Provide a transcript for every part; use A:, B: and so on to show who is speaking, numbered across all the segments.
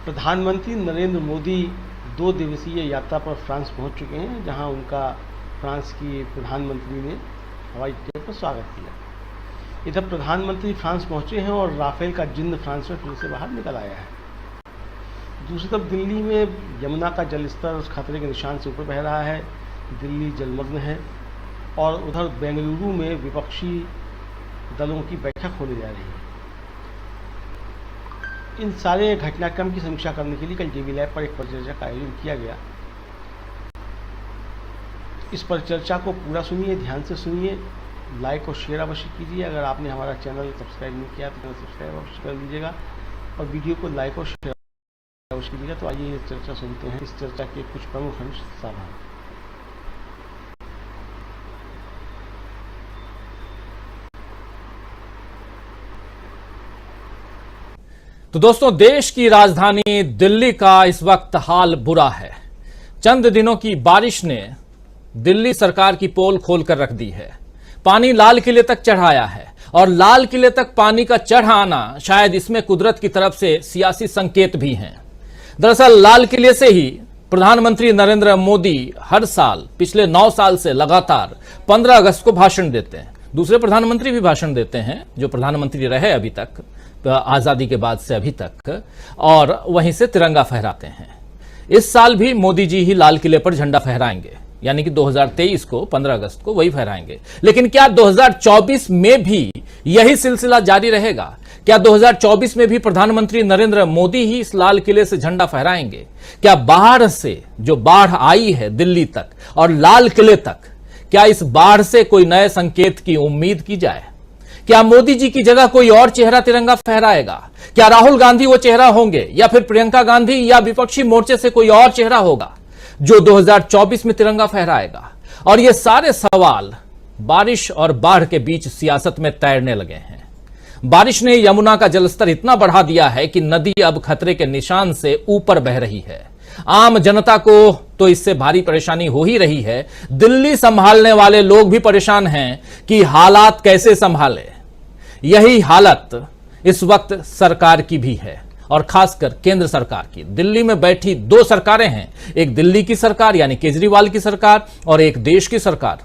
A: प्रधानमंत्री नरेंद्र मोदी 2 दिवसीय यात्रा पर फ्रांस पहुंच चुके हैं, जहां उनका फ्रांस की प्रधानमंत्री ने हवाई अड्डे पर स्वागत किया। इधर प्रधानमंत्री फ्रांस पहुंचे हैं और राफेल का जिंद फ्रांस में फिर से बाहर निकल आया है। दूसरी तरफ दिल्ली में यमुना का जलस्तर उस खतरे के निशान से ऊपर बह रहा है। दिल्ली जलमग्न है और उधर बेंगलुरु में विपक्षी दलों की बैठक होने जा रही है। इन सारे घटनाक्रम की समीक्षा करने के लिए कल टीवी लैब पर एक परिचर्चा का आयोजन किया गया। इस परिचर्चा को पूरा सुनिए, ध्यान से सुनिए, लाइक और शेयर अवश्य कीजिए। अगर आपने हमारा चैनल सब्सक्राइब नहीं किया तो सब्सक्राइब अवश्य कर लीजिएगा और वीडियो को लाइक और शेयर अवश्य कीजिएगा। तो आइए ये चर्चा सुनते हैं। इस चर्चा के कुछ प्रमुख अंश सावधान।
B: तो दोस्तों, देश की राजधानी दिल्ली का इस वक्त हाल बुरा है। चंद दिनों की बारिश ने दिल्ली सरकार की पोल खोलकर रख दी है। पानी लाल किले तक चढ़ाया है और लाल किले तक पानी का चढ़ आना शायद इसमें कुदरत की तरफ से सियासी संकेत भी हैं। दरअसल लाल किले से ही प्रधानमंत्री नरेंद्र मोदी हर साल पिछले 9 साल से लगातार 15 अगस्त को भाषण देते हैं। दूसरे प्रधानमंत्री भी भाषण देते हैं जो प्रधानमंत्री रहे अभी तक, आजादी के बाद से अभी तक, और वहीं से तिरंगा फहराते हैं। इस साल भी मोदी जी ही लाल किले पर झंडा फहराएंगे, यानी कि 2023 को 15 अगस्त को वही फहराएंगे। लेकिन क्या 2024 में भी यही सिलसिला जारी रहेगा? क्या 2024 में भी प्रधानमंत्री नरेंद्र मोदी ही इस लाल किले से झंडा फहराएंगे? क्या बाढ़ से, जो बाढ़ आई है दिल्ली तक और लाल किले तक, क्या इस बाढ़ से कोई नए संकेत की उम्मीद की जाए? क्या मोदी जी की जगह कोई और चेहरा तिरंगा फहराएगा? क्या राहुल गांधी वो चेहरा होंगे या फिर प्रियंका गांधी या विपक्षी मोर्चे से कोई और चेहरा होगा जो 2024 में तिरंगा फहराएगा? और ये सारे सवाल बारिश और बाढ़ के बीच सियासत में तैरने लगे हैं। बारिश ने यमुना का जलस्तर इतना बढ़ा दिया है कि नदी अब खतरे के निशान से ऊपर बह रही है। आम जनता को तो इससे भारी परेशानी हो ही रही है। दिल्ली संभालने वाले लोग भी परेशान हैं कि हालात कैसे संभाले। यही हालत इस वक्त सरकार की भी है और खासकर केंद्र सरकार की। दिल्ली में बैठी 2 सरकारें हैं, एक दिल्ली की सरकार यानी केजरीवाल की सरकार और एक देश की सरकार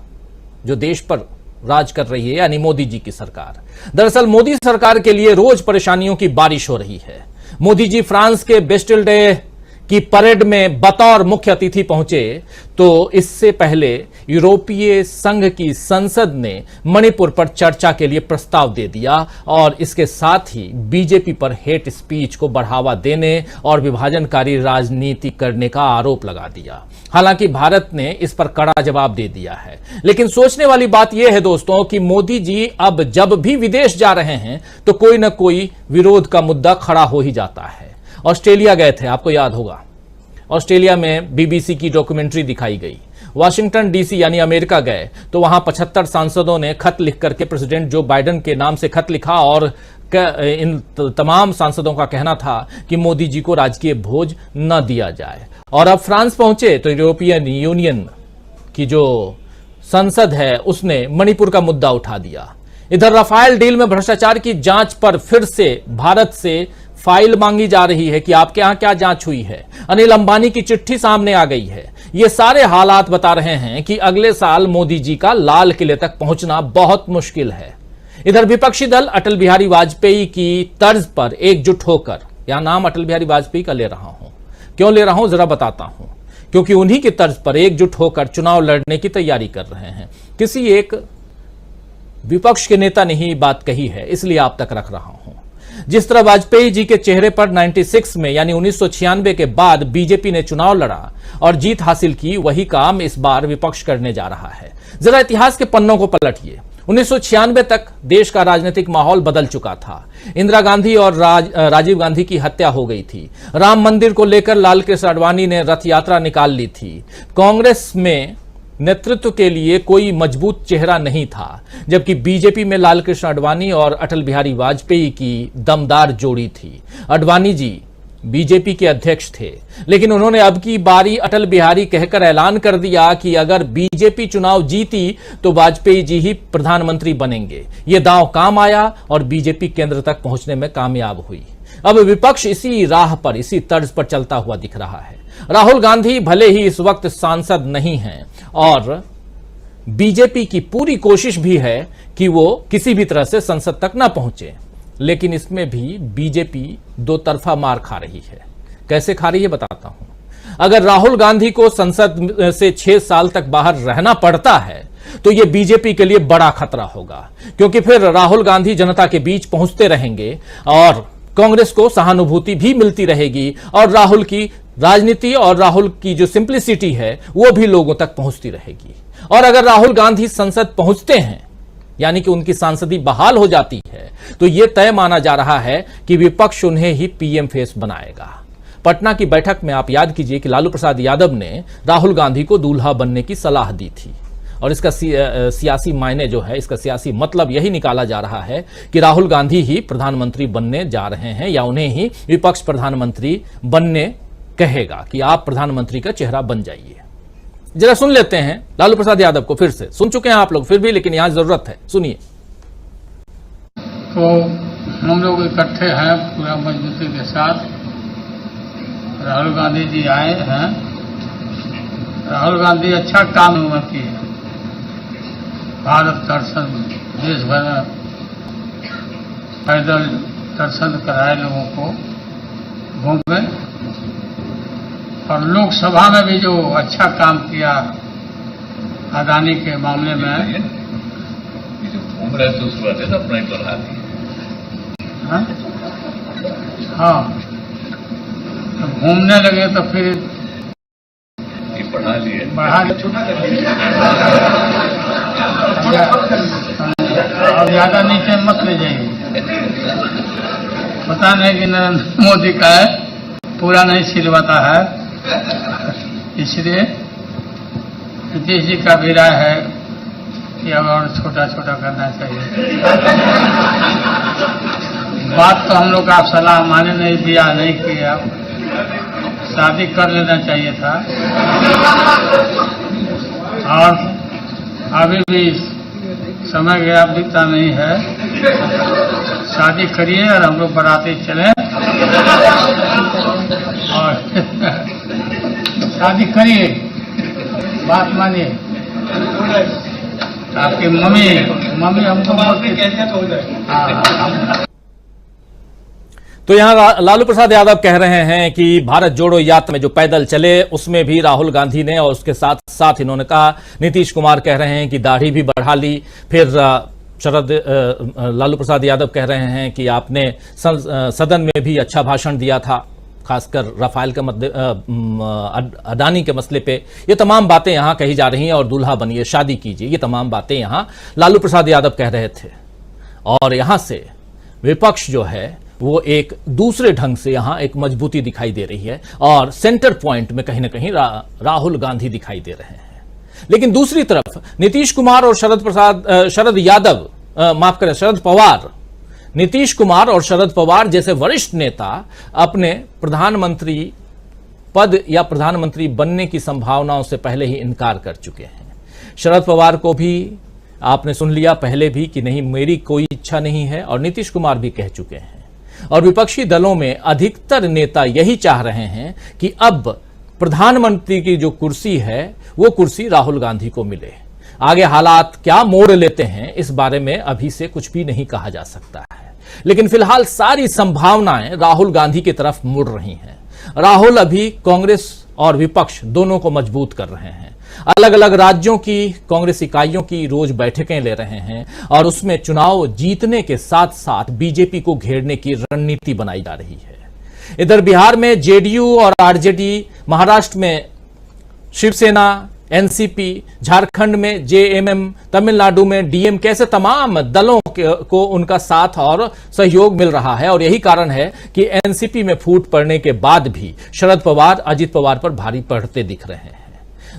B: जो देश पर राज कर रही है यानी मोदी जी की सरकार। दरअसल मोदी सरकार के लिए रोज परेशानियों की बारिश हो रही है। मोदी जी फ्रांस के बेस्टिल डे की परेड में बतौर मुख्य अतिथि पहुंचे तो इससे पहले यूरोपीय संघ की संसद ने मणिपुर पर चर्चा के लिए प्रस्ताव दे दिया और इसके साथ ही बीजेपी पर हेट स्पीच को बढ़ावा देने और विभाजनकारी राजनीति करने का आरोप लगा दिया। हालांकि भारत ने इस पर कड़ा जवाब दे दिया है। लेकिन सोचने वाली बात यह है दोस्तों कि मोदी जी अब जब भी विदेश जा रहे हैं तो कोई ना कोई विरोध का मुद्दा खड़ा हो ही जाता है। ऑस्ट्रेलिया गए थे, आपको याद होगा। ऑस्ट्रेलिया में बीबीसी की डॉक्यूमेंट्री दिखाई गई। वाशिंगटन डीसी यानी अमेरिका गए तो वहां 75 सांसदों ने खत लिख करके प्रेसिडेंट जो बाइडेन के नाम से खत लिखा और इन तमाम सांसदों का कहना था कि मोदी जी को राजकीय भोज न दिया जाए। और अब फ्रांस पहुंचे तो यूरोपियन यूनियन की जो संसद है उसने मणिपुर का मुद्दा उठा दिया। इधर राफेल डील में भ्रष्टाचार की जांच पर फिर से भारत से फाइल मांगी जा रही है कि आपके यहां क्या जांच हुई है। अनिल अंबानी की चिट्ठी सामने आ गई है। ये सारे हालात बता रहे हैं कि अगले साल मोदी जी का लाल किले तक पहुंचना बहुत मुश्किल है। इधर विपक्षी दल अटल बिहारी वाजपेयी की तर्ज पर एकजुट होकर, यहां नाम अटल बिहारी वाजपेयी का ले रहा हूं, क्यों ले रहा हूं जरा बताता हूं, क्योंकि उन्हीं की तर्ज पर एकजुट होकर चुनाव लड़ने की तैयारी कर रहे हैं। किसी एक विपक्ष के नेता ने ही बात कही है, इसलिए आप तक रख रहा हूं। जिस तरह वाजपेयी जी के चेहरे पर 96 में यानी 1996 के बाद बीजेपी ने चुनाव लड़ा और जीत हासिल की, वही काम इस बार विपक्ष करने जा रहा है। जरा इतिहास के पन्नों को पलटिए। 1996 तक देश का राजनीतिक माहौल बदल चुका था। इंदिरा गांधी और राजीव गांधी की हत्या हो गई थी। राम मंदिर को लेकर लाल कृष्ण आडवाणी ने रथ यात्रा निकाल ली थी। कांग्रेस में नेतृत्व के लिए कोई मजबूत चेहरा नहीं था, जबकि बीजेपी में लाल कृष्ण आडवाणी और अटल बिहारी वाजपेयी की दमदार जोड़ी थी। आडवाणी जी बीजेपी के अध्यक्ष थे, लेकिन उन्होंने अब की बारी अटल बिहारी कहकर ऐलान कर दिया कि अगर बीजेपी चुनाव जीती तो वाजपेयी जी ही प्रधानमंत्री बनेंगे। ये दांव काम आया और बीजेपी केंद्र तक पहुंचने में कामयाब हुई। अब विपक्ष इसी राह पर, इसी तर्ज पर चलता हुआ दिख रहा है। राहुल गांधी भले ही इस वक्त सांसद नहीं हैं और बीजेपी की पूरी कोशिश भी है कि वो किसी भी तरह से संसद तक ना पहुंचे, लेकिन इसमें भी बीजेपी दो तरफा मार खा रही है। कैसे खा रही है बताता हूं। अगर राहुल गांधी को संसद से 6 साल तक बाहर रहना पड़ता है तो यह बीजेपी के लिए बड़ा खतरा होगा, क्योंकि फिर राहुल गांधी जनता के बीच पहुंचते रहेंगे और कांग्रेस को सहानुभूति भी मिलती रहेगी और राहुल की राजनीति और राहुल की जो सिंप्लिसिटी है वो भी लोगों तक पहुंचती रहेगी। और अगर राहुल गांधी संसद पहुंचते हैं, यानी कि उनकी सांसदी बहाल हो जाती है, तो यह तय माना जा रहा है कि विपक्ष उन्हें ही पीएम फेस बनाएगा। पटना की बैठक में आप याद कीजिए कि लालू प्रसाद यादव ने राहुल गांधी को दूल्हा बनने की सलाह दी थी और इसका सियासी मायने जो है, इसका सियासी मतलब यही निकाला जा रहा है कि राहुल गांधी ही प्रधानमंत्री बनने जा रहे हैं या उन्हें ही विपक्ष प्रधानमंत्री बनने कहेगा कि आप प्रधानमंत्री का चेहरा बन जाइए। जरा सुन लेते हैं लालू प्रसाद यादव को, फिर से सुन चुके हैं आप लोग फिर भी, लेकिन यहां जरूरत है, सुनिए।
C: तो हम लोग इकट्ठे हैं पूरा मजबूती के साथ। राहुल गांधी जी आए हैं। राहुल गांधी अच्छा काम किए, भारत दर्शन देश भर में पैदल दर्शन कराए, लोगों को घूमे और लोकसभा में भी जो अच्छा काम किया अदानी के मामले में,
D: घूम रहे तो उसके बाद अपना ही बढ़ा दिए।
C: हाँ, तो घूमने लगे तो फिर
D: बढ़ा लिए,
C: और ज्यादा नीचे मत ले जाइए। पता नहीं कि नरेंद्र मोदी का है, पूरा नहीं सिलवाता है, इसलिए नीतीश जी का भी राय है कि अब और छोटा छोटा करना चाहिए। बात तो हम लोग आप सलाह माने नहीं, दिया नहीं किया, शादी कर लेना चाहिए था। और अभी भी समय गया, बीता नहीं है, शादी करिए और हम लोग बराती चले और शादी करिए, बात मानिए। आपकी मम्मी हमको
B: तो यहां लालू प्रसाद यादव कह रहे हैं कि भारत जोड़ो यात्रा में जो पैदल चले उसमें भी राहुल गांधी ने, और उसके साथ साथ इन्होंने कहा, नीतीश कुमार कह रहे हैं कि दाढ़ी भी बढ़ा ली, फिर लालू प्रसाद यादव कह रहे हैं कि आपने सदन में भी अच्छा भाषण दिया था, खासकर रफाल के अडानी के मसले पे। ये तमाम बातें यहां कही जा रही हैं और दूल्हा बनिए, शादी कीजिए, ये तमाम बातें यहां लालू प्रसाद यादव कह रहे थे। और यहां से विपक्ष जो है वो एक दूसरे ढंग से यहां एक मजबूती दिखाई दे रही है और सेंटर पॉइंट में कहीं ना कहीं राहुल गांधी दिखाई दे रहे हैं। लेकिन दूसरी तरफ नीतीश कुमार और शरद पवार, नीतीश कुमार और शरद पवार जैसे वरिष्ठ नेता अपने प्रधानमंत्री पद या प्रधानमंत्री बनने की संभावनाओं से पहले ही इनकार कर चुके हैं। शरद पवार को भी आपने सुन लिया पहले भी कि नहीं, मेरी कोई इच्छा नहीं है, और नीतीश कुमार भी कह चुके हैं। और विपक्षी दलों में अधिकतर नेता यही चाह रहे हैं कि अब प्रधानमंत्री की जो कुर्सी है वो कुर्सी राहुल गांधी को मिले। आगे हालात क्या मोड़ लेते हैं इस बारे में अभी से कुछ भी नहीं कहा जा सकता है, लेकिन फिलहाल सारी संभावनाएं राहुल गांधी की तरफ मुड़ रही हैं। राहुल अभी कांग्रेस और विपक्ष दोनों को मजबूत कर रहे हैं। अलग अलग राज्यों की कांग्रेस इकाइयों की रोज बैठकें ले रहे हैं और उसमें चुनाव जीतने के साथ साथ बीजेपी को घेरने की रणनीति बनाई जा रही है। इधर बिहार में जेडीयू और आरजेडी, महाराष्ट्र में शिवसेना, एनसीपी, झारखंड में जेएमएम, तमिलनाडु में डीएमके, ऐसे तमाम दलों को उनका साथ और सहयोग मिल रहा है। और यही कारण है कि एनसीपी में फूट पड़ने के बाद भी शरद पवार अजित पवार पर भारी पड़ते दिख रहे हैं।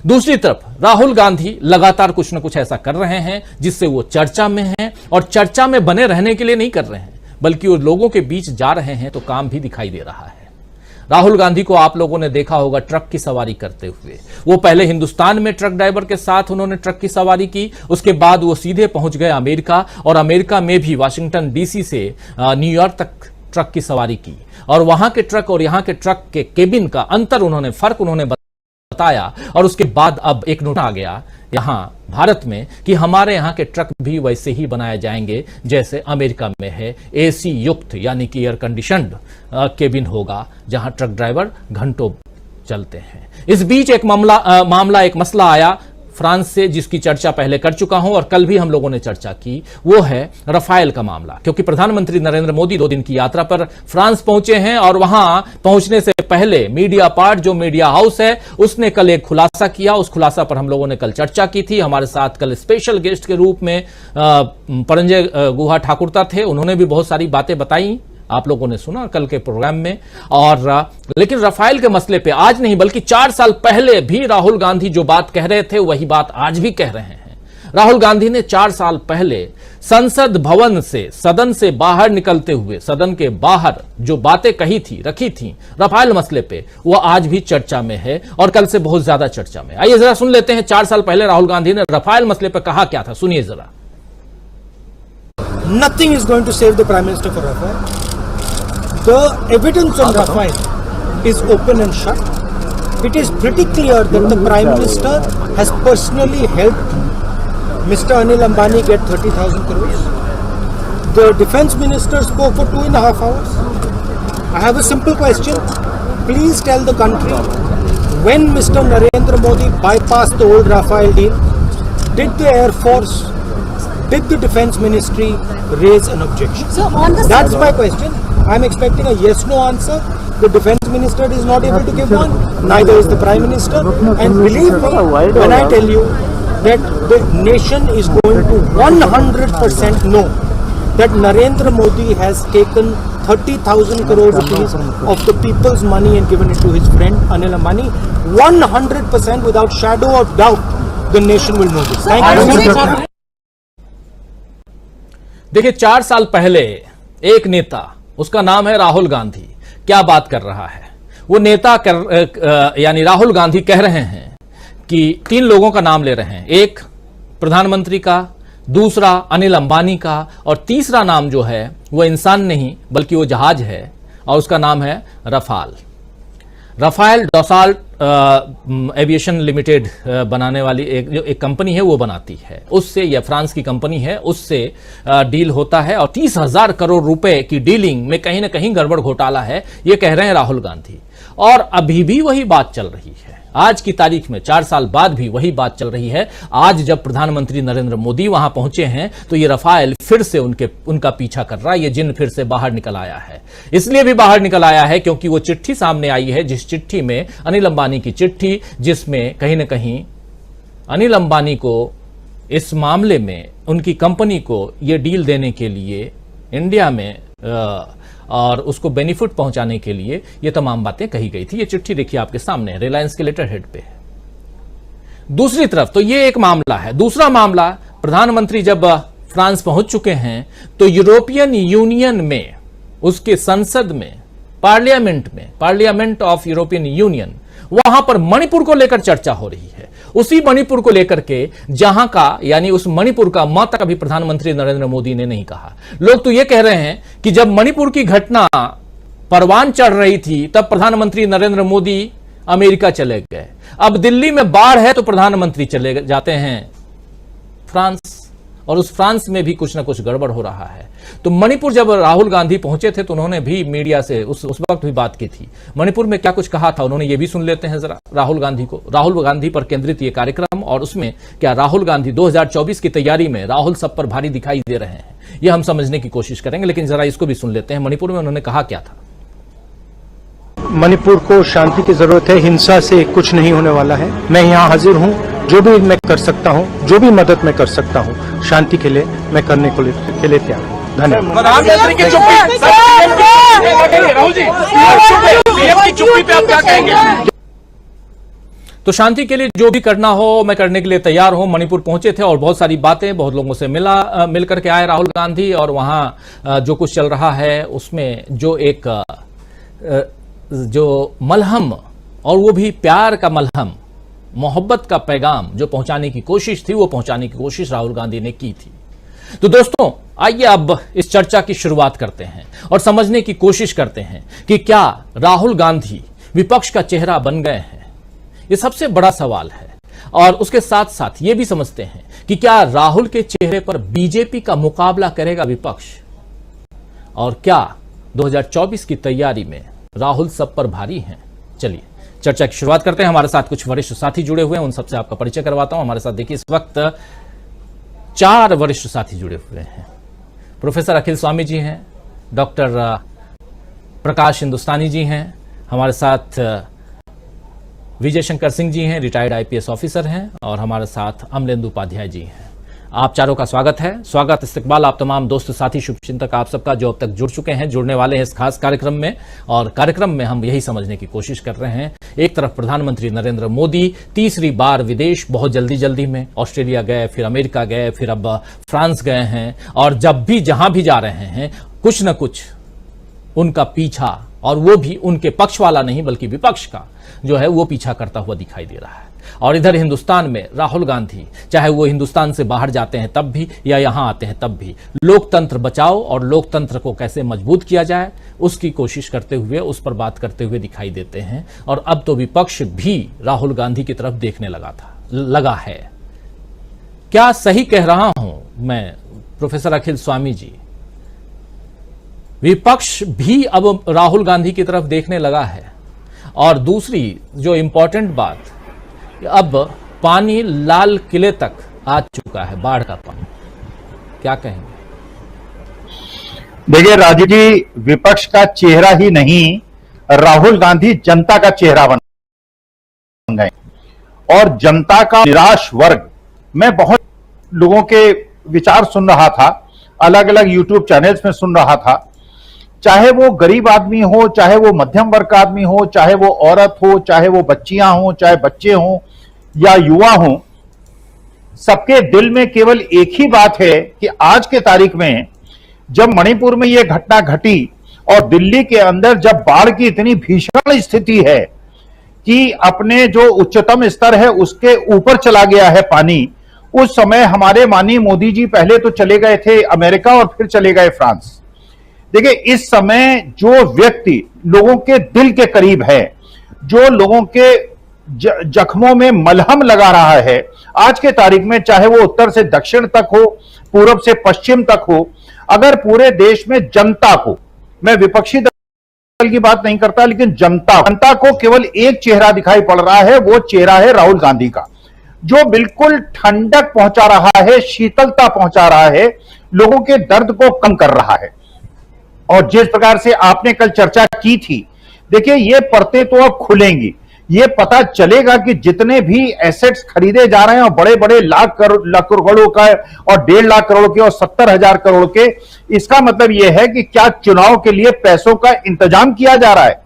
B: दूसरी तरफ राहुल गांधी लगातार कुछ न कुछ ऐसा कर रहे हैं जिससे वो चर्चा में हैं, और चर्चा में बने रहने के लिए नहीं कर रहे हैं बल्कि वो लोगों के बीच जा रहे हैं तो काम भी दिखाई दे रहा है। राहुल गांधी को आप लोगों ने देखा होगा ट्रक की सवारी करते हुए। वो पहले हिंदुस्तान में ट्रक ड्राइवर के साथ उन्होंने ट्रक की सवारी की, उसके बाद वो सीधे पहुंच गए अमेरिका, और अमेरिका में भी वाशिंगटन डीसी से न्यूयॉर्क तक ट्रक की सवारी की और वहां के ट्रक और यहां के ट्रक के केबिन का अंतर फर्क उन्होंने बताया। और उसके बाद अब एक नोट आ गया यहां भारत में कि हमारे यहां के ट्रक भी वैसे ही बनाए जाएंगे जैसे अमेरिका में है, एसी युक्त यानी कि एयर कंडीशनड केबिन होगा जहां ट्रक ड्राइवर घंटों चलते हैं। इस बीच एक मसला आया फ्रांस से, जिसकी चर्चा पहले कर चुका हूं और कल भी हम लोगों ने चर्चा की, वो है रफाल का मामला। क्योंकि प्रधानमंत्री नरेंद्र मोदी 2 दिन की यात्रा पर फ्रांस पहुंचे हैं और वहां पहुंचने से पहले मीडिया पार्ट, जो मीडिया हाउस है, उसने कल एक खुलासा किया। उस खुलासा पर हम लोगों ने कल चर्चा की थी। हमारे साथ कल स्पेशल गेस्ट के रूप में परंजय गुहा ठाकुरता थे, उन्होंने भी बहुत सारी बातें बताई, आप लोगों ने सुना कल के प्रोग्राम में। और लेकिन रफाल के मसले पे आज नहीं बल्कि 4 साल पहले भी राहुल गांधी जो बात कह रहे थे वही बात आज भी कह रहे हैं। राहुल गांधी ने 4 साल पहले संसद भवन से, सदन से बाहर निकलते हुए, सदन के बाहर जो बातें रखी थी रफाल मसले पे, वो आज भी चर्चा में है और कल से बहुत ज्यादा चर्चा में। आइए जरा सुन लेते हैं 4 साल पहले राहुल गांधी ने रफाल मसले पे कहा क्या था, सुनिए जरा।
E: Nothing is going to save the Prime Minister for Rafale. The evidence on Rafale is open and shut. It is pretty clear that the Prime Minister has personally helped Mr. Anil Ambani get 30,000 crores. The Defence Minister spoke for 2.5 hours. I have a simple question. Please tell the country, when Mr. Narendra Modi bypassed the old Rafale deal, did the Air Force, did the Defence Ministry raise an objection?
F: So on the
E: That's my question. I'm expecting a yes/no answer. The Defence Minister is not able to give one. Neither is the Prime Minister. And believe me when I tell you that the nation is going to 100% know that Narendra Modi has taken 30,000 crore rupees of the people's money and given it to his friend Anil Ambani. 100% without shadow of doubt, the nation will know this. Thank you.
B: देखिए 4 साल पहले एक नेता, उसका नाम है राहुल गांधी, क्या बात कर रहा है। वो नेता यानी राहुल गांधी कह रहे हैं कि 3 लोगों का नाम ले रहे हैं, एक प्रधानमंत्री का, दूसरा अनिल अंबानी का और तीसरा नाम जो है वो इंसान नहीं बल्कि वो जहाज है और उसका नाम है रफाल। रफाल डॉसाल्ट एविएशन लिमिटेड बनाने वाली एक कंपनी है, वो बनाती है, उससे, यह फ्रांस की कंपनी है, उससे डील होता है और 30,000 करोड़ रुपए की डीलिंग में कहीं ना कहीं गड़बड़ घोटाला है, ये कह रहे हैं राहुल गांधी। और अभी भी वही बात चल रही है, आज की तारीख में 4 साल बाद भी वही बात चल रही है। आज जब प्रधानमंत्री नरेंद्र मोदी वहां पहुंचे हैं तो ये रफाल फिर से उनका पीछा कर रहा है, ये जिन फिर से बाहर निकल आया है। इसलिए भी बाहर निकल आया है क्योंकि वो चिट्ठी सामने आई है, जिस चिट्ठी में अनिल अंबानी की चिट्ठी, जिसमें कहीं ना कहीं अनिल अंबानी को इस मामले में उनकी कंपनी को ये डील देने के लिए इंडिया में और उसको बेनिफिट पहुंचाने के लिए ये तमाम बातें कही गई थी। ये चिट्ठी देखिए आपके सामने, रिलायंस के लेटर हेड पे है। दूसरी तरफ तो ये एक मामला है। दूसरा मामला, प्रधानमंत्री जब फ्रांस पहुंच चुके हैं तो यूरोपियन यूनियन में, उसके संसद में, पार्लियामेंट ऑफ यूरोपियन यूनियन, वहां पर मणिपुर को लेकर चर्चा हो रही है। उसी मणिपुर को लेकर के जहां का, यानी उस मणिपुर का मत अभी प्रधानमंत्री नरेंद्र मोदी ने नहीं कहा। लोग तो यह कह रहे हैं कि जब मणिपुर की घटना परवान चढ़ रही थी तब प्रधानमंत्री नरेंद्र मोदी अमेरिका चले गए। अब दिल्ली में बाढ़ है तो प्रधानमंत्री चले जाते हैं फ्रांस, और उस फ्रांस में भी कुछ ना कुछ गड़बड़ हो रहा है। तो मणिपुर जब राहुल गांधी पहुंचे थे तो उन्होंने भी मीडिया से उस वक्त भी बात की थी। मणिपुर में क्या कुछ कहा था उन्होंने, ये भी सुन लेते हैं जरा राहुल गांधी को। राहुल गांधी पर केंद्रित ये कार्यक्रम, और उसमें क्या राहुल गांधी 2024 की तैयारी में राहुल सब पर भारी दिखाई दे रहे हैं, ये हम समझने की कोशिश करेंगे। लेकिन जरा इसको भी सुन लेते हैं, मणिपुर में उन्होंने कहा क्या था।
E: मणिपुर को शांति की जरूरत है, हिंसा से कुछ नहीं होने वाला है। मैं यहाँ हाजिर हूँ, जो भी मैं कर सकता हूँ, जो भी मदद मैं कर सकता हूँ शांति के लिए, मैं करने के लिए तैयार हूँ। धन्यवाद।
B: तो शांति के लिए जो भी करना हो मैं करने के लिए तैयार हूं। मणिपुर पहुंचे थे और बहुत सारी बातें, बहुत लोगों से मिल करके आए राहुल गांधी, और वहां जो कुछ चल रहा है उसमें जो एक जो मलहम, और वो भी प्यार का मलहम, मोहब्बत का पैगाम जो पहुंचाने की कोशिश थी, वो पहुंचाने की कोशिश राहुल गांधी ने की थी। तो दोस्तों आइए अब इस चर्चा की शुरुआत करते हैं और समझने की कोशिश करते हैं कि क्या राहुल गांधी विपक्ष का चेहरा बन गए हैं। यह सबसे बड़ा सवाल है। और उसके साथ साथ यह भी समझते हैं कि क्या राहुल के चेहरे पर बीजेपी का मुकाबला करेगा विपक्ष, और क्या 2024 की तैयारी में राहुल सब पर भारी हैं। चलिए चर्चा की शुरुआत करते हैं। हमारे साथ कुछ वरिष्ठ साथी जुड़े हुए हैं, उन सबसे आपका परिचय करवाता हूं। हमारे साथ देखिए इस वक्त 4 वरिष्ठ साथी जुड़े हुए हैं। प्रोफेसर अखिल स्वामी जी हैं, डॉक्टर प्रकाश हिंदुस्तानी जी हैं, हमारे साथ विजय शंकर सिंह जी हैं, रिटायर्ड आईपीएस ऑफिसर हैं, और हमारे साथ अमलेंदु उपाध्याय जी हैं। आप चारों का स्वागत है। स्वागत, इस्तकबाल आप तमाम दोस्त साथी शुभचिंतक आप सबका जो अब तक जुड़ चुके हैं, जुड़ने वाले हैं इस खास कार्यक्रम में। और कार्यक्रम में हम यही समझने की कोशिश कर रहे हैं, एक तरफ प्रधानमंत्री नरेंद्र मोदी तीसरी बार विदेश, बहुत जल्दी में ऑस्ट्रेलिया गए, फिर अमेरिका गए, फिर अब फ्रांस गए हैं, और जब भी जहां भी जा रहे हैं कुछ न कुछ उनका पीछा, और वो भी उनके पक्ष वाला नहीं बल्कि विपक्ष का जो है वो पीछा करता हुआ दिखाई दे रहा है। और इधर हिंदुस्तान में राहुल गांधी, चाहे वो हिंदुस्तान से बाहर जाते हैं तब भी या यहां आते हैं तब भी, लोकतंत्र बचाओ और लोकतंत्र को कैसे मजबूत किया जाए उसकी कोशिश करते हुए, उस पर बात करते हुए दिखाई देते हैं। और अब तो विपक्ष भी राहुल गांधी की तरफ देखने लगा है। क्या सही कह रहा हूं मैं प्रोफेसर अखिल स्वामी जी? विपक्ष भी अब राहुल गांधी की तरफ देखने लगा है। और दूसरी जो इंपॉर्टेंट बात, अब पानी लाल किले तक आ चुका है, बाढ़ का पानी। क्या कहेंगे?
F: देखिए राजू जी, विपक्ष का चेहरा ही नहीं, राहुल गांधी जनता का चेहरा बन गए। और जनता का निराश वर्ग, मैं बहुत लोगों के विचार सुन रहा था, अलग अलग यूट्यूब चैनल्स में सुन रहा था, चाहे वो गरीब आदमी हो, चाहे वो मध्यम वर्ग का आदमी हो, चाहे वो औरत हो, चाहे वो बच्चियां हो, चाहे बच्चे हो या युवा हो, सबके दिल में केवल एक ही बात है कि आज के तारीख में जब मणिपुर में यह घटना घटी और दिल्ली के अंदर जब बाढ़ की इतनी भीषण स्थिति है कि अपने जो उच्चतम स्तर है उसके ऊपर चला गया है पानी, उस समय हमारे माननीय मोदी जी पहले तो चले गए थे अमेरिका और फिर चले गए फ्रांस। देखिए इस समय जो व्यक्ति लोगों के दिल के करीब है, जो लोगों के जख्मों में मलहम लगा रहा है, आज के तारीख में चाहे वो उत्तर से दक्षिण तक हो, पूरब से पश्चिम तक हो, अगर पूरे देश में जनता को, मैं विपक्षी दल की बात नहीं करता, लेकिन जनता को केवल एक चेहरा दिखाई पड़ रहा है, वो चेहरा है राहुल गांधी का, जो बिल्कुल ठंडक पहुंचा रहा है, शीतलता पहुंचा रहा है, लोगों के दर्द को कम कर रहा है। और जिस प्रकार से आपने कल चर्चा की थी, देखिए ये परतें तो अब खुलेंगी, ये पता चलेगा कि जितने भी एसेट्स खरीदे जा रहे हैं और बड़े बड़े लाख करोड़ों का और 1.5 लाख करोड़ के और 70,000 करोड़ के, इसका मतलब यह है कि क्या चुनाव के लिए पैसों का इंतजाम किया जा रहा है।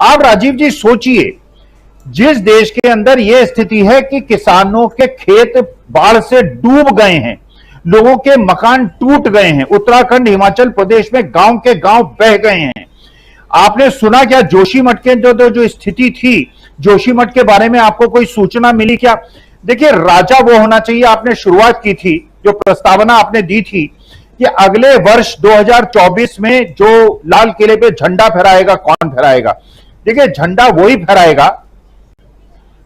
F: आप राजीव जी सोचिए, जिस देश के अंदर यह स्थिति है कि किसानों के खेत बाढ़ से डूब गए हैं, लोगों के मकान टूट गए हैं, उत्तराखंड हिमाचल प्रदेश में गांव के गांव बह गए हैं। आपने सुना क्या जोशीमठ के जो स्थिति थी, जोशीमठ के बारे में आपको कोई सूचना मिली क्या? देखिए राजा वो होना चाहिए, आपने शुरुआत की थी, जो प्रस्तावना आपने दी थी कि अगले वर्ष 2024 में जो लाल किले पे झंडा फहराएगा, कौन फहराएगा? देखिए झंडा वही फहराएगा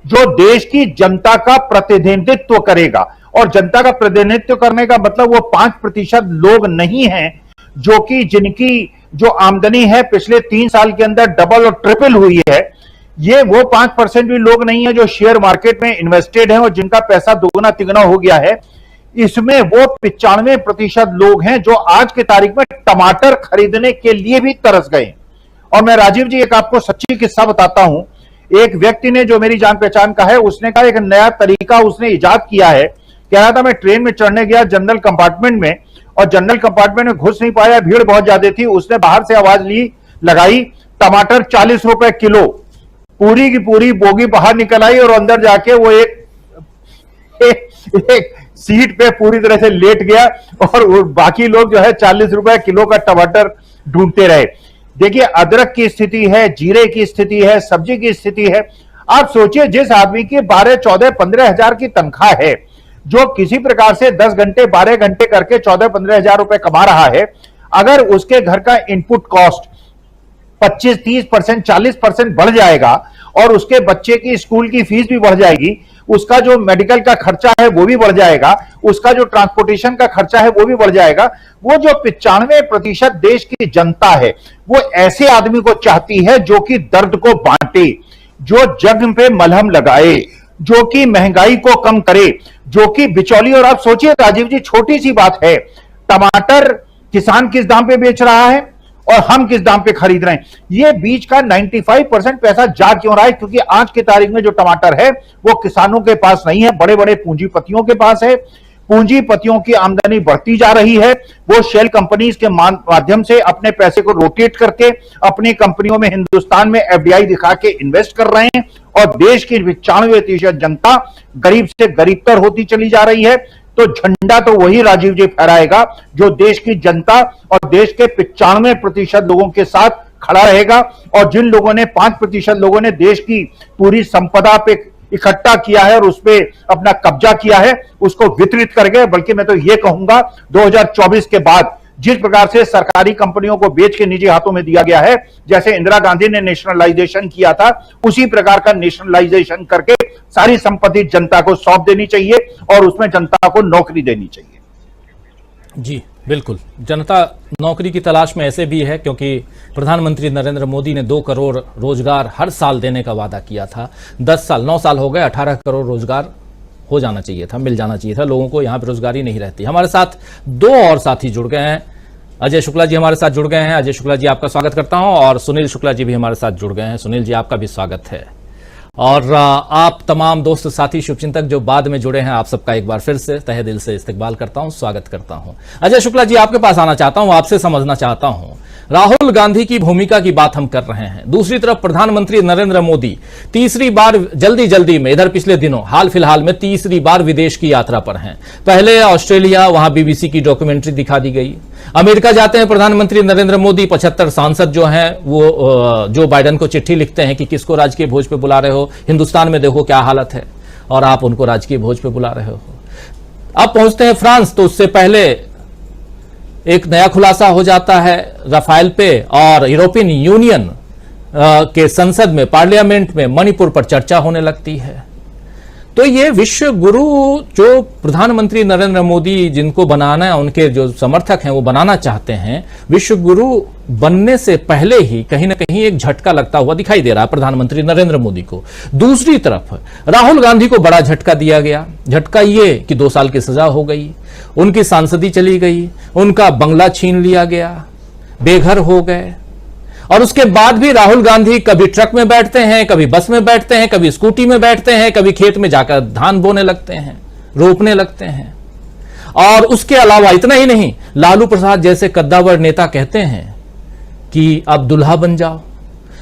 F: जो देश की जनता का प्रतिनिधित्व करेगा। और जनता का प्रतिनिधित्व करने का मतलब वो 5% लोग नहीं हैं जो कि जिनकी जो आमदनी है पिछले 3 साल के अंदर डबल और ट्रिपल हुई है। ये वो 5% भी लोग नहीं है जो शेयर मार्केट में इन्वेस्टेड हैं और जिनका पैसा दोगुना तिगुना हो गया है। इसमें वो 95% लोग हैं जो आज की तारीख में टमाटर खरीदने के लिए भी तरस गए। और मैं राजीव जी एक आपको सच्ची किस्सा बताता हूं। एक व्यक्ति ने जो मेरी जान पहचान का है, उसने कहा एक नया तरीका उसने इजाद किया है। कह रहा था मैं ट्रेन में चढ़ने गया जनरल कंपार्टमेंट में, और जनरल कंपार्टमेंट में घुस नहीं पाया, भीड़ बहुत ज्यादा थी। उसने बाहर से आवाज लगाई टमाटर 40 रुपए किलो। पूरी की पूरी बोगी बाहर निकल आई और अंदर जाके वो एक सीट पे पूरी तरह से लेट गया और बाकी लोग जो है 40 रुपए किलो का टमाटर ढूंढते रहे। देखिए अदरक की स्थिति है, जीरे की स्थिति है, सब्जी की स्थिति है। आप सोचिए जिस आदमी की 12, 14, 15 हजार की तनख्वाह है, जो किसी प्रकार से 10 घंटे 12 घंटे करके 14-15 हजार रुपए कमा रहा है, अगर उसके घर का इनपुट कॉस्ट 25-30%, 40% बढ़ जाएगा और उसके बच्चे की स्कूल की फीस भी बढ़ जाएगी, उसका जो मेडिकल का खर्चा है वो भी बढ़ जाएगा, उसका जो ट्रांसपोर्टेशन का खर्चा है वो भी बढ़ जाएगा। वो जो 95% देश की जनता है वो ऐसे आदमी को चाहती है जो कि दर्द को बांटे, जो जख्म पे मलहम लगाए, जो कि महंगाई को कम करे, जो कि बिचौली। और आप सोचिए राजीव जी, छोटी सी बात है, टमाटर किसान किस दाम पे बेच रहा है और हम किस दाम पे खरीद रहे हैं। ये बीच का 95% पैसा जा क्यों रहा है? क्योंकि आज की तारीख में जो टमाटर है वो किसानों के पास नहीं है, बड़े बड़े पूंजीपतियों के पास है। पूंजीपतियों की आमदनी बढ़ती जा रही है, वो शेल कंपनीज के माध्यम से अपने पैसे को रोटेट करके अपनी कंपनियों में हिंदुस्तान में एफडीआई दिखा के इन्वेस्ट कर रहे हैं और देश की 95% जनता गरीब से गरीबतर होती चली जा रही है। तो झंडा तो वही राजीव जी फहराएगा जो देश की जनता और देश के 95% लोगों के साथ खड़ा रहेगा। और जिन लोगों ने 5% लोगों ने देश की पूरी संपदा पे इकट्ठा किया है और उस पे अपना कब्जा किया है, उसको वितरित कर गए। बल्कि मैं तो ये कहूंगा 2024 के बाद जिस प्रकार से सरकारी कंपनियों को बेच के निजी हाथों में दिया गया है, जैसे इंदिरा गांधी ने नेशनलाइजेशन किया था, उसी प्रकार का नेशनलाइजेशन करके सारी संपत्ति जनता को सौंप देनी चाहिए और उसमें जनता को नौकरी देनी चाहिए।
B: जी बिल्कुल, जनता नौकरी की तलाश में ऐसे भी है क्योंकि प्रधानमंत्री नरेंद्र मोदी ने 2 करोड़ रोजगार हर साल देने का वादा किया था। 9 साल हो गए, 18 करोड़ रोजगार हो जाना चाहिए था, मिल जाना चाहिए था लोगों को। यहां बेरोजगारी नहीं रहती। हमारे साथ 2 और साथी जुड़ गए हैं। अजय शुक्ला जी हमारे साथ जुड़ गए हैं। अजय शुक्ला जी आपका स्वागत करता हूं। और सुनील शुक्ला जी भी हमारे साथ जुड़ गए हैं। सुनील जी आपका भी स्वागत है। और आप तमाम दोस्त साथी शुभचिंतक जो बाद में जुड़े हैं, आप सबका एक बार फिर से तहे दिल से इस्तकबाल करता हूं, स्वागत करता हूं। अजय शुक्ला जी आपके पास आना चाहता हूं, आपसे समझना चाहता हूं। राहुल गांधी की भूमिका की बात हम कर रहे हैं। दूसरी तरफ प्रधानमंत्री नरेंद्र मोदी तीसरी बार जल्दी में, इधर पिछले दिनों हाल फिलहाल में तीसरी बार विदेश की यात्रा पर हैं। पहले ऑस्ट्रेलिया, वहां बीबीसी की डॉक्यूमेंट्री दिखा दी गई। अमेरिका जाते हैं प्रधानमंत्री नरेंद्र मोदी। 75 सांसद जो हैं वो जो बाइडेन को चिट्ठी लिखते हैं कि किसको राजकीय भोज पे बुला रहे हो, हिंदुस्तान में देखो क्या हालत है और आप उनको राजकीय भोज पे बुला रहे हो। अब पहुंचते हैं फ्रांस, तो उससे पहले एक नया खुलासा हो जाता है राफेल पे और यूरोपियन यूनियन के संसद में, पार्लियामेंट में मणिपुर पर चर्चा होने लगती है। तो ये विश्व गुरु जो प्रधानमंत्री नरेंद्र मोदी जिनको बनाना है, उनके जो समर्थक हैं वो बनाना चाहते हैं, विश्व गुरु बनने से पहले ही कहीं ना कहीं एक झटका लगता हुआ दिखाई दे रहा है प्रधानमंत्री नरेंद्र मोदी को। दूसरी तरफ राहुल गांधी को बड़ा झटका दिया गया। झटका ये कि 2 साल की सजा हो गई, उनकी सांसदी चली गई, उनका बंगला छीन लिया गया, बेघर हो गए। और उसके बाद भी राहुल गांधी कभी ट्रक में बैठते हैं, कभी बस में बैठते हैं, कभी स्कूटी में बैठते हैं, कभी खेत में जाकर धान बोने लगते हैं, रोपने लगते हैं। और उसके अलावा इतना ही नहीं, लालू प्रसाद जैसे कद्दावर नेता कहते हैं कि अब दुल्हा बन जाओ।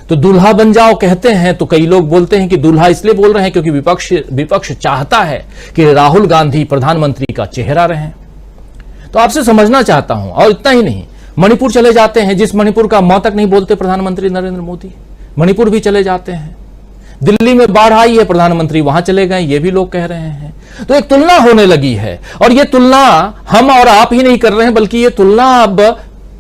B: तो दुल्हा बन जाओ कहते हैं तो कई लोग बोलते हैं कि दुल्हा इसलिए बोल रहे हैं क्योंकि विपक्ष चाहता है कि राहुल गांधी प्रधानमंत्री का चेहरा रहें। तो आपसे समझना चाहता हूं। और इतना ही नहीं, मणिपुर चले जाते हैं, जिस मणिपुर का मौ तक नहीं बोलते प्रधानमंत्री नरेंद्र मोदी, मणिपुर भी चले जाते हैं। दिल्ली में बाढ़ आई है, प्रधानमंत्री वहां चले गए, ये भी लोग कह रहे हैं। तो एक तुलना होने लगी है और ये तुलना हम और आप ही नहीं कर रहे हैं, बल्कि ये तुलना अब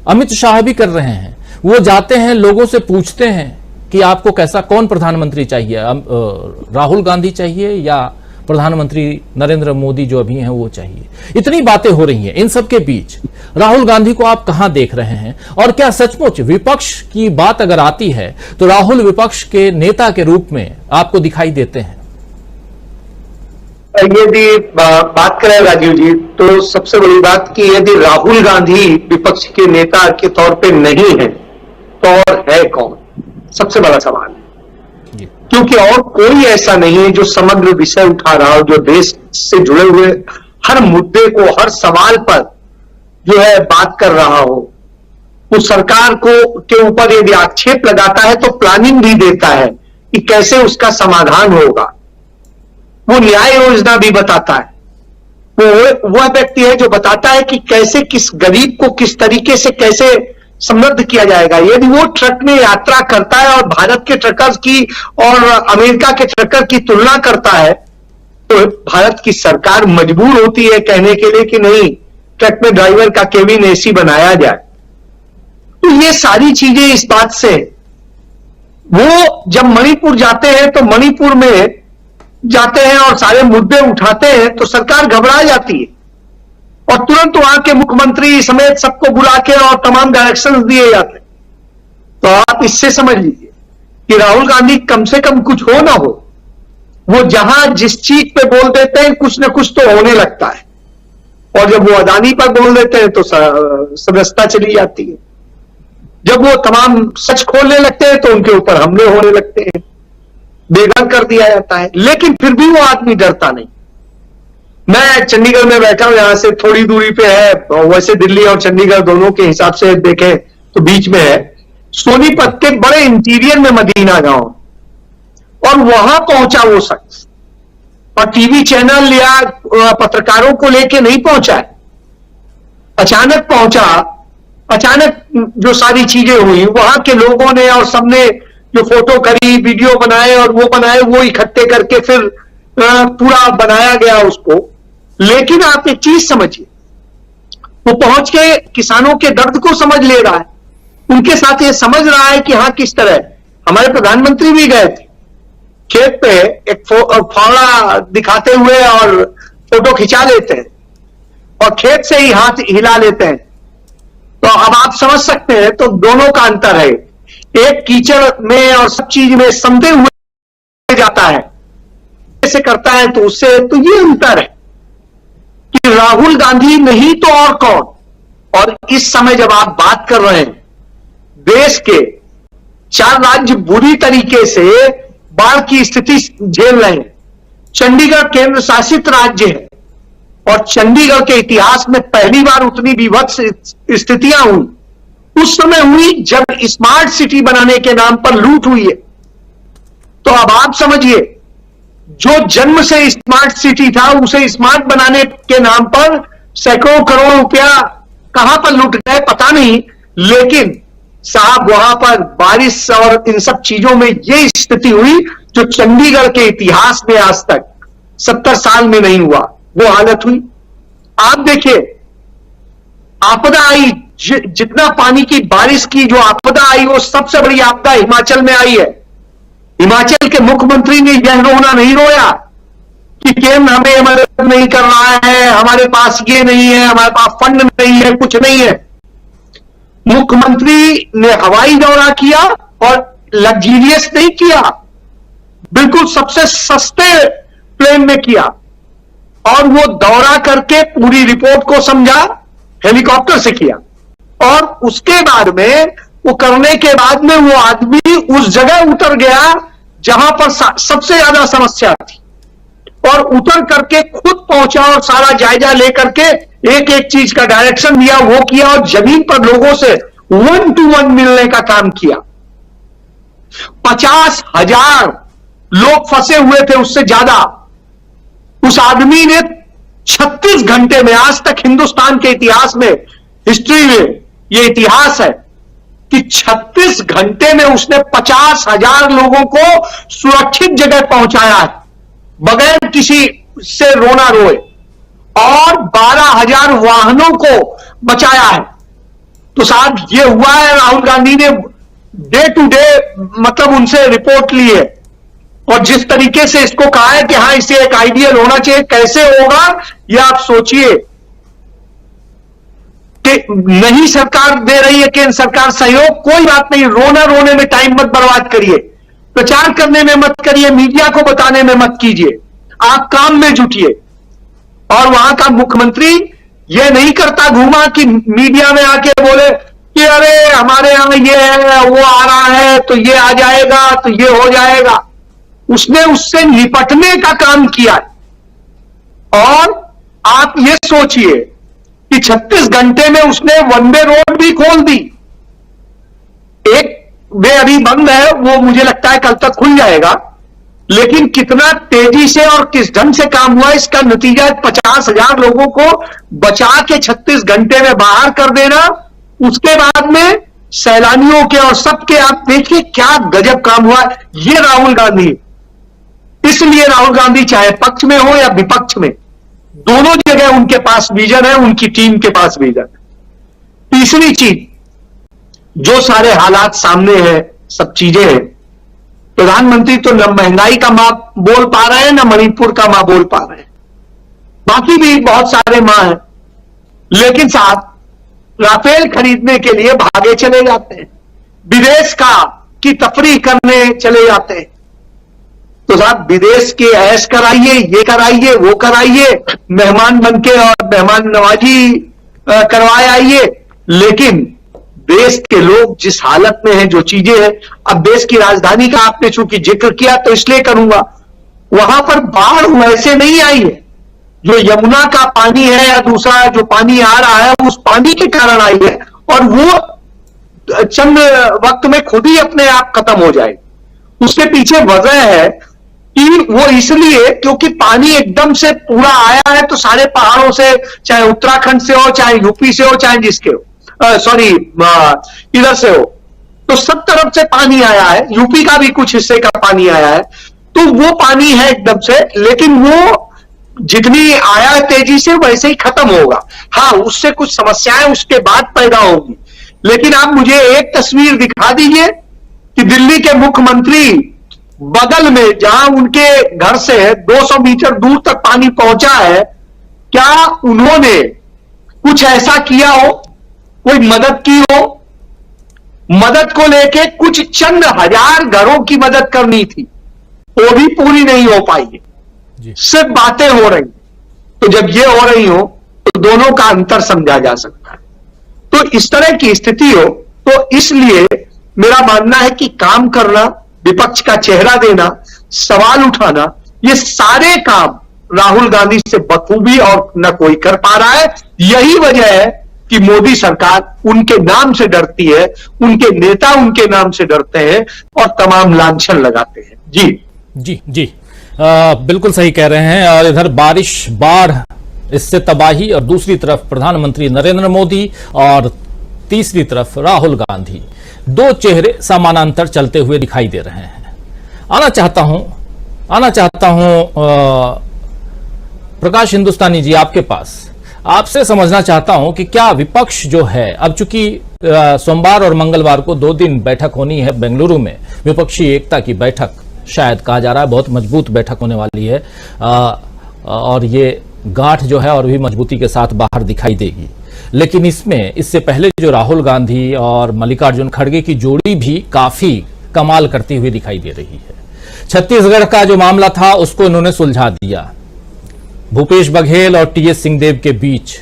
B: अमित शाह भी कर रहे हैं। वो जाते हैं, लोगों से पूछते हैं कि आपको कैसा, कौन प्रधानमंत्री चाहिए, राहुल गांधी चाहिए या प्रधानमंत्री नरेंद्र मोदी जो अभी हैं वो चाहिए। इतनी बातें हो रही हैं, इन सब के बीच राहुल गांधी को आप कहां देख रहे हैं? और क्या सचमुच विपक्ष की बात अगर आती है तो राहुल विपक्ष के नेता के रूप में आपको दिखाई देते हैं?
G: यदि बात करें राजीव जी, तो सबसे बड़ी बात कि यदि राहुल गांधी विपक्ष के नेता के तौर पे नहीं है तो और है कौन? सबसे बड़ा सवाल है। क्योंकि और कोई ऐसा नहीं है जो समग्र विषय उठा रहा हो, जो देश से जुड़े हुए हर मुद्दे को, हर सवाल पर जो है बात कर रहा हो। वो सरकार को के ऊपर यदि आक्षेप लगाता है तो प्लानिंग भी देता है कि कैसे उसका समाधान होगा। वो न्याय योजना भी बताता है। वो वह व्यक्ति है जो बताता है कि कैसे किस गरीब को किस तरीके से कैसे समृद्ध किया जाएगा। यदि वो ट्रक में यात्रा करता है और भारत के ट्रकर्स की और अमेरिका के ट्रकर की तुलना करता है भारत की सरकार मजबूर होती है कहने के लिए कि नहीं, ट्रक में ड्राइवर का केबिन एसी बनाया जाए। तो ये सारी चीजें इस बात से, वो जब मणिपुर जाते हैं तो मणिपुर में जाते हैं और सारे मुद्दे उठाते हैं तो सरकार घबरा जाती है और तुरंत वहां के मुख्यमंत्री समेत सबको बुला के और तमाम डायरेक्शंस दिए जाते हैं। तो आप इससे समझ लीजिए कि राहुल गांधी कम से कम कुछ हो ना हो, वो जहां जिस चीज पे बोल देते हैं कुछ ना कुछ तो होने लगता है, और जब वो अदानी पर बोल देते हैं तो सदस्यता चली जाती है। जब वो तमाम सच खोलने लगते हैं तो उनके ऊपर हमले होने लगते हैं, बेघर कर दिया जाता है। लेकिन फिर भी वो आदमी डरता नहीं। मैं चंडीगढ़ में बैठा हूं, यहां से थोड़ी दूरी पे है, वैसे दिल्ली और चंडीगढ़ दोनों के हिसाब से देखें तो बीच में है, सोनीपत के बड़े इंटीरियर में मदीना गांव, और वहां पहुंचा वो शख्स, और टीवी चैनल या पत्रकारों को लेके नहीं पहुंचा है, अचानक पहुंचा। अचानक जो सारी चीजें हुई वहां के लोगों ने और सबने जो फोटो करी, वीडियो बनाए और वो बनाए, वो इकट्ठे करके फिर पूरा बनाया गया उसको। लेकिन आप एक चीज समझिए, वो पहुंच के किसानों के दर्द को समझ ले रहा है, उनके साथ ये समझ रहा है कि हाँ किस तरह। हमारे प्रधानमंत्री भी गए थे खेत पे, एक फावड़ा दिखाते हुए और फोटो खिंचा लेते हैं और खेत से ही हाथ हिला लेते हैं। तो अब आप समझ सकते हैं, तो दोनों का अंतर है। एक कीचड़ में और सब चीज में समझे हुए जाता है, ऐसे करता है, तो उससे तो ये अंतर है कि राहुल गांधी नहीं तो और कौन। और इस समय जब आप बात कर रहे हैं, देश के 4 राज्य बुरी तरीके से बाढ़ की स्थिति झेल रहे हैं। चंडीगढ़ केंद्र शासित राज्य है और चंडीगढ़ के इतिहास में पहली बार उतनी विभत्स स्थितियां हुई उस समय हुई जब स्मार्ट सिटी बनाने के नाम पर लूट हुई है। तो अब आप समझिए, जो जन्म से स्मार्ट सिटी था उसे स्मार्ट बनाने के नाम पर सैकड़ों करोड़ रुपया कहां पर लूट गए पता नहीं, लेकिन साहब वहां पर बारिश और इन सब चीजों में यह स्थिति हुई जो चंडीगढ़ के इतिहास में आज तक 70 साल में नहीं हुआ, वो हालत हुई। आप देखिए, आपदा आई, जितना पानी की बारिश की जो आपदा आई, वो सबसे बड़ी आपदा हिमाचल में आई है। हिमाचल के मुख्यमंत्री ने यह रोना नहीं रोया कि केंद्र हमें मदद नहीं कर रहा है, हमारे पास ये नहीं है, हमारे पास फंड नहीं है, कुछ नहीं है। मुख्यमंत्री ने हवाई दौरा किया और लग्जरियस नहीं किया, बिल्कुल सबसे सस्ते प्लेन में किया, और वो दौरा करके पूरी रिपोर्ट को समझा, हेलीकॉप्टर से किया। और उसके बाद में वो करने के बाद में वो आदमी उस जगह उतर गया जहां पर सबसे ज्यादा समस्या थी, और उतर करके खुद पहुंचा और सारा जायजा लेकर के एक एक चीज का डायरेक्शन दिया, वो किया, और जमीन पर लोगों से 1 to 1 मिलने का काम किया। 50,000 लोग फंसे हुए थे, उससे ज्यादा। उस आदमी ने 36 घंटे में, आज तक हिंदुस्तान के इतिहास में, हिस्ट्री में यह इतिहास है कि 36 घंटे में उसने 50,000 लोगों को सुरक्षित जगह पहुंचाया है बगैर किसी से रोना रोए, और 12,000 वाहनों को बचाया है। तो साहब ये हुआ है, राहुल गांधी ने डे टू डे मतलब उनसे रिपोर्ट ली है, और जिस तरीके से इसको कहा है कि हां इसे एक आइडियल होना चाहिए, कैसे होगा ये आप सोचिए। कि नहीं सरकार दे रही है, केंद्र सरकार सहयोग, कोई बात नहीं, रोना रोने में टाइम मत बर्बाद करिए, प्रचार करने में मत करिए, मीडिया को बताने में मत कीजिए, आप काम में जुटिए। और वहां का मुख्यमंत्री यह नहीं करता घूमा कि मीडिया में आके बोले कि अरे हमारे यहां ये है, वो आ रहा है, तो ये आ जाएगा, तो ये हो जाएगा। उसने उससे निपटने का काम किया। और आप ये सोचिए कि 36 घंटे में उसने वन वे रोड भी खोल दी। एक वे अभी बंद है, वो मुझे लगता है कल तक खुल जाएगा, लेकिन कितना तेजी से और किस ढंग से काम हुआ, इसका नतीजा 50,000 लोगों को बचा के 36 घंटे में बाहर कर देना। उसके बाद में सैलानियों के और सबके, आप देखिए क्या गजब काम हुआ। ये राहुल गांधी, इसलिए राहुल गांधी चाहे पक्ष में हो या विपक्ष में, दोनों जगह उनके पास विजन है, उनकी टीम के पास विजन है। तीसरी चीज, जो सारे हालात सामने हैं, सब चीजें हैं, प्रधानमंत्री तो न महंगाई का मां बोल पा रहे हैं, न मणिपुर का मां बोल पा रहे हैं, बाकी भी बहुत सारे मां हैं, लेकिन साहब राफेल खरीदने के लिए भागे चले जाते हैं, विदेश की तफरीह करने चले जाते हैं। तो साहब विदेश के ऐश कराइए, ये कराइए, वो कराइए, मेहमान बनके और मेहमान नवाजी करवाए आइए, लेकिन देश के लोग जिस हालत में हैं, जो चीजें हैं, अब देश की राजधानी का आपने चूंकि जिक्र किया तो इसलिए करूंगा, वहां पर बाढ़ वैसे नहीं आई है, जो यमुना का पानी है या दूसरा जो पानी आ रहा है उस पानी के कारण आई है, और वो चंद वक्त में खुद ही अपने आप खत्म हो जाएगी। उसके पीछे वजह है कि वो इसलिए क्योंकि पानी एकदम से पूरा आया है, तो सारे पहाड़ों से, चाहे उत्तराखंड से हो, चाहे यूपी से हो, चाहे जिसके हो, सॉरी इधर से हो, तो सब तरफ से पानी आया है, यूपी का भी कुछ हिस्से का पानी आया है, तो वो पानी है एकदम से, लेकिन वो जितनी आया है तेजी से वैसे ही खत्म होगा। हाँ, उससे कुछ समस्याएं उसके बाद पैदा होगी, लेकिन आप मुझे एक तस्वीर दिखा दीजिए कि दिल्ली के मुख्यमंत्री बगल में, जहां उनके घर से 200 मीटर दूर तक पानी पहुंचा है, क्या उन्होंने कुछ ऐसा किया हो, कोई मदद की हो? मदद को लेके कुछ चंद हजार घरों की मदद करनी थी, वो भी पूरी नहीं हो पाई है, सिर्फ बातें हो रही। तो जब ये हो रही हो तो दोनों का अंतर समझा जा सकता है। तो इस तरह की स्थिति हो, तो इसलिए मेरा मानना है कि काम करना, विपक्ष का चेहरा देना, सवाल उठाना, ये सारे काम राहुल गांधी से बखूबी और न कोई कर पा रहा है। यही वजह है कि मोदी सरकार उनके नाम से डरती है, उनके नेता उनके नाम से डरते हैं और तमाम लांछन लगाते हैं। जी
B: जी जी, बिल्कुल सही कह रहे हैं। और इधर बारिश, बाढ़, इससे तबाही, और दूसरी तरफ प्रधानमंत्री नरेंद्र मोदी और तीसरी तरफ राहुल गांधी, दो चेहरे समानांतर चलते हुए दिखाई दे रहे हैं। आना चाहता हूं प्रकाश हिंदुस्तानी जी आपके पास, आपसे समझना चाहता हूं कि क्या विपक्ष जो है, अब चूंकि सोमवार और मंगलवार को 2 दिन बैठक होनी है बेंगलुरु में, विपक्षी एकता की बैठक शायद कहा जा रहा है, बहुत मजबूत बैठक होने वाली है, और ये गांठ जो है और भी मजबूती के साथ बाहर दिखाई देगी। लेकिन इससे पहले जो राहुल गांधी और मल्लिकार्जुन खड़गे की जोड़ी भी काफी कमाल करती हुई दिखाई दे रही है। छत्तीसगढ़ का जो मामला था उसको इन्होंने सुलझा दिया, भूपेश बघेल और टीएस सिंहदेव के बीच।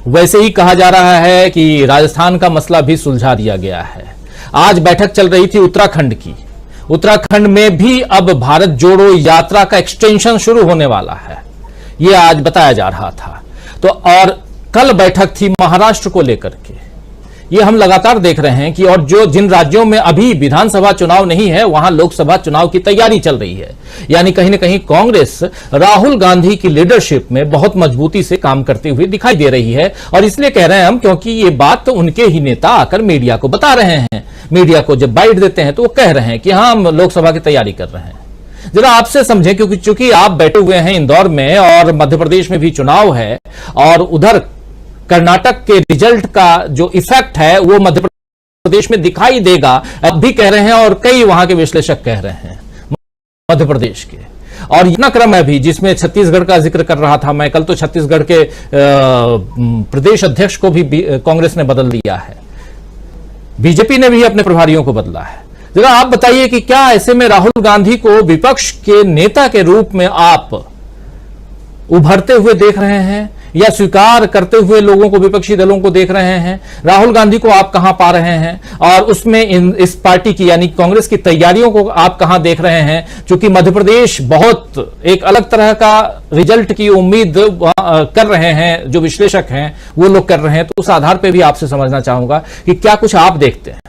B: वैसे ही कहा जा रहा है कि राजस्थान का मसला भी सुलझा दिया गया है। आज बैठक चल रही थी उत्तराखंड की, उत्तराखंड में भी अब भारत जोड़ो यात्रा का एक्सटेंशन शुरू होने वाला है, यह आज बताया जा रहा था। तो और कल बैठक थी महाराष्ट्र को लेकर के। ये हम लगातार देख रहे हैं कि और जिन राज्यों में अभी विधानसभा चुनाव नहीं है, वहां लोकसभा चुनाव की तैयारी चल रही है। यानी कहीं ना कहीं कांग्रेस राहुल गांधी की लीडरशिप में बहुत मजबूती से काम करती हुई दिखाई दे रही है। और इसलिए कह रहे हैं हम, क्योंकि ये बात तो उनके ही नेता आकर मीडिया को बता रहे हैं। मीडिया को जब बाइट देते हैं तो वो कह रहे हैं कि हाँ, हम लोकसभा की तैयारी कर रहे हैं। जरा आपसे समझें, क्योंकि चूंकि आप बैठे हुए हैं इंदौर में और मध्य प्रदेश में भी चुनाव है, और उधर कर्नाटक के रिजल्ट का जो इफेक्ट है वो मध्य प्रदेश में दिखाई देगा, अब भी कह रहे हैं और कई वहां के विश्लेषक कह रहे हैं मध्य प्रदेश के। और इतना क्रम है भी जिसमें छत्तीसगढ़ का जिक्र कर रहा था मैं कल, तो छत्तीसगढ़ के प्रदेश अध्यक्ष को भी कांग्रेस ने बदल दिया है, बीजेपी ने भी अपने प्रभारियों को बदला है। जरा आप बताइए कि क्या ऐसे में राहुल गांधी को विपक्ष के नेता के रूप में आप उभरते हुए देख रहे हैं, या स्वीकार करते हुए लोगों को, विपक्षी दलों को देख रहे हैं? राहुल गांधी को आप कहां पा रहे हैं, और उसमें इस पार्टी की यानी कांग्रेस की तैयारियों को आप कहां देख रहे हैं? क्योंकि मध्य प्रदेश बहुत एक अलग तरह का रिजल्ट की उम्मीद कर रहे हैं, जो विश्लेषक हैं वो लोग कर रहे हैं। तो उस आधार पर भी आपसे समझना चाहूंगा कि क्या कुछ आप देखते हैं।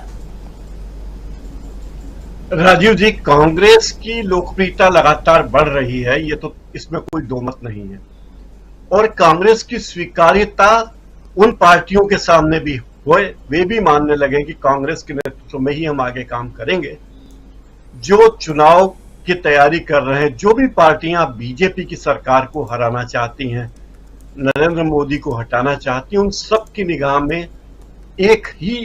H: राजीव जी, कांग्रेस की लोकप्रियता लगातार बढ़ रही है, ये तो इसमें कोई दो मत नहीं है। और कांग्रेस की स्वीकार्यता उन पार्टियों के सामने भी हुए, वे भी मानने लगे कि कांग्रेस के नेतृत्व में ही हम आगे काम करेंगे। जो चुनाव की तैयारी कर रहे हैं, जो भी पार्टियां बीजेपी की सरकार को हराना चाहती हैं, नरेंद्र मोदी को हटाना चाहती हैं, उन सब की निगाह में एक ही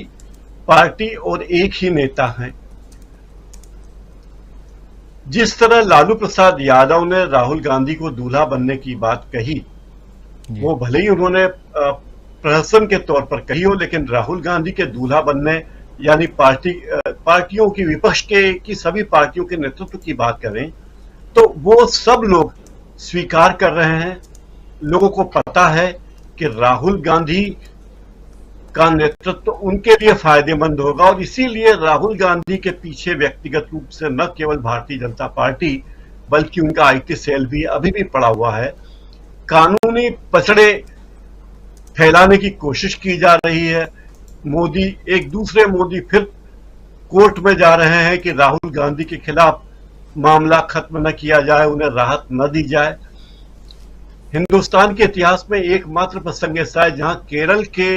H: पार्टी और एक ही नेता है। जिस तरह लालू प्रसाद यादव ने राहुल गांधी को दूल्हा बनने की बात कही, वो भले ही उन्होंने प्रहसन के तौर पर कही हो, लेकिन राहुल गांधी के दूल्हा बनने यानी पार्टियों की विपक्ष की सभी पार्टियों के नेतृत्व की बात करें तो वो सब लोग स्वीकार कर रहे हैं। लोगों को पता है कि राहुल गांधी का नेतृत्व उनके लिए फायदेमंद होगा और इसीलिए राहुल गांधी के पीछे व्यक्तिगत रूप से न केवल भारतीय जनता पार्टी बल्कि उनका आईटी सेल भी अभी भी पड़ा हुआ है। कानूनी पचड़े फैलाने की कोशिश की जा रही है। एक दूसरे मोदी फिर कोर्ट में जा रहे हैं कि राहुल गांधी के खिलाफ मामला खत्म न किया जाए, उन्हें राहत न दी जाए। हिंदुस्तान के इतिहास में एकमात्र प्रसंग ऐसा है जहां केरल के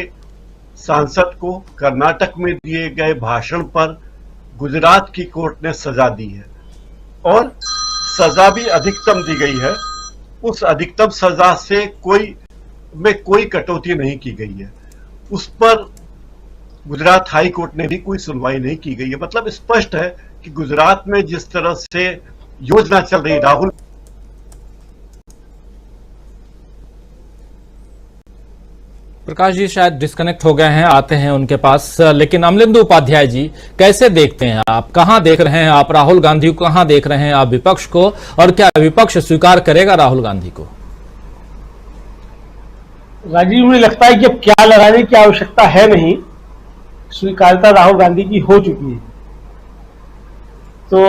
H: सांसद को कर्नाटक में दिए गए भाषण पर गुजरात की कोर्ट ने सजा दी है और सजा भी अधिकतम दी गई है। उस अधिकतम सजा से कोई कटौती नहीं की गई है। उस पर गुजरात हाई कोर्ट ने भी कोई सुनवाई नहीं की गई है। मतलब स्पष्ट है कि गुजरात में जिस तरह से योजना चल रही, राहुल
B: प्रकाश जी शायद डिस्कनेक्ट हो गए हैं, आते हैं उनके पास। लेकिन अमलेंदु उपाध्याय जी कैसे देखते हैं आप, कहां देख रहे हैं आप राहुल गांधी को, कहां देख रहे हैं आप विपक्ष को, और क्या विपक्ष स्वीकार करेगा राहुल गांधी को?
A: राजीव, मुझे लगता है कि अब क्या लगाने की आवश्यकता है नहीं, स्वीकारता राहुल गांधी की हो चुकी है। तो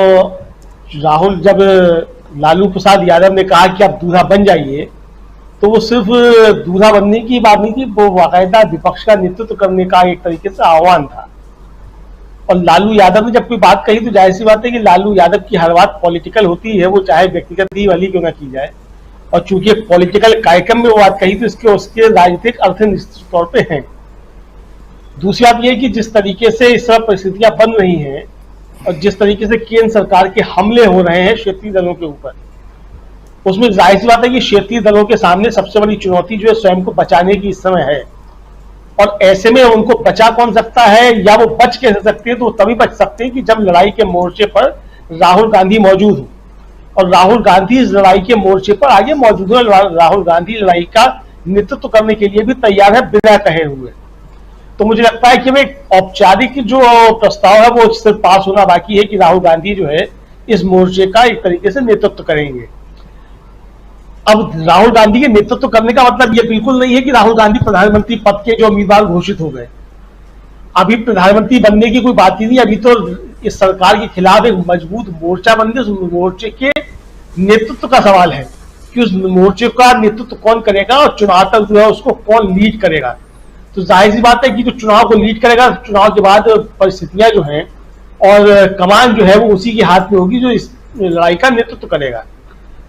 A: राहुल, जब लालू प्रसाद यादव ने कहा कि आप दूल्हा बन जाइए, तो वो सिर्फ दूल्हा बनने की बात नहीं थी, वो बाकायदा विपक्ष का नेतृत्व करने का एक तरीके से आह्वान था। और लालू यादव ने जब कोई बात कही तो जाहिर सी बात है कि लालू यादव की हर बात पॉलिटिकल होती है, वो चाहे व्यक्तिगत ही वाली क्यों ना की जाए। और चूंकि पॉलिटिकल कार्यक्रम में वो बात कही तो उसके राजनीतिक अर्थ निश्चित तौर पे हैं। दूसरी बात यह है कि जिस तरीके से इस समय परिस्थितियां बन रही हैं और जिस तरीके से केंद्र सरकार के हमले हो रहे हैं क्षेत्रीय दलों के ऊपर, उसमें जाहिर सी बात है कि क्षेत्रीय दलों के सामने सबसे बड़ी चुनौती जो है स्वयं को बचाने की इस समय है। और ऐसे में उनको बचा कौन सकता है या वो बच कैसे सकते हैं, तो वो तभी बच सकते हैं कि जब लड़ाई के मोर्चे पर राहुल गांधी मौजूद हो। और राहुल गांधी इस लड़ाई के मोर्चे पर आगे मौजूद है। राहुल गांधी लड़ाई का नेतृत्व करने के लिए भी तैयार है बिना कहे हुए। तो मुझे लगता है कि वे औपचारिक जो प्रस्ताव है वो सिर्फ पास होना बाकी है कि राहुल गांधी जो है इस मोर्चे का एक तरीके से नेतृत्व करेंगे। अब राहुल गांधी के नेतृत्व करने का मतलब यह बिल्कुल नहीं है कि राहुल गांधी प्रधानमंत्री पद के जो उम्मीदवार घोषित हो गए। अभी प्रधानमंत्री बनने की कोई बात ही नहीं। अभी तो इस सरकार के खिलाफ एक मजबूत मोर्चा बनने, उस मोर्चे के नेतृत्व का सवाल है कि उस मोर्चे का नेतृत्व कौन करेगा और चुनाव तक जो है उसको कौन लीड करेगा। तो जाहिर सी बात है कि जो चुनाव को लीड करेगा, चुनाव के बाद परिस्थितियां जो हैं और कमान जो है वो उसी के हाथ में होगी जो इस लड़ाई का नेतृत्व करेगा।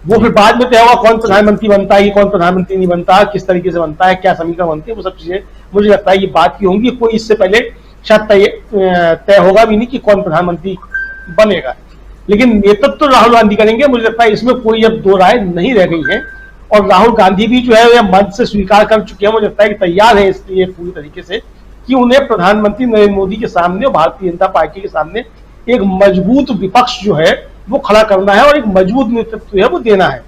A: वो फिर बाद में तय होगा कौन प्रधानमंत्री बनता है, कौन प्रधानमंत्री नहीं बनता, किस तरीके से बनता है, क्या समीकरण बनती है, वो सब चीजें मुझे लगता है ये बात की होंगी। कोई इससे पहले शायद तय होगा भी नहीं कि कौन प्रधानमंत्री बनेगा। लेकिन नेतृत्व तो राहुल गांधी करेंगे, मुझे लगता है इसमें कोई अब दो राय नहीं रह गई है। और राहुल गांधी भी जो है मंच से स्वीकार कर चुके हैं, मुझे लगता है कि तैयार है इसलिए पूरी तरीके से कि उन्हें प्रधानमंत्री नरेंद्र मोदी के सामने और भारतीय जनता पार्टी के सामने एक मजबूत विपक्ष जो है वो खड़ा करना है और एक मजबूत नेतृत्व है वो देना है।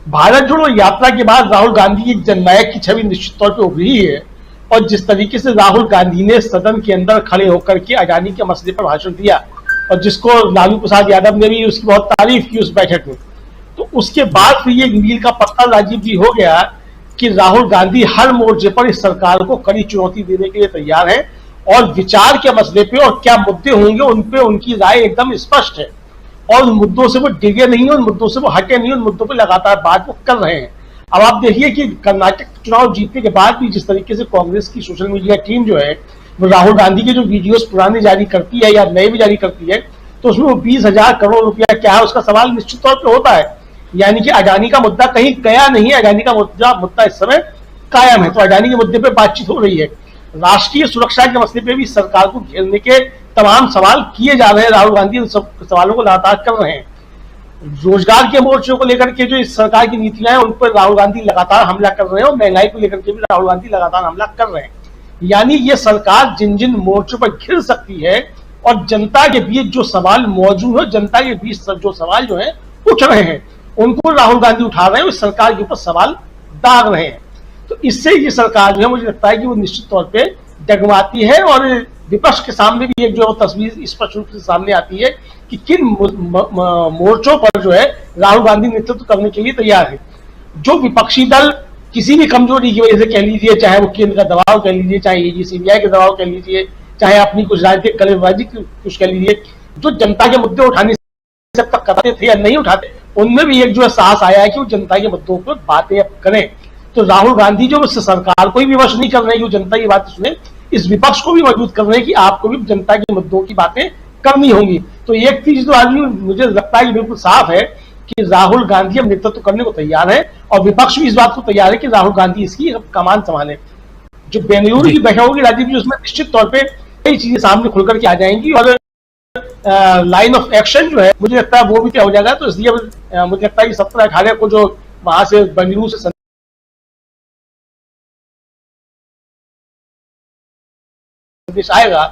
A: भारत जोड़ो यात्रा के बाद राहुल गांधी एक जननायक की छवि निश्चित तौर पर उभरी है। और जिस तरीके से राहुल गांधी ने सदन के अंदर खड़े होकर के आजादी के मसले पर भाषण दिया और जिसको लालू प्रसाद यादव ने भी उसकी बहुत तारीफ की उस बैठक में, तो उसके बाद फिर ये मील का पत्थर राजीव जी हो गया कि राहुल गांधी हर मोर्चे पर इस सरकार को कड़ी चुनौती देने के लिए तैयार है और विचार के मसले पे और क्या मुद्दे होंगे उन पे उनकी राय एकदम स्पष्ट है। और उन मुद्दों से वो डिगे नहीं है, उन मुद्दों से वो हटे नहीं, उन मुद्दों पे लगातार बात वो कर रहे हैं। अब आप देखिए कि कर्नाटक चुनाव जीतने के बाद भी जिस तरीके से कांग्रेस की सोशल मीडिया टीम जो है वो राहुल गांधी के जो वीडियोस पुराने जारी करती है या नए भी जारी करती है, तो उसमें वो 20,000 करोड़ रुपया क्या है उसका सवाल निश्चित तौर पर होता है। यानी कि अडानी का मुद्दा कहीं गया नहीं है, अडानी का मुद्दा इस समय कायम है। तो अडानी के मुद्दे पर बातचीत हो रही है। राष्ट्रीय सुरक्षा के मसले पे भी सरकार को घेरने के तमाम सवाल किए जा रहे हैं। राहुल गांधी उन सब सवालों को लगातार कर रहे हैं। रोजगार के मोर्चों को लेकर के जो इस सरकार की नीतियां हैं उन पर राहुल गांधी लगातार हमला कर रहे हैं और महंगाई को लेकर के भी राहुल गांधी लगातार हमला कर रहे हैं। यानी ये सरकार जिन जिन मोर्चों पर घिर सकती है और जनता के बीच जो सवाल मौजूद है, जनता के बीच जो सवाल जो है उठ रहे हैं, उनको राहुल गांधी उठा रहे हैं, उस सरकार के ऊपर सवाल दाग रहे हैं। तो इससे ये सरकार जो है मुझे लगता है कि वो निश्चित तौर पर डगमाती है और विपक्ष के सामने भी एक जो तस्वीर स्पष्ट रूप से सामने आती है कि किन मोर्चों पर जो है राहुल गांधी नेतृत्व करने के लिए तैयार है। जो विपक्षी दल किसी भी कमजोरी की वजह से कह लीजिए, चाहे वो केंद्र का दबाव कह लीजिए, चाहे सीबीआई का दबाव कह लीजिए, चाहे अपनी कुछ राजनीतिक कलेबाजी कुछ कह लीजिए, जो जनता के मुद्दे उठाने से अब तक करते थे या नहीं उठाते, उनमें भी एक जो साहस आया है कि वो जनता के मुद्दों पर बातें अब करें। तो राहुल गांधी जो सरकार को भी विवश नहीं कर रहे हैं कि जनता की बात सुने, इस विपक्ष को भी मजबूत कर रहे हैं कि आपको भी जनता के मुद्दों की बातें करनी होंगी। तो एक चीज तो आदमी मुझे लगता है कि बिल्कुल साफ है कि राहुल गांधी अब नेतृत्व करने को तैयार है और विपक्ष भी इस बात को तैयार है कि राहुल गांधी इसकी कमान संभाले। जो बेंगलुरु की बैठक होगी राजीव जी, उसमें निश्चित तौर पर कई चीजें सामने खुल करके आ जाएंगी और लाइन ऑफ एक्शन जो है मुझे लगता है वो भी तय हो जाएगा। तो इसलिए मुझे लगता है कि 17-18 को जो वहां से बेंगलुरु से संदेश आएगा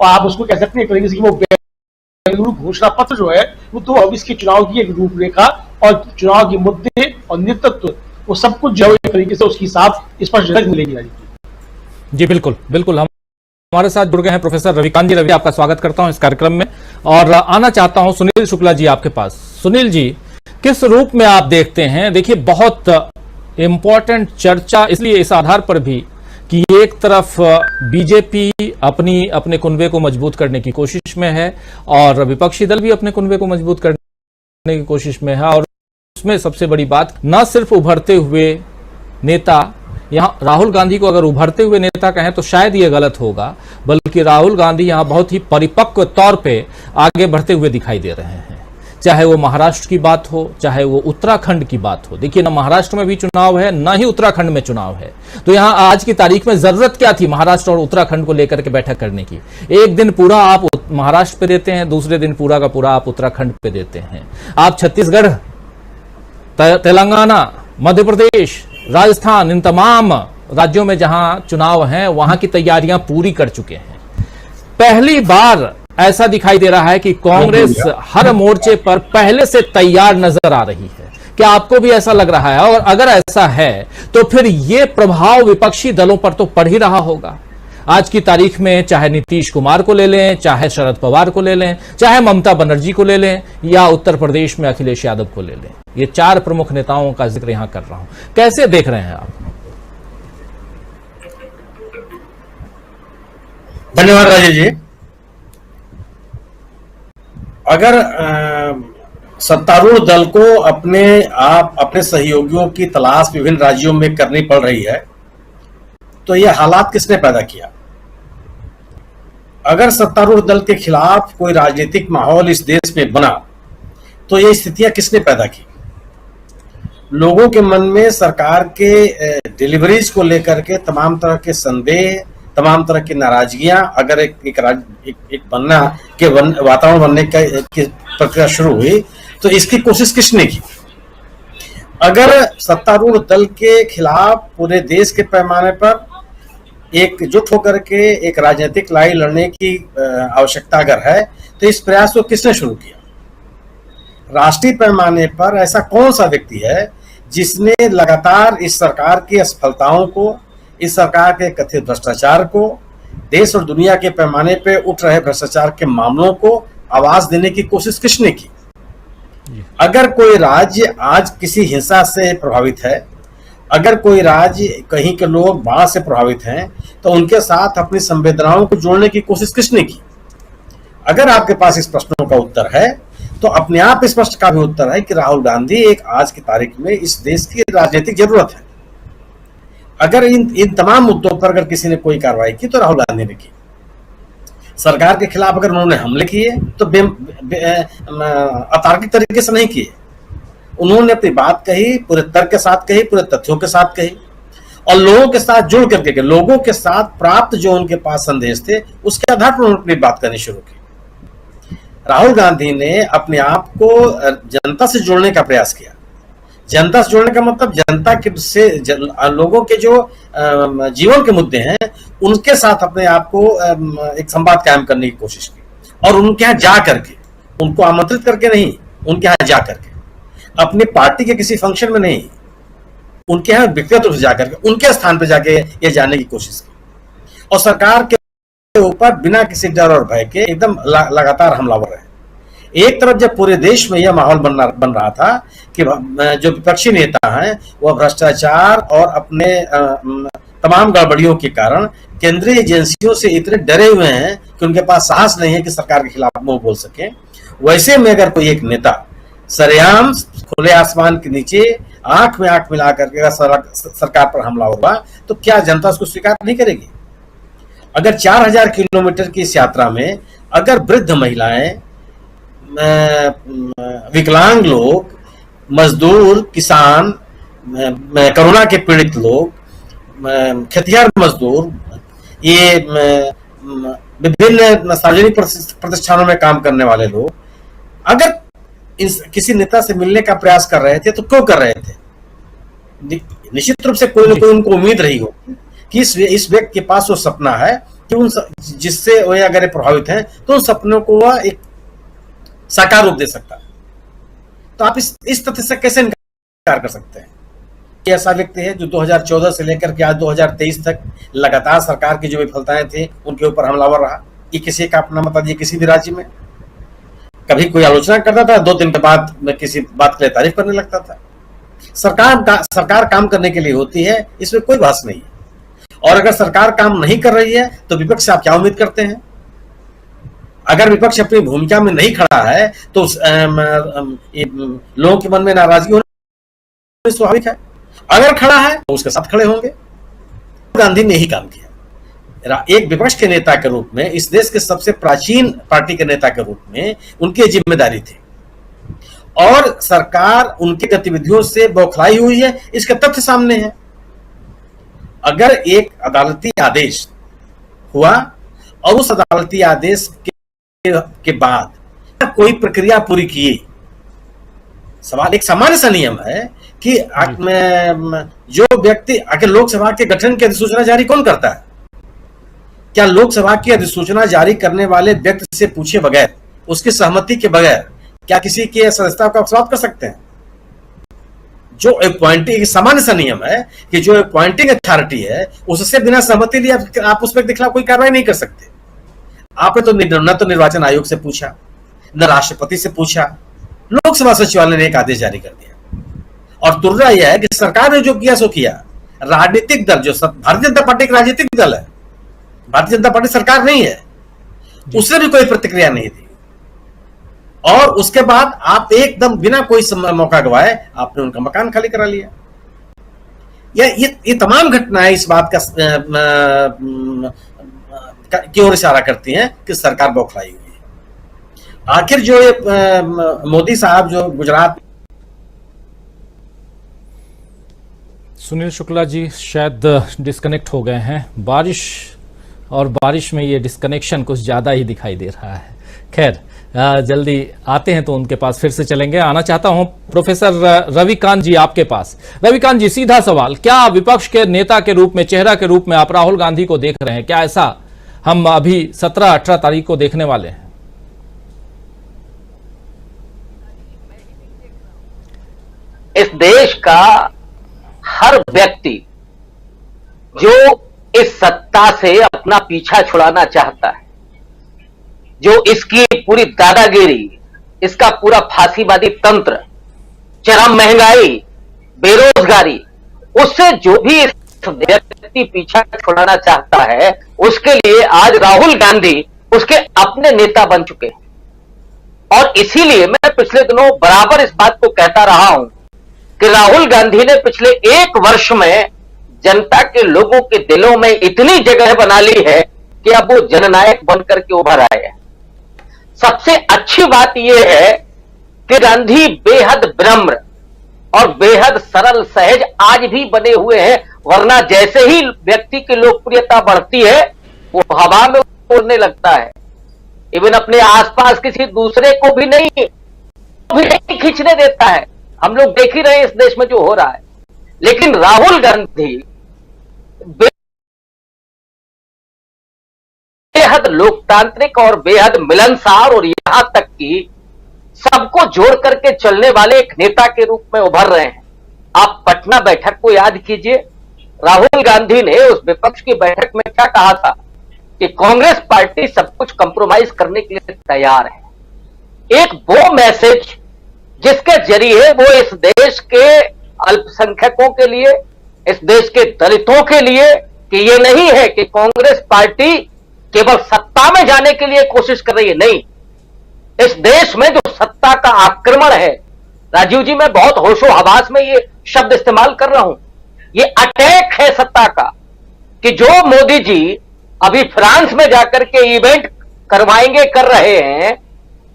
A: और आप उसको कह सकते हैं एक तरीके से वो बेंगलुरु घोषणा पत्र जो है वो तो अब इसके चुनाव की एक रूपरेखा और चुनाव के मुद्दे और नेतृत्व वो सब कुछ जो है एक तरीके से उसकी साफ स्पष्ट झलक मिलेगी।
B: जी बिल्कुल बिल्कुल। हमारे साथ जुड़ गए हैं प्रोफेसर रविकांत जी। रवि, आपका स्वागत करता हूं इस कार्यक्रम में और आना चाहता हूं सुनील शुक्ला जी आपके पास। सुनील जी, किस रूप में आप देखते हैं? देखिए, बहुत इंपॉर्टेंट चर्चा इसलिए इस आधार पर भी कि एक तरफ बीजेपी अपने कुनबे को मजबूत करने की कोशिश में है और विपक्षी दल भी अपने कुनबे को मजबूत करने की कोशिश में है और उसमें सबसे बड़ी बात न सिर्फ उभरते हुए नेता, यहां राहुल गांधी को अगर उभरते हुए नेता कहें तो शायद ये गलत होगा, बल्कि राहुल गांधी यहां बहुत ही परिपक्व तौर पे आगे बढ़ते हुए दिखाई दे रहे हैं। चाहे वो महाराष्ट्र की बात हो, चाहे वो उत्तराखंड की बात हो। देखिए, ना महाराष्ट्र में भी चुनाव है, ना ही उत्तराखंड में चुनाव है। तो यहां आज की तारीख में जरूरत क्या थी महाराष्ट्र और उत्तराखंड को लेकर के बैठक करने की? एक दिन पूरा आप महाराष्ट्र पे देते हैं, दूसरे दिन पूरा का पूरा आप उत्तराखंड पे देते हैं। आप छत्तीसगढ़, तेलंगाना, मध्य प्रदेश, राजस्थान, इन तमाम राज्यों में जहां चुनाव हैं वहां की तैयारियां पूरी कर चुके हैं। पहली बार ऐसा दिखाई दे रहा है कि कांग्रेस हर मोर्चे पर पहले से तैयार नजर आ रही है। क्या आपको भी ऐसा लग रहा है? और अगर ऐसा है तो फिर यह प्रभाव विपक्षी दलों पर तो पड़ ही रहा होगा। आज की तारीख में चाहे नीतीश कुमार को ले लें, चाहे शरद पवार को ले लें, चाहे ममता बनर्जी को ले लें या उत्तर प्रदेश में अखिलेश यादव को ले लें, ये 4 प्रमुख नेताओं का जिक्र यहां कर रहा हूं। कैसे देख रहे हैं आप?
I: धन्यवाद राजीव जी। अगर सत्तारूढ़ दल को अपने सहयोगियों की तलाश विभिन्न राज्यों में करनी पड़ रही है तो यह हालात किसने पैदा किया? अगर सत्तारूढ़ दल के खिलाफ कोई राजनीतिक माहौल इस देश में बना तो ये स्थितियां किसने पैदा की? लोगों के मन में सरकार के डिलीवरीज को लेकर के तमाम तरह के संदेह, तमाम तरह की नाराजगियां, अगर एक बनना के वातावरण बनने की प्रक्रिया शुरू हुई तो इसकी कोशिश किसने की? अगर सत्तारूढ़ दल के खिलाफ पूरे देश के पैमाने पर एकजुट होकर के एक राजनीतिक लड़ाई लड़ने की आवश्यकता अगर है तो इस प्रयास को किसने शुरू किया? राष्ट्रीय पैमाने पर ऐसा कौन सा व्यक्ति है जिसने लगातार इस सरकार की असफलताओं को, इस सरकार के कथित भ्रष्टाचार को, देश और दुनिया के पैमाने पर उठ रहे भ्रष्टाचार के मामलों को आवाज देने की कोशिश किसने की? अगर कोई राज्य आज किसी हिंसा से प्रभावित है, अगर कोई राज्य कहीं के लोग बाढ़ से प्रभावित हैं तो उनके साथ अपनी संवेदनाओं को जोड़ने की कोशिश किसने की? अगर आपके पास इस प्रश्नों का उत्तर है तो अपने आप इस प्रश्न का भी उत्तर है कि राहुल गांधी एक आज की तारीख में इस देश की राजनीतिक जरूरत है। अगर इन तमाम मुद्दों पर अगर किसी ने कोई कार्रवाई की तो राहुल गांधी ने की। सरकार के खिलाफ अगर उन्होंने हमले किए तो अतार्किक तरीके से नहीं किए। उन्होंने अपनी बात कही, पूरे तर्क के साथ कही, पूरे तथ्यों के साथ कही और लोगों के साथ जुड़ करके, लोगों के साथ प्राप्त जो उनके पास संदेश थे उसके आधार पर उन्होंने अपनी बात करनी शुरू की। राहुल गांधी ने अपने आप को जनता से जोड़ने का प्रयास किया। जनता से जोड़ने का मतलब जनता के से लोगों के जो जीवन के मुद्दे हैं उनके साथ अपने आप को एक संवाद कायम करने की कोशिश की, और उनके यहाँ जा करके, उनको आमंत्रित करके नहीं, उनके यहाँ जा करके, अपनी पार्टी के किसी फंक्शन में नहीं, उनके यहाँ व्यक्तिगत रूप से जाकर के उनके स्थान पर जाके ये जाने की कोशिश की, और सरकार के ऊपर बिना किसी डर और भय के एकदम लगातार हमलावर रहे। एक तरफ जब पूरे देश में यह माहौल बन रहा था कि जो विपक्षी नेता हैं वह भ्रष्टाचार और अपने तमाम गड़बड़ियों के कारण केंद्रीय एजेंसियों से इतने डरे हुए हैं कि उनके पास साहस नहीं है कि सरकार के खिलाफ मुंह बोल सके, वैसे में अगर कोई एक नेता सरेआम खुले आसमान के नीचे आंख में आंख मिला करके सरकार पर हमला होगा तो क्या जनता उसको स्वीकार नहीं करेगी? अगर 4000 किलोमीटर की इस यात्रा में अगर वृद्ध महिलाएं, विकलांग लोग, मजदूर, किसान, कोरोना के पीड़ित लोग, खेतिहर मजदूर, ये विभिन्न सार्वजनिक प्रतिष्ठानों में काम करने वाले लोग अगर किसी नेता से मिलने का प्रयास कर रहे थे तो क्यों कर रहे थे? निश्चित रूप से कोई ना कोई उनको उम्मीद रही हो कि इस व्यक्ति के पास वो सपना है कि उन जिससे वो अगर प्रभावित हैं तो उन सपनों को वह एक साकार रूप दे सकता है। तो आप इस तथ्य से कैसे इनकार कर सकते हैं कि ऐसा व्यक्ति है जो 2014 से लेकर के आज 2023 तक लगातार सरकार की जो विफलताएं थी उनके ऊपर हमलावर रहा? ये किसी का अपना मत, ये किसी भी राज्य में कभी कोई आलोचना करता था, 2 दिन के बाद में किसी बात के लिए तारीफ करने लगता था। सरकार काम करने के लिए होती है, इसमें कोई बहस नहीं है। और अगर सरकार काम नहीं कर रही है तो विपक्ष से आप क्या उम्मीद करते हैं? अगर विपक्ष अपनी भूमिका में नहीं खड़ा है तो लोगों के मन में नाराजगी होना स्वाभाविक है। अगर खड़ा है तो उसके साथ खड़े होंगे। गांधी ने ही काम किया। एक विपक्ष के नेता के रूप में, इस देश के सबसे प्राचीन पार्टी के नेता के रूप में उनकी जिम्मेदारी थी, और सरकार उनकी गतिविधियों से बौखलाई हुई है, इसका तथ्य सामने है। अगर एक अदालती आदेश हुआ और उस अदालती आदेश के बाद कोई प्रक्रिया पूरी की, सवाल एक सामान्य सा नियम है कि जो व्यक्ति आखिर लोकसभा के गठन की अधिसूचना जारी कौन करता है? क्या लोकसभा की अधिसूचना जारी करने वाले व्यक्ति से पूछे बगैर, उसकी सहमति के बगैर क्या किसी की सदस्यता को समाप्त कर सकते हैं? जो अपॉइंटिंग, सामान्य सा नियम है कि जो अपॉइंटिंग अथॉरिटी है उससे बिना सहमति लिए आप उस व्यक्ति के खिलाफ कोई कार्रवाई नहीं कर सकते। आपने तो न तो निर्वाचन आयोग से पूछा, न राष्ट्रपति से पूछा, लोकसभा सचिवालय ने एक आदेश जारी कर दिया। और तुर्रा यह है कि सरकार ने जो किया सो किया। राजनीतिक दल, जो भारतीय जनता पार्टी एक राजनीतिक दल है, भारतीय जनता पार्टी सरकार नहीं है, उसने भी कोई प्रतिक्रिया नहीं दी, और उसके बाद आप एकदम बिना कोई मौका गवाए आपने उनका मकान खाली करा लिया। ये तमाम घटनाएं इस बात की ओर इशारा करती हैं कि सरकार बौखलाई हुई है। आखिर जो मोदी साहब जो गुजरात,
B: सुनील शुक्ला जी शायद डिस्कनेक्ट हो गए हैं। बारिश में ये डिस्कनेक्शन कुछ ज्यादा ही दिखाई दे रहा है। खैर, जल्दी आते हैं तो उनके पास फिर से चलेंगे। आना चाहता हूं प्रोफेसर रविकांत जी आपके पास। रविकांत जी, सीधा सवाल, क्या विपक्ष के नेता के रूप में, चेहरा के रूप में आप राहुल गांधी को देख रहे हैं? क्या ऐसा हम अभी 17-18 तारीख को देखने वाले हैं?
J: इस देश का हर व्यक्ति जो इस सत्ता से अपना पीछा छुड़ाना चाहता है, जो इसकी पूरी दादागिरी, इसका पूरा फांसीवादी तंत्र, चरम महंगाई, बेरोजगारी, उससे जो भी इस व्यक्ति पीछा छुड़ाना चाहता है, उसके लिए आज राहुल गांधी उसके अपने नेता बन चुके हैं। और इसीलिए मैं पिछले दिनों बराबर इस बात को कहता रहा हूं कि राहुल गांधी ने पिछले 1 वर्ष में जनता के लोगों के दिलों में इतनी जगह बना ली है कि अब वो जननायक बनकर के उभर आए हैं। सबसे अच्छी बात यह है कि गांधी बेहद विनम्र और बेहद सरल सहज आज भी बने हुए हैं, वरना जैसे ही व्यक्ति की लोकप्रियता बढ़ती है वो हवा में उड़ने लगता है। इवन अपने आसपास किसी दूसरे को भी नहीं खींचने देता है। हम लोग देख ही रहे हैं इस देश में जो हो रहा है। लेकिन राहुल गांधी बेहद लोकतांत्रिक और बेहद मिलनसार और यहां तक कि सबको जोड़ करके चलने वाले एक नेता के रूप में उभर रहे हैं। आप पटना बैठक को याद कीजिए, राहुल गांधी ने उस विपक्ष की बैठक में क्या कहा था कि कांग्रेस पार्टी सब कुछ कंप्रोमाइज करने के लिए तैयार है। एक वो मैसेज जिसके जरिए वो इस देश के अल्पसंख्यकों के लिए, इस देश के दलितों के लिए कि ये नहीं है कि कांग्रेस पार्टी केवल सत्ता में जाने के लिए कोशिश कर रही है, नहीं, इस देश में जो सत्ता का आक्रमण है, राजीव जी मैं बहुत होशो हवास में ये शब्द इस्तेमाल कर रहा हूं, ये अटैक है सत्ता का, कि जो मोदी जी अभी फ्रांस में जाकर के इवेंट करवाएंगे कर रहे हैं,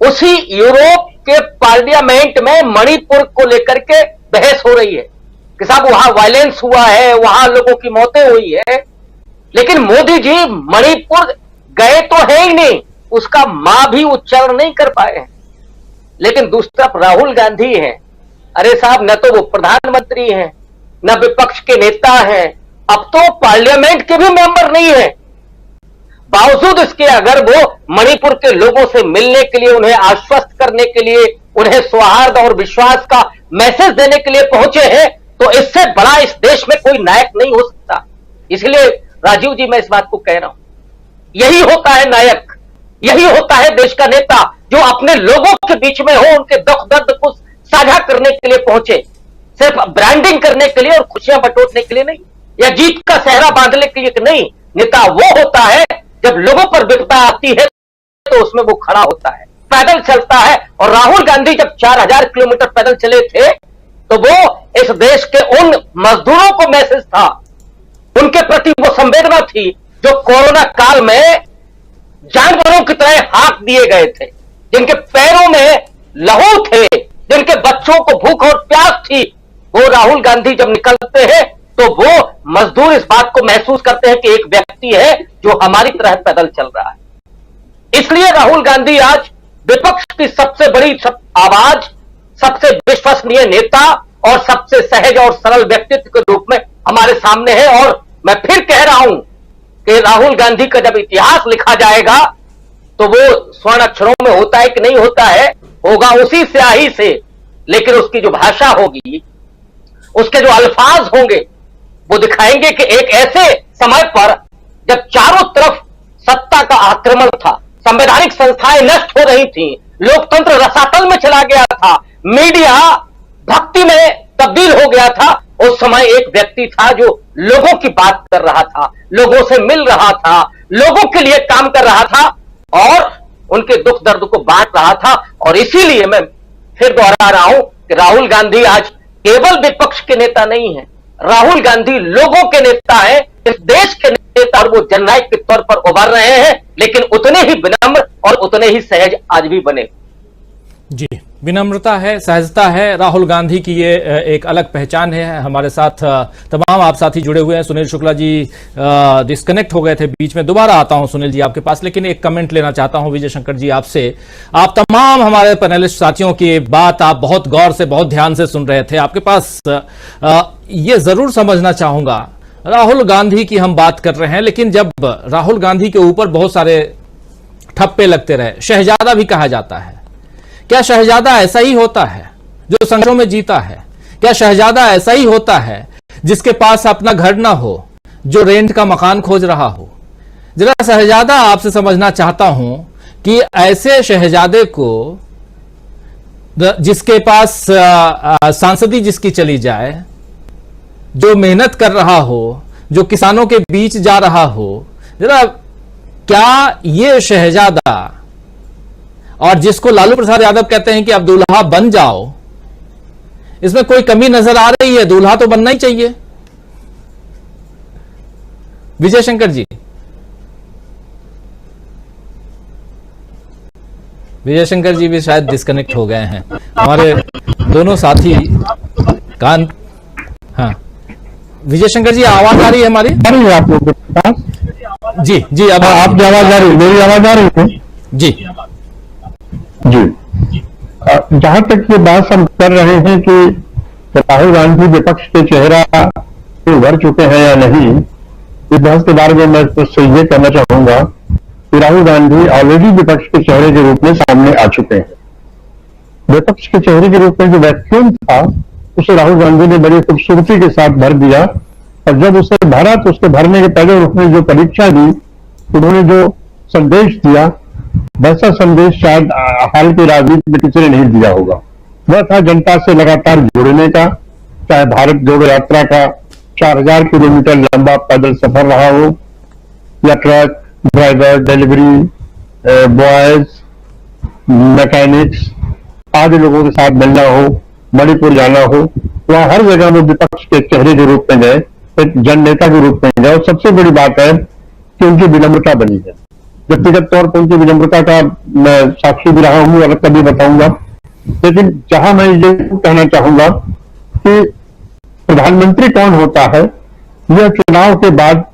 J: उसी यूरोप के पार्लियामेंट में मणिपुर को लेकर के बहस हो रही है कि साहब वहां वायलेंस हुआ है, वहां लोगों की मौतें हुई है, लेकिन मोदी जी मणिपुर गए तो है ही नहीं, उसका मां भी उच्चारण नहीं कर पाए हैं। लेकिन दूसरी तरफ राहुल गांधी हैं, अरे साहब न तो वो प्रधानमंत्री हैं, न विपक्ष के नेता हैं, अब तो पार्लियामेंट के भी मेंबर नहीं है। बावजूद इसके अगर वो मणिपुर के लोगों से मिलने के लिए, उन्हें आश्वस्त करने के लिए, उन्हें सौहार्द और विश्वास का मैसेज देने के लिए पहुंचे हैं, तो इससे बड़ा इस देश में कोई नायक नहीं हो सकता। इसलिए राजीव जी मैं इस बात को कह रहा हूं, यही होता है नायक, यही होता है देश का नेता, जो अपने लोगों के बीच में हो, उनके दुख दर्द को साझा करने के लिए पहुंचे, सिर्फ ब्रांडिंग करने के लिए और खुशियां बटोरने के लिए नहीं, या जीत का सेहरा बांधने के लिए नहीं। नेता वो होता है जब लोगों पर विपदा आती है तो उसमें वो खड़ा होता है, पैदल चलता है। और राहुल गांधी जब 4000 किलोमीटर पैदल चले थे तो वो इस देश के उन मजदूरों को मैसेज था, उनके प्रति वो संवेदना थी जो कोरोना काल में जानवरों की तरह हाथ दिए गए थे, जिनके पैरों में लहू थे, जिनके बच्चों को भूख और प्यास थी। वो राहुल गांधी जब निकलते हैं तो वो मजदूर इस बात को महसूस करते हैं कि एक व्यक्ति है जो हमारी तरह पैदल चल रहा है। इसलिए राहुल गांधी आज विपक्ष की सबसे बड़ी आवाज, सबसे विश्वसनीय नेता और सबसे सहज और सरल व्यक्तित्व के रूप में हमारे सामने है। और मैं फिर कह रहा हूं कि राहुल गांधी का जब इतिहास लिखा जाएगा तो वो स्वर्ण अक्षरों में होता है कि नहीं होता है, होगा उसी स्याही से, लेकिन उसकी जो भाषा होगी, उसके जो अल्फाज होंगे, वो दिखाएंगे कि एक ऐसे समय पर जब चारों तरफ सत्ता का आक्रमण था, संवैधानिक संस्थाएं नष्ट हो रही थी, लोकतंत्र रसातल में चला गया था, मीडिया भक्ति में तब्दील हो गया था, उस समय एक व्यक्ति था जो लोगों की बात कर रहा था, लोगों से मिल रहा था, लोगों के लिए काम कर रहा था और उनके दुख दर्द को बांट रहा था। और इसीलिए मैं फिर दोहरा रहा हूं कि राहुल गांधी आज केवल विपक्ष के नेता नहीं है, राहुल गांधी लोगों के नेता है, इस देश के नेता, और वो जननायक के तौर पर उभर रहे हैं, लेकिन उतने ही विनम्र और उतने ही सहज आज भी बने। जी,
B: विनम्रता है, सहजता है, राहुल गांधी की ये एक अलग पहचान है। हमारे साथ तमाम आप साथी जुड़े हुए हैं। सुनील शुक्ला जी डिस्कनेक्ट हो गए थे बीच में, दोबारा आता हूं सुनील जी आपके पास, लेकिन एक कमेंट लेना चाहता हूं विजय शंकर जी आपसे। आप तमाम हमारे पैनलिस्ट साथियों की बात आप बहुत गौर से, बहुत ध्यान से सुन रहे थे। आपके पास ये जरूर समझना चाहूंगा, राहुल गांधी की हम बात कर रहे हैं, लेकिन जब राहुल गांधी के ऊपर बहुत सारे ठप्पे लगते रहे, शहजादा भी कहा जाता है, क्या शहजादा ऐसा ही होता है जो संघर्षों में जीता है? क्या शहजादा ऐसा ही होता है जिसके पास अपना घर ना हो, जो रेंट का मकान खोज रहा हो? जरा शहजादा आपसे समझना चाहता हूं कि ऐसे शहजादे को, जिसके पास सांसदी जिसकी चली जाए, जो मेहनत कर रहा हो, जो किसानों के बीच जा रहा हो, जरा क्या ये शहजादा, और जिसको लालू प्रसाद यादव कहते हैं कि अब दूल्हा बन जाओ, इसमें कोई कमी नजर आ रही है? दूल्हा तो बनना ही चाहिए। विजय शंकर जी, विजय शंकर जी भी शायद डिस्कनेक्ट हो गए हैं। हमारे दोनों साथी कान, हाँ विजय शंकर जी आवाज आ रही है हमारी?
F: आ रही है आप लोगों के पास?
B: जी जी, अब
F: आपकी आवाज आ रही है, मेरी आवाज आ रही है?
B: जी
F: जी, जहां तक ये बात हम कर रहे हैं कि राहुल गांधी विपक्ष के चेहरा उभर चुके हैं या नहीं, इस बहस के बारे में मैं उससे ये कहना चाहूंगा कि राहुल गांधी ऑलरेडी विपक्ष के चेहरे के रूप में सामने आ चुके हैं। विपक्ष के चेहरे के रूप में जो वैक्यूम था उसे राहुल गांधी ने बड़ी खूबसूरती के साथ भर दिया, और जब उसे भरा तो उसके भरने के पहले उसने जो परीक्षा दी, उन्होंने जो संदेश दिया, वैसा संदेश शायद हाल की राजनीति में किसी ने नहीं दिया होगा। वह था जनता से लगातार जुड़ने का, चाहे भारत जोड़ो यात्रा का 4000 किलोमीटर लंबा पैदल सफर रहा हो, या truck driver, delivery boys, mechanics आदि लोगों के साथ मिलना हो, मणिपुर जाना हो, वहां हर जगह वो विपक्ष के चेहरे के रूप में गए, एक जन नेता के रूप में गए। और सबसे बड़ी बात है कि उनकी विनम्रता बनी है। व्यक्तिगत तौर पर उनकी विनम्रता का मैं साक्षी भी रहा हूं, अलग कभी बताऊंगा। लेकिन जहां मैं ये कहना चाहूंगा कि प्रधानमंत्री कौन होता है, यह चुनाव के बाद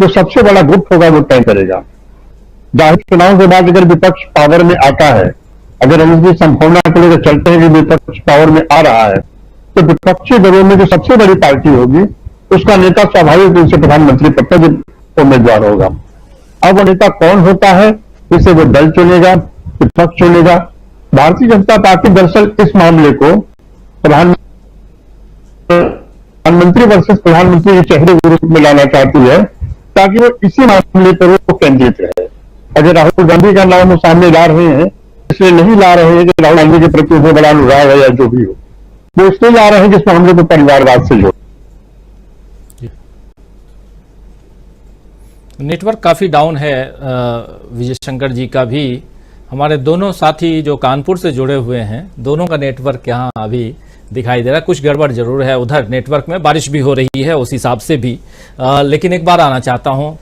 F: जो सबसे बड़ा गुट होगा वो तय करेगा। जाहिर चुनाव के बाद अगर विपक्ष पावर में आता है, अगर हम इसकी संभावना को लेकर चलते हैं कि विपक्ष पावर में आ रहा है, तो विपक्षी दलों में जो सबसे बड़ी पार्टी होगी उसका नेता स्वाभाविक रूप से प्रधानमंत्री पद का उम्मीदवार होगा। अब वो नेता कौन होता है, इसे वो दल चुनेगा, विपक्ष चुनेगा। भारतीय जनता पार्टी दरअसल इस मामले को प्रधानमंत्री वर्सेस प्रधानमंत्री के चेहरे के रूप में लाना चाहती है, ताकि वो इसी मामले पर वो केंद्रित रहे। अगर राहुल गांधी का नाम वो सामने ला रहे हैं, इसलिए नहीं ला रहे हैं कि राहुल गांधी के प्रति उन्हें बड़ा अनुराग है या जो भी हो, वो इसलिए ला रहे हैं कि इस मामले को परिवारवाद से जोड़।
B: नेटवर्क काफ़ी डाउन है विजय शंकर जी का भी। हमारे दोनों साथी जो कानपुर से जुड़े हुए हैं, दोनों का नेटवर्क यहाँ अभी दिखाई दे रहा है। कुछ गड़बड़ जरूर है उधर नेटवर्क में, बारिश भी हो रही है उस हिसाब से भी। लेकिन एक बार आना चाहता हूँ,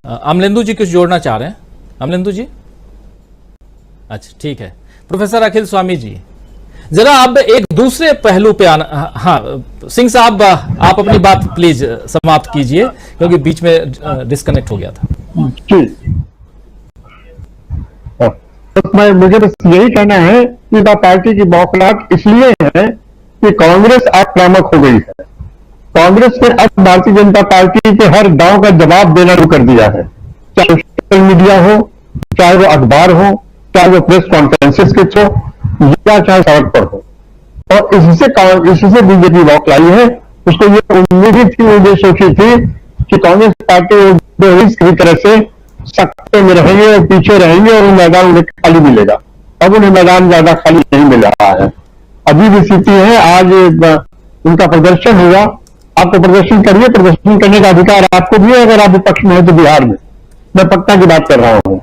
B: अमलेंदु जी कुछ जोड़ना चाह रहे हैं? अमलेंदु जी, अच्छा ठीक है। प्रोफेसर अखिल स्वामी जी, जरा अब एक दूसरे पहलू पे आना। हाँ सिंह साहब, आप अपनी बात प्लीज समाप्त कीजिए, क्योंकि बीच में डिस्कनेक्ट हो गया था।
F: मुझे बस यही कहना है कि पार्टी की बौखलाहट इसलिए है कि कांग्रेस आक्रामक हो गई है। कांग्रेस ने अब भारतीय जनता पार्टी के हर दांव का जवाब देना शुरू कर दिया है, चाहे सोशल मीडिया हो, चाहे वो अखबार हो, चाहे वो प्रेस कॉन्फ्रेंसेस के थ्रू, या चाहे सड़क पर हो। और इससे बीजेपी बौखलाई है। उसको ये उम्मीद थी, ये सोची थी कि कांग्रेस पार्टी किसी तरह से सत्ते में रहेंगे और पीछे रहेंगे और मैदान उन्हें खाली मिलेगा। अब उन्हें मैदान ज्यादा खाली नहीं मिल रहा है। अभी भी स्थिति है, आज उनका प्रदर्शन हुआ। आपको प्रदर्शन करिए, प्रदर्शन करने का अधिकार आपको भी है अगर आप विपक्ष में है तो। बिहार में मैं पटना की बात कर रहा हूं,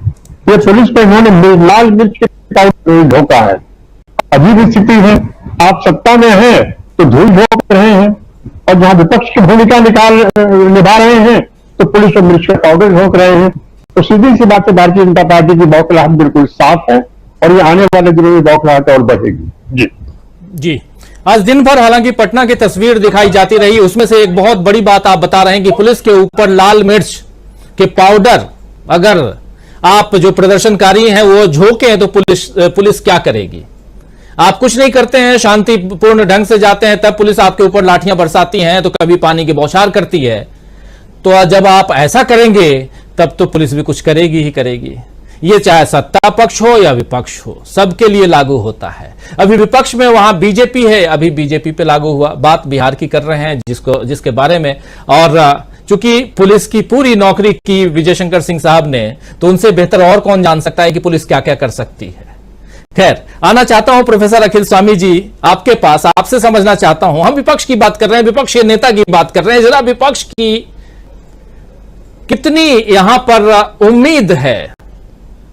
F: ये पुलिस पर इन्होंने लाल मिर्च के धोखा है। अभी भी स्थिति है, आप सत्ता में हैं तो धूल झोंक रहे हैं, और जहां विपक्ष की भूमिका निभा रहे हैं तो पुलिस और मिर्च का पाउडर झोंक रहे हैं। तो सीधी सी बात है, भारतीय जनता पार्टी की बौखलाहट बिल्कुल साफ है, और ये आने वाले दिनों में बौखलाहट और बढ़ेगी।
B: जी आज दिन भर हालांकि पटना की तस्वीर दिखाई जाती रही, उसमें से एक बहुत बड़ी बात आप बता रहे हैं कि पुलिस के ऊपर लाल मिर्च के पाउडर अगर आप जो प्रदर्शनकारी हैं वो झोंके हैं तो पुलिस क्या करेगी? आप कुछ नहीं करते हैं, शांतिपूर्ण ढंग से जाते हैं, तब पुलिस आपके ऊपर लाठियां बरसाती हैं, तो कभी पानी की बौछार करती है। तो जब आप ऐसा करेंगे तब तो पुलिस भी कुछ करेगी ही करेगी। ये चाहे सत्ता पक्ष हो या विपक्ष हो, सबके लिए लागू होता है। अभी विपक्ष में वहां बीजेपी है, अभी बीजेपी पे लागू हुआ। बात बिहार की कर रहे हैं जिसके बारे में, और चूंकि पुलिस की पूरी नौकरी की विजय शंकर सिंह साहब ने, तो उनसे बेहतर और कौन जान सकता है कि पुलिस क्या क्या कर सकती है। खैर, आना चाहता हूं प्रोफेसर अखिल स्वामी जी आपके पास, आपसे समझना चाहता हूं। हम विपक्ष की बात कर रहे हैं, विपक्ष के नेता की बात कर रहे हैं, जरा विपक्ष की कितनी यहां पर उम्मीद है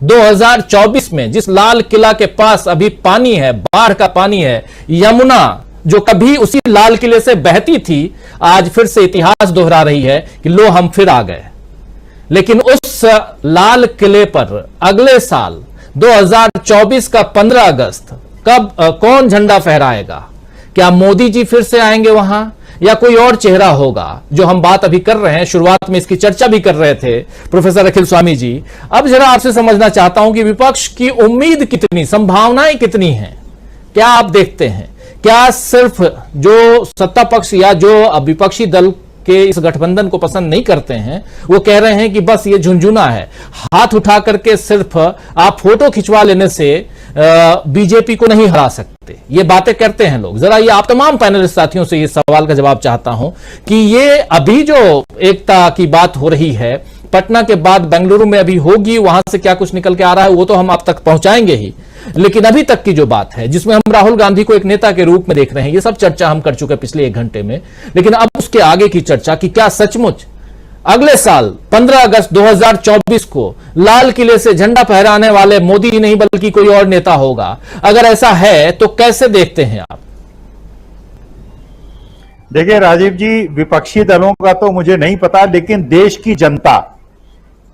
B: 2024 में, जिस लाल किला के पास अभी पानी है, बाढ़ का पानी है, यमुना जो कभी उसी लाल किले से बहती थी, आज फिर से इतिहास दोहरा रही है कि लो हम फिर आ गए। लेकिन उस लाल किले पर अगले साल 2024 का 15 अगस्त कब कौन झंडा फहराएगा? क्या मोदी जी फिर से आएंगे वहां, या कोई और चेहरा होगा। जो हम बात अभी कर रहे हैं, शुरुआत में इसकी चर्चा भी कर रहे थे प्रोफेसर अखिल स्वामी जी। अब जरा आपसे समझना चाहता हूं कि विपक्ष की उम्मीद कितनी, संभावनाएं कितनी हैं, क्या आप देखते हैं? क्या सिर्फ जो सत्ता पक्ष या जो विपक्षी दल के इस गठबंधन को पसंद नहीं करते हैं वो कह रहे हैं कि बस ये झुंझुना है, हाथ उठा करके सिर्फ आप फोटो खिंचवा लेने से बीजेपी को नहीं हरा सकते, ये बातें करते हैं लोग। जरा ये आप तमाम पैनलिस्ट साथियों से ये सवाल का जवाब चाहता हूं कि ये अभी जो एकता की बात हो रही है, पटना के बाद बेंगलुरु में अभी होगी, वहां से क्या कुछ निकल के आ रहा है वो तो हम आप तक पहुंचाएंगे ही, लेकिन अभी तक की जो बात है जिसमें हम राहुल गांधी को एक नेता के रूप में देख रहे हैं, ये सब चर्चा हम कर चुके हैं पिछले 1 घंटे में। लेकिन अब उसके आगे की चर्चा कि क्या सचमुच अगले साल 15 अगस्त 2024 को लाल किले से झंडा फहराने वाले मोदी ही नहीं बल्कि कोई और नेता होगा? अगर ऐसा है तो कैसे देखते हैं आप?
F: देखिए राजीव जी, विपक्षी दलों का तो मुझे नहीं पता, लेकिन देश की जनता,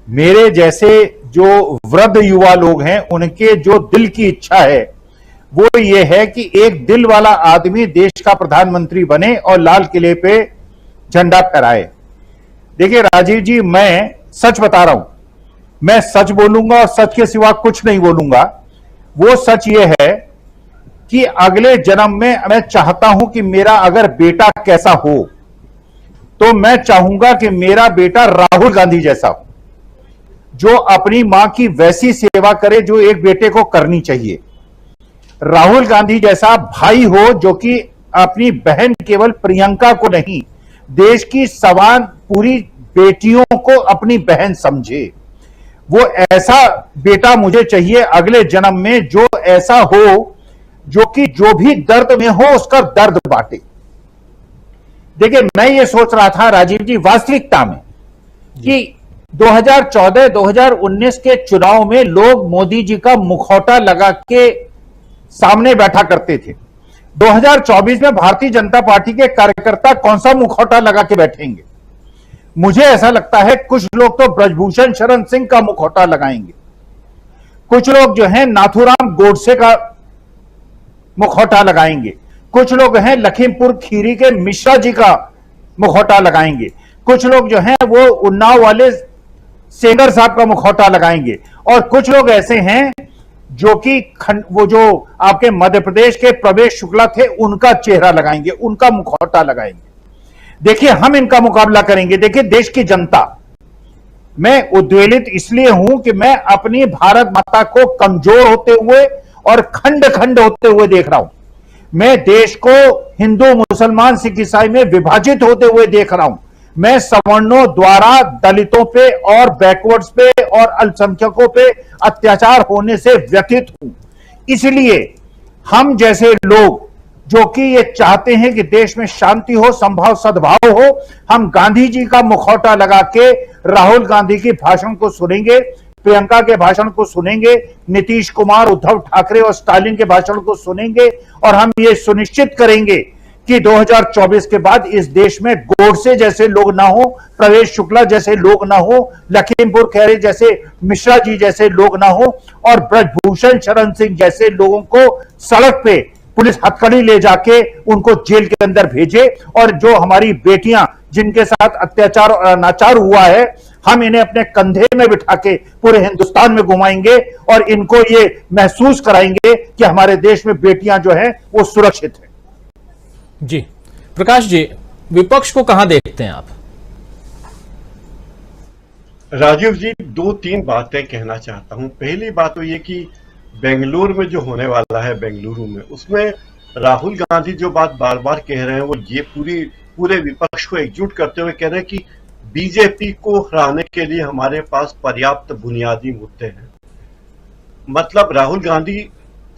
F: मेरे जैसे जो वृद्ध युवा लोग हैं, उनके जो दिल की इच्छा है वो ये है कि एक दिल वाला आदमी देश का प्रधानमंत्री बने और लाल किले पे झंडा फहराए। देखिए राजीव जी, मैं सच बता रहा हूं, मैं सच बोलूंगा और सच के सिवा कुछ नहीं बोलूंगा। वो सच ये है कि अगले जन्म में मैं चाहता हूं कि मेरा अगर बेटा कैसा हो तो मैं चाहूंगा कि मेरा बेटा राहुल गांधी जैसा हो, जो अपनी मां की वैसी सेवा करे जो एक बेटे को करनी चाहिए। राहुल गांधी जैसा भाई हो जो कि अपनी बहन केवल प्रियंका को नहीं, देश की सवान पूरी बेटियों को अपनी बहन समझे। वो ऐसा बेटा मुझे चाहिए अगले जन्म में, जो ऐसा हो जो कि जो भी दर्द में हो उसका दर्द बांटे। देखिए, मैं ये सोच रहा था राजीव जी वास्तविकता में कि 2014-2019 के चुनाव में लोग मोदी जी का मुखौटा लगा के सामने बैठा करते थे। 2024 में भारतीय जनता पार्टी के कार्यकर्ता कौन सा मुखौटा लगा के बैठेंगे? मुझे ऐसा लगता है कुछ लोग तो ब्रजभूषण शरण सिंह का मुखौटा लगाएंगे, कुछ लोग जो हैं नाथूराम गोडसे का मुखौटा लगाएंगे, कुछ लोग हैं लखीमपुर खीरी के मिश्रा जी का मुखौटा लगाएंगे, कुछ लोग जो हैं वो उन्नाव वाले सेंगर साहब का मुखौटा लगाएंगे, और कुछ लोग ऐसे हैं जो कि वो जो आपके मध्य प्रदेश के प्रवेश शुक्ला थे उनका चेहरा लगाएंगे, उनका मुखौटा लगाएंगे। देखिए, हम इनका मुकाबला करेंगे। देखिए, देश की जनता, मैं उद्वेलित इसलिए हूं कि मैं अपनी भारत माता को कमजोर होते हुए और खंड खंड होते हुए देख रहा हूं। मैं देश को हिंदू, मुसलमान, सिख, ईसाई में विभाजित होते हुए देख रहा हूं। मैं सवर्णों द्वारा दलितों पे और बैकवर्ड्स पे और अल्पसंख्यकों पे अत्याचार होने से व्यथित हूं। इसलिए हम जैसे लोग जो कि ये चाहते हैं कि देश में शांति हो, संभाव सद्भाव हो, हम गांधी जी का मुखौटा लगा के राहुल गांधी की भाषण को सुनेंगे, प्रियंका के भाषण को सुनेंगे, नीतीश कुमार, उद्धव ठाकरे और स्टालिन के भाषण को सुनेंगे, और हम ये सुनिश्चित करेंगे कि 2024 के बाद इस देश में गोडसे जैसे लोग ना हो, प्रवेश शुक्ला जैसे लोग ना हो, लखीमपुर खैरे जैसे, मिश्रा जी जैसे लोग ना हो, और ब्रजभूषण शरण सिंह जैसे लोगों को सड़क पे पुलिस हथकड़ी ले जाके उनको जेल के अंदर भेजे, और जो हमारी बेटियां जिनके साथ अत्याचार और अनाचार हुआ है, हम इन्हें अपने कंधे में बिठा के पूरे हिंदुस्तान में घुमाएंगे और इनको ये महसूस कराएंगे कि हमारे देश में बेटियां जो हैं वो सुरक्षित हैं।
B: जी प्रकाश जी, विपक्ष को कहां देखते हैं आप?
H: राजीव जी, 2-3 बातें कहना चाहता हूं। पहली बात तो ये कि बेंगलुरु में जो होने वाला है, बेंगलुरु में, उसमें राहुल गांधी जो बात बार बार कह रहे हैं वो ये पूरे विपक्ष को एकजुट करते हुए कह रहे हैं कि बीजेपी को हराने के लिए हमारे पास पर्याप्त बुनियादी मुद्दे हैं। मतलब राहुल गांधी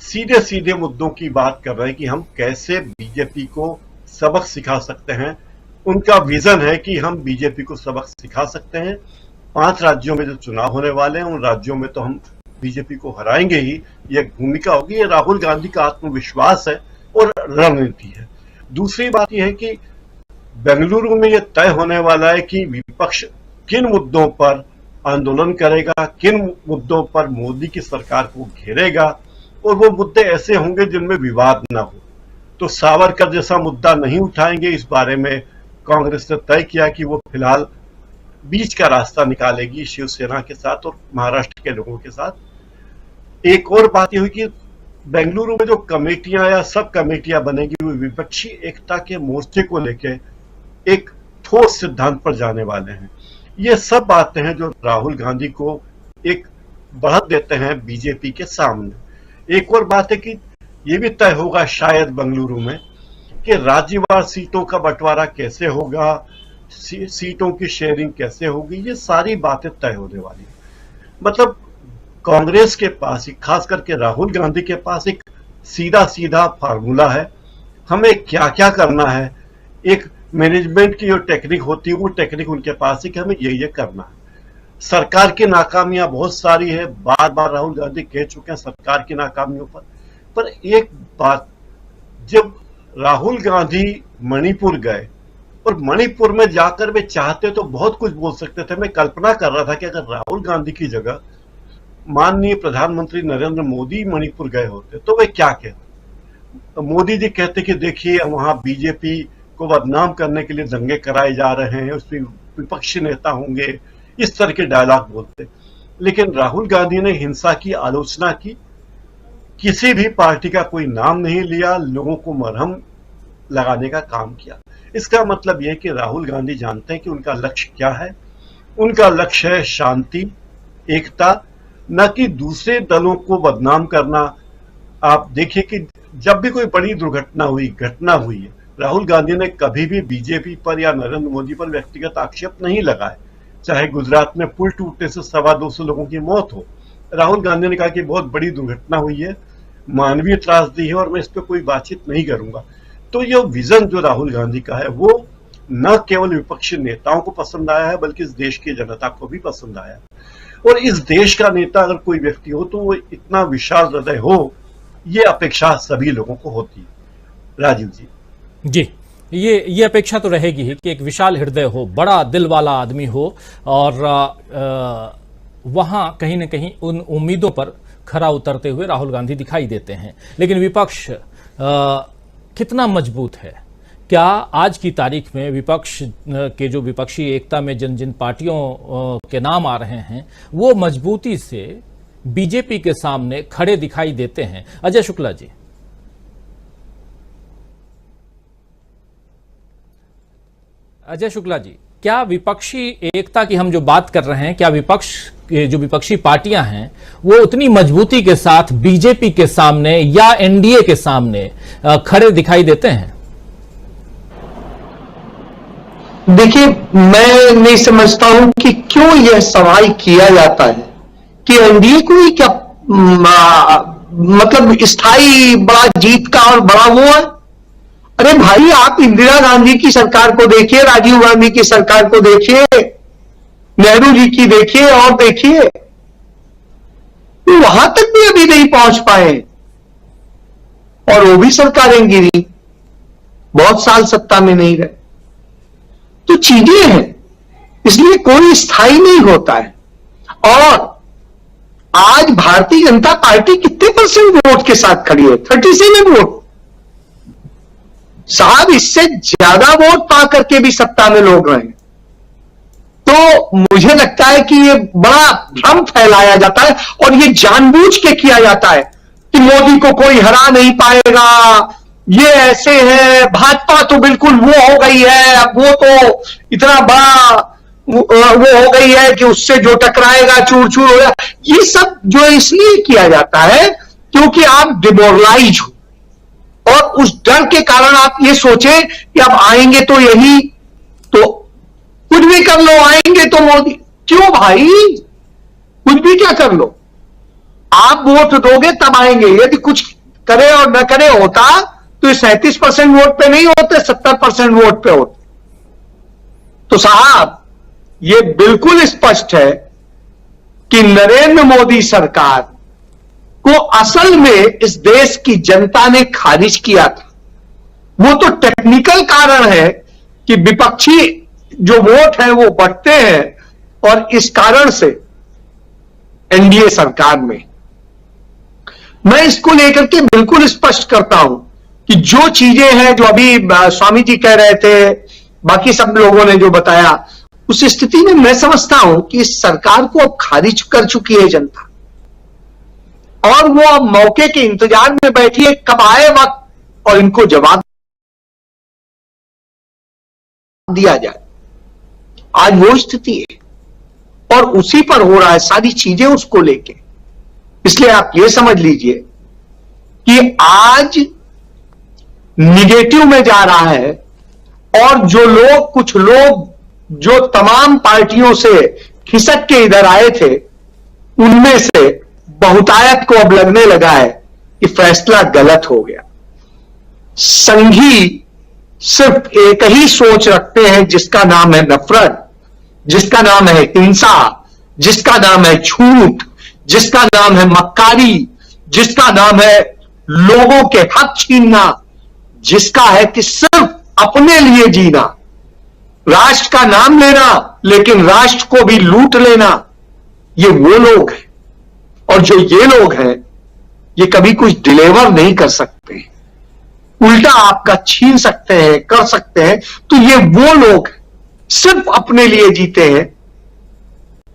H: सीधे सीधे मुद्दों की बात कर रहे हैं कि हम कैसे बीजेपी को सबक सिखा सकते हैं। उनका विजन है कि हम बीजेपी को सबक सिखा सकते हैं। 5 राज्यों में जो चुनाव होने वाले हैं उन राज्यों में तो हम बीजेपी को हराएंगे ही, ये भूमिका होगी। ये राहुल गांधी का आत्मविश्वास है और रणनीति है। दूसरी बात यह है कि बेंगलुरु में यह तय होने वाला है कि विपक्ष किन मुद्दों पर आंदोलन करेगा, किन मुद्दों पर मोदी की सरकार को घेरेगा, और वो मुद्दे ऐसे होंगे जिनमें विवाद ना हो। तो सावरकर जैसा मुद्दा नहीं उठाएंगे। इस बारे में कांग्रेस ने तय किया कि वो फिलहाल बीच का रास्ता निकालेगी शिवसेना के साथ और महाराष्ट्र के लोगों के साथ। एक और बात यह हुई कि बेंगलुरु में जो कमेटियां या सब कमेटियां बनेगी वो विपक्षी एकता के मोर्चे को लेकर एक ठोस सिद्धांत पर जाने वाले हैं। ये सब बातें हैं जो राहुल गांधी को एक बढ़त देते हैं बीजेपी के सामने। एक और बात है कि ये भी तय होगा शायद बेंगलुरु में कि राज्यवार सीटों का बंटवारा कैसे होगा, सीटों की शेयरिंग कैसे होगी, ये सारी बातें तय होने वाली है। मतलब कांग्रेस के पास, खास करके राहुल गांधी के पास एक सीधा सीधा फार्मूला है, हमें क्या क्या करना है। एक मैनेजमेंट की जो टेक्निक होती है वो टेक्निक उनके पास है कि हमें ये करना है। सरकार की नाकामियां बहुत सारी है, बार बार राहुल गांधी कह चुके हैं सरकार की नाकामियों पर एक बात, जब राहुल गांधी मणिपुर गए और मणिपुर में जाकर वे चाहते तो बहुत कुछ बोल सकते थे। मैं कल्पना कर रहा था कि अगर राहुल गांधी की जगह माननीय प्रधानमंत्री नरेंद्र मोदी मणिपुर गए होते तो वे क्या कहते। मोदी जी कहते कि देखिए वहां बीजेपी को बदनाम करने के लिए दंगे कराए जा रहे हैं, उसमें विपक्षी नेता होंगे, इस तरह के डायलॉग बोलते। लेकिन राहुल गांधी ने हिंसा की आलोचना की, किसी भी पार्टी का कोई नाम नहीं लिया, लोगों को मरहम लगाने का काम किया। इसका मतलब यह कि राहुल गांधी जानते हैं कि उनका लक्ष्य क्या है। उनका लक्ष्य है शांति, एकता, न कि दूसरे दलों को बदनाम करना। आप देखिए कि जब भी कोई बड़ी घटना हुई है, राहुल गांधी ने कभी भी बीजेपी पर या नरेंद्र मोदी पर व्यक्तिगत आक्षेप नहीं लगाए। चाहे गुजरात में पुल टूटने से 250 लोगों की मौत हो, राहुल गांधी ने कहा कि बहुत बड़ी दुर्घटना हुई है, मानवीय त्रासदी है और मैं इस पर कोई बातचीत नहीं करूंगा। तो ये विजन जो राहुल गांधी का है वो न केवल विपक्षी नेताओं को पसंद आया है बल्कि इस देश की जनता को भी पसंद आया है। और इस देश का नेता अगर कोई व्यक्ति हो तो वो इतना विशाल हृदय हो, ये अपेक्षा सभी लोगों को होती है। राजीव जी,
B: ये अपेक्षा तो रहेगी ही कि एक विशाल हृदय हो, बड़ा दिल वाला आदमी हो और वहां कहीं न कहीं उन उम्मीदों पर खरा उतरते हुए राहुल गांधी दिखाई देते हैं। लेकिन विपक्ष कितना मजबूत है? क्या आज की तारीख में विपक्ष के जो विपक्षी एकता में जिन जिन पार्टियों के नाम आ रहे हैं वो मजबूती से बीजेपी के सामने खड़े दिखाई देते हैं? अजय शुक्ला जी, क्या विपक्षी एकता की हम जो बात कर रहे हैं, क्या विपक्ष के जो विपक्षी पार्टियां हैं वो उतनी मजबूती के साथ बीजेपी के सामने या एनडीए के सामने खड़े दिखाई देते हैं?
G: देखिए, मैं नहीं समझता हूं कि क्यों यह सवाल किया जाता है कि एनडीए को ही क्या मतलब स्थायी बड़ा जीत का और बड़ा वो है। अरे भाई, आप इंदिरा गांधी की सरकार को देखिए, राजीव गांधी की सरकार को देखिए, नेहरू जी की देखिए और देखिए, वहां तक भी अभी नहीं पहुंच पाए और वो भी सरकारें गिरी, बहुत साल सत्ता में नहीं रहे। तो चीजें हैं, इसलिए कोई स्थायी नहीं होता है। और आज भारतीय जनता पार्टी कितने % वोट के साथ खड़ी है? 37 वोट साहब, इससे ज्यादा वोट पा करके भी सत्ता में लोग रहे। तो मुझे लगता है कि ये बड़ा भ्रम फैलाया जाता है और ये जानबूझ के किया जाता है कि मोदी को कोई हरा नहीं पाएगा, ये ऐसे है, भाजपा तो बिल्कुल वो हो गई है, अब वो तो इतना बड़ा वो हो गई है कि उससे जो टकराएगा चूर चूर हो जाएगा। ये सब जो इसलिए किया जाता है क्योंकि आप डिमोरलाइज हो और उस डर के कारण आप ये सोचे कि अब आएंगे तो यही, तो कुछ भी कर लो, आएंगे तो मोदी। क्यों भाई, कुछ भी क्या कर लो, आप वोट दोगे तब आएंगे। यदि कुछ करे और न करे होता तो 37% वोट पे नहीं होते, 70% वोट पे होते। तो साहब, ये बिल्कुल स्पष्ट है कि नरेंद्र मोदी सरकार को असल में इस देश की जनता ने खारिज किया था। वो तो टेक्निकल कारण है कि विपक्षी जो वोट है वो बढ़ते हैं और इस कारण से एनडीए सरकार में, मैं इसको लेकर के बिल्कुल स्पष्ट करता हूं कि जो चीजें हैं जो अभी स्वामी जी कह रहे थे, बाकी सब लोगों ने जो बताया, उस स्थिति में मैं समझता हूं कि इस सरकार को अब खारिज कर चुकी है जनता, और वो अब मौके के इंतजार में बैठी है कब आए वक्त और इनको जवाब दिया जाए। आज वो स्थिति है और उसी पर हो रहा है सारी चीजें उसको लेके। इसलिए आप ये समझ लीजिए कि आज निगेटिव में जा रहा है, और जो लोग, कुछ लोग जो तमाम पार्टियों से खिसक के इधर आए थे, उनमें से बहुतायत को अब लगने लगा है कि फैसला गलत हो गया। संघी सिर्फ एक ही सोच रखते हैं जिसका नाम है नफरत, जिसका नाम है हिंसा, जिसका नाम है झूठ, जिसका नाम है मक्कारी, जिसका नाम है लोगों के हक छीनना, जिसका है कि सिर्फ अपने लिए जीना, राष्ट्र का नाम लेना लेकिन राष्ट्र को भी लूट लेना। ये वो लोग हैं, और जो ये लोग हैं ये कभी कुछ डिलीवर नहीं कर सकते, उल्टा आपका छीन सकते हैं, कर सकते हैं। तो ये वो लोग सिर्फ अपने लिए जीते हैं।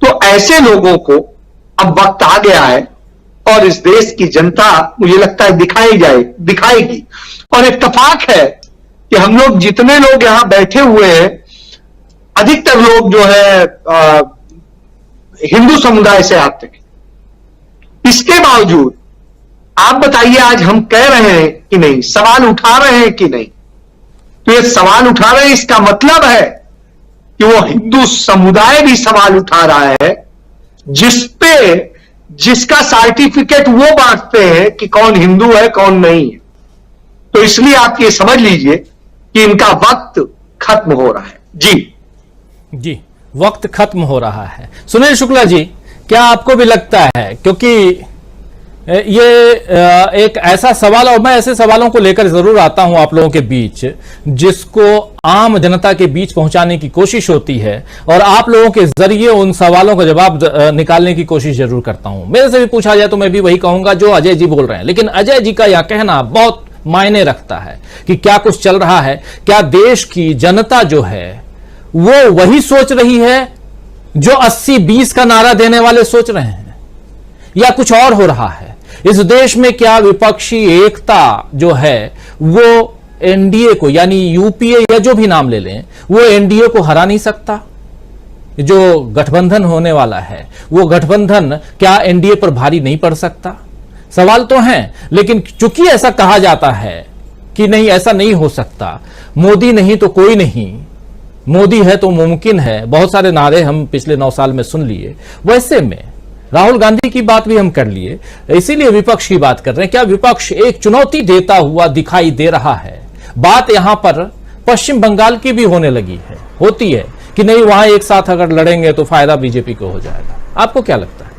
G: तो ऐसे लोगों को अब वक्त आ गया है, और इस देश की जनता मुझे लगता है दिखाएगी। और इत्तेफाक है कि हम लोग, जितने लोग यहां बैठे हुए हैं, अधिकतर लोग जो है हिंदू समुदाय से आते हैं। इसके बावजूद आप बताइए, आज हम कह रहे हैं कि नहीं, सवाल उठा रहे हैं कि नहीं? तो ये सवाल उठा रहे हैं, इसका मतलब है कि वो हिंदू समुदाय भी सवाल उठा रहा है, जिसका सर्टिफिकेट वो बांटते हैं कि कौन हिंदू है कौन नहीं है। तो इसलिए आप ये समझ लीजिए कि इनका वक्त खत्म हो रहा है।
B: जी, वक्त खत्म हो रहा है। सुनील शुक्ला जी, क्या आपको भी लगता है, क्योंकि ये एक ऐसा सवाल, और मैं ऐसे सवालों को लेकर जरूर आता हूं आप लोगों के बीच, जिसको आम जनता के बीच पहुंचाने की कोशिश होती है, और आप लोगों के जरिए उन सवालों का जवाब निकालने की कोशिश जरूर करता हूं। मेरे से भी पूछा जाए तो मैं भी वही कहूंगा जो अजय जी बोल रहे हैं, लेकिन अजय जी का यह कहना बहुत मायने रखता है कि क्या कुछ चल रहा है। क्या देश की जनता जो है वो वही सोच रही है जो 80-20 का नारा देने वाले सोच रहे हैं, या कुछ और हो रहा है? इस देश में क्या विपक्षी एकता जो है वो एनडीए को, यानी यूपीए या जो भी नाम ले लें, वो एनडीए को हरा नहीं सकता? जो गठबंधन होने वाला है, वो गठबंधन क्या एनडीए पर भारी नहीं पड़ सकता? सवाल तो हैं, लेकिन चूंकि ऐसा कहा जाता है कि नहीं, ऐसा नहीं हो सकता, मोदी नहीं तो कोई नहीं, मोदी है तो मुमकिन है, बहुत सारे नारे हम पिछले 9 साल में सुन लिए। वैसे में राहुल गांधी की बात भी हम कर लिए, इसीलिए विपक्ष की बात कर रहे हैं। क्या विपक्ष एक चुनौती देता हुआ दिखाई दे रहा है? बात यहां पर पश्चिम बंगाल की भी होने लगी है, होती है कि नहीं, वहां एक साथ अगर लड़ेंगे तो फायदा बीजेपी को हो जाएगा। आपको क्या लगता है?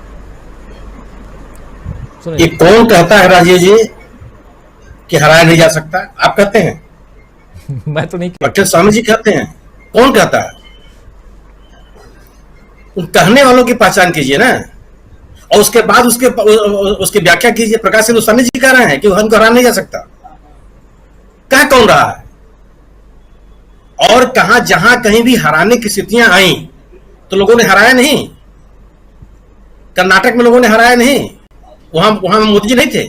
I: ये कौन कहता है राजीव जी कि हराया नहीं जा सकता? आप कहते हैं?
B: मैं तो नहीं।
I: डॉक्टर स्वामी जी कहते हैं? कौन कहता है? उन कहने वालों की पहचान कीजिए ना, और उसके बाद उसकी व्याख्या कीजिए। प्रकाश हिंदुस्तानी जी कह रहे हैं कि हमको हराया नहीं जा सकता। कह कौन रहा है? और कहां, जहां कहीं भी हराने की स्थितियां आई तो लोगों ने हराया नहीं। कर्नाटक में लोगों ने हराया नहीं, वहां मोदी जी नहीं थे।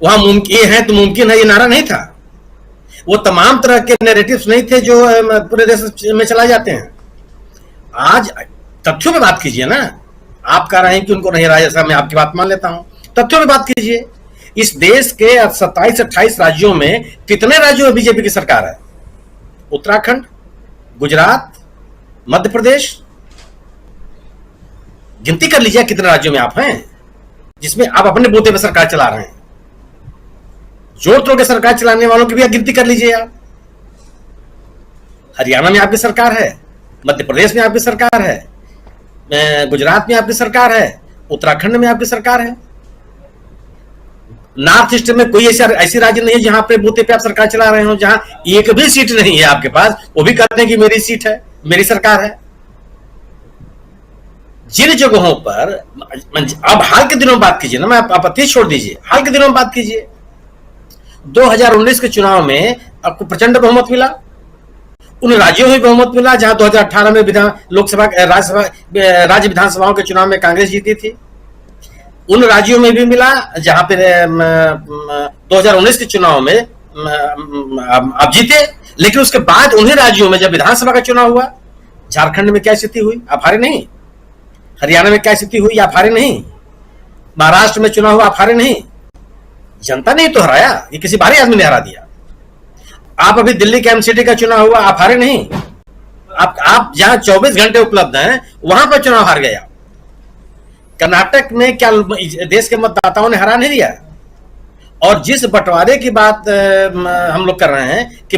I: वहां मुमकिन है तो मुमकिन है, ये नारा नहीं था। वो तमाम तरह के नैरेटिव्स नहीं थे जो पूरे देश में चलाए जाते हैं। आज तथ्यों पे बात कीजिए ना। आप कह रहे हैं कि उनको नहीं हराया, जैसा मैं आपकी बात मान लेता हूं। तथ्यों पे बात कीजिए। इस देश के 27-28 राज्यों में कितने राज्यों में बीजेपी की सरकार है? उत्तराखंड, गुजरात, मध्य प्रदेश, गिनती कर लीजिए कितने राज्यों में आप हैं जिसमें आप अपने बूते पे सरकार चला रहे हैं। जोर तोड़ के सरकार चलाने वालों की भी गिनती कर लीजिए आप। हरियाणा में आपकी सरकार है, मध्य प्रदेश में आपकी सरकार है, गुजरात में आपकी सरकार है, उत्तराखंड में आपकी सरकार है। नॉर्थ ईस्ट में कोई ऐसी राज्य नहीं है जहां पे बूते पे आप सरकार चला रहे हो, जहां एक भी सीट नहीं है आपके पास, वो भी कहते हैं कि मेरी सीट है, मेरी सरकार है। जिन जगहों पर अब हाल के दिनों में बात कीजिए ना, मैं आप अतीत छोड़ दीजिए, हाल के दिनों में बात कीजिए, 2019 के चुनाव में आपको प्रचंड बहुमत मिला, उन राज्यों में बहुमत मिला जहां 2018 में राज्य विधानसभाओं के चुनाव में कांग्रेस जीती थी, उन राज्यों में भी मिला जहां पे 2019 के चुनाव में आप जीते। लेकिन उसके बाद उन्हीं राज्यों में जब विधानसभा का चुनाव हुआ, झारखंड में क्या स्थिति हुई, आप हारे नहीं। हरियाणा में क्या स्थिति हुई, आप हारे नहीं। महाराष्ट्र में चुनाव हुआ, आप हारे नहीं। जनता ने तो हराया, ये किसी बाहरी आदमी ने हरा दिया। आप अभी दिल्ली के एमसीडी का चुनाव हुआ, आप हारे नहीं। आप जहां 24 घंटे उपलब्ध हैं वहां पर चुनाव हार गया। कर्नाटक में क्या देश के मतदाताओं ने हरा नहीं दिया? और जिस बंटवारे की बात हम लोग कर रहे हैं कि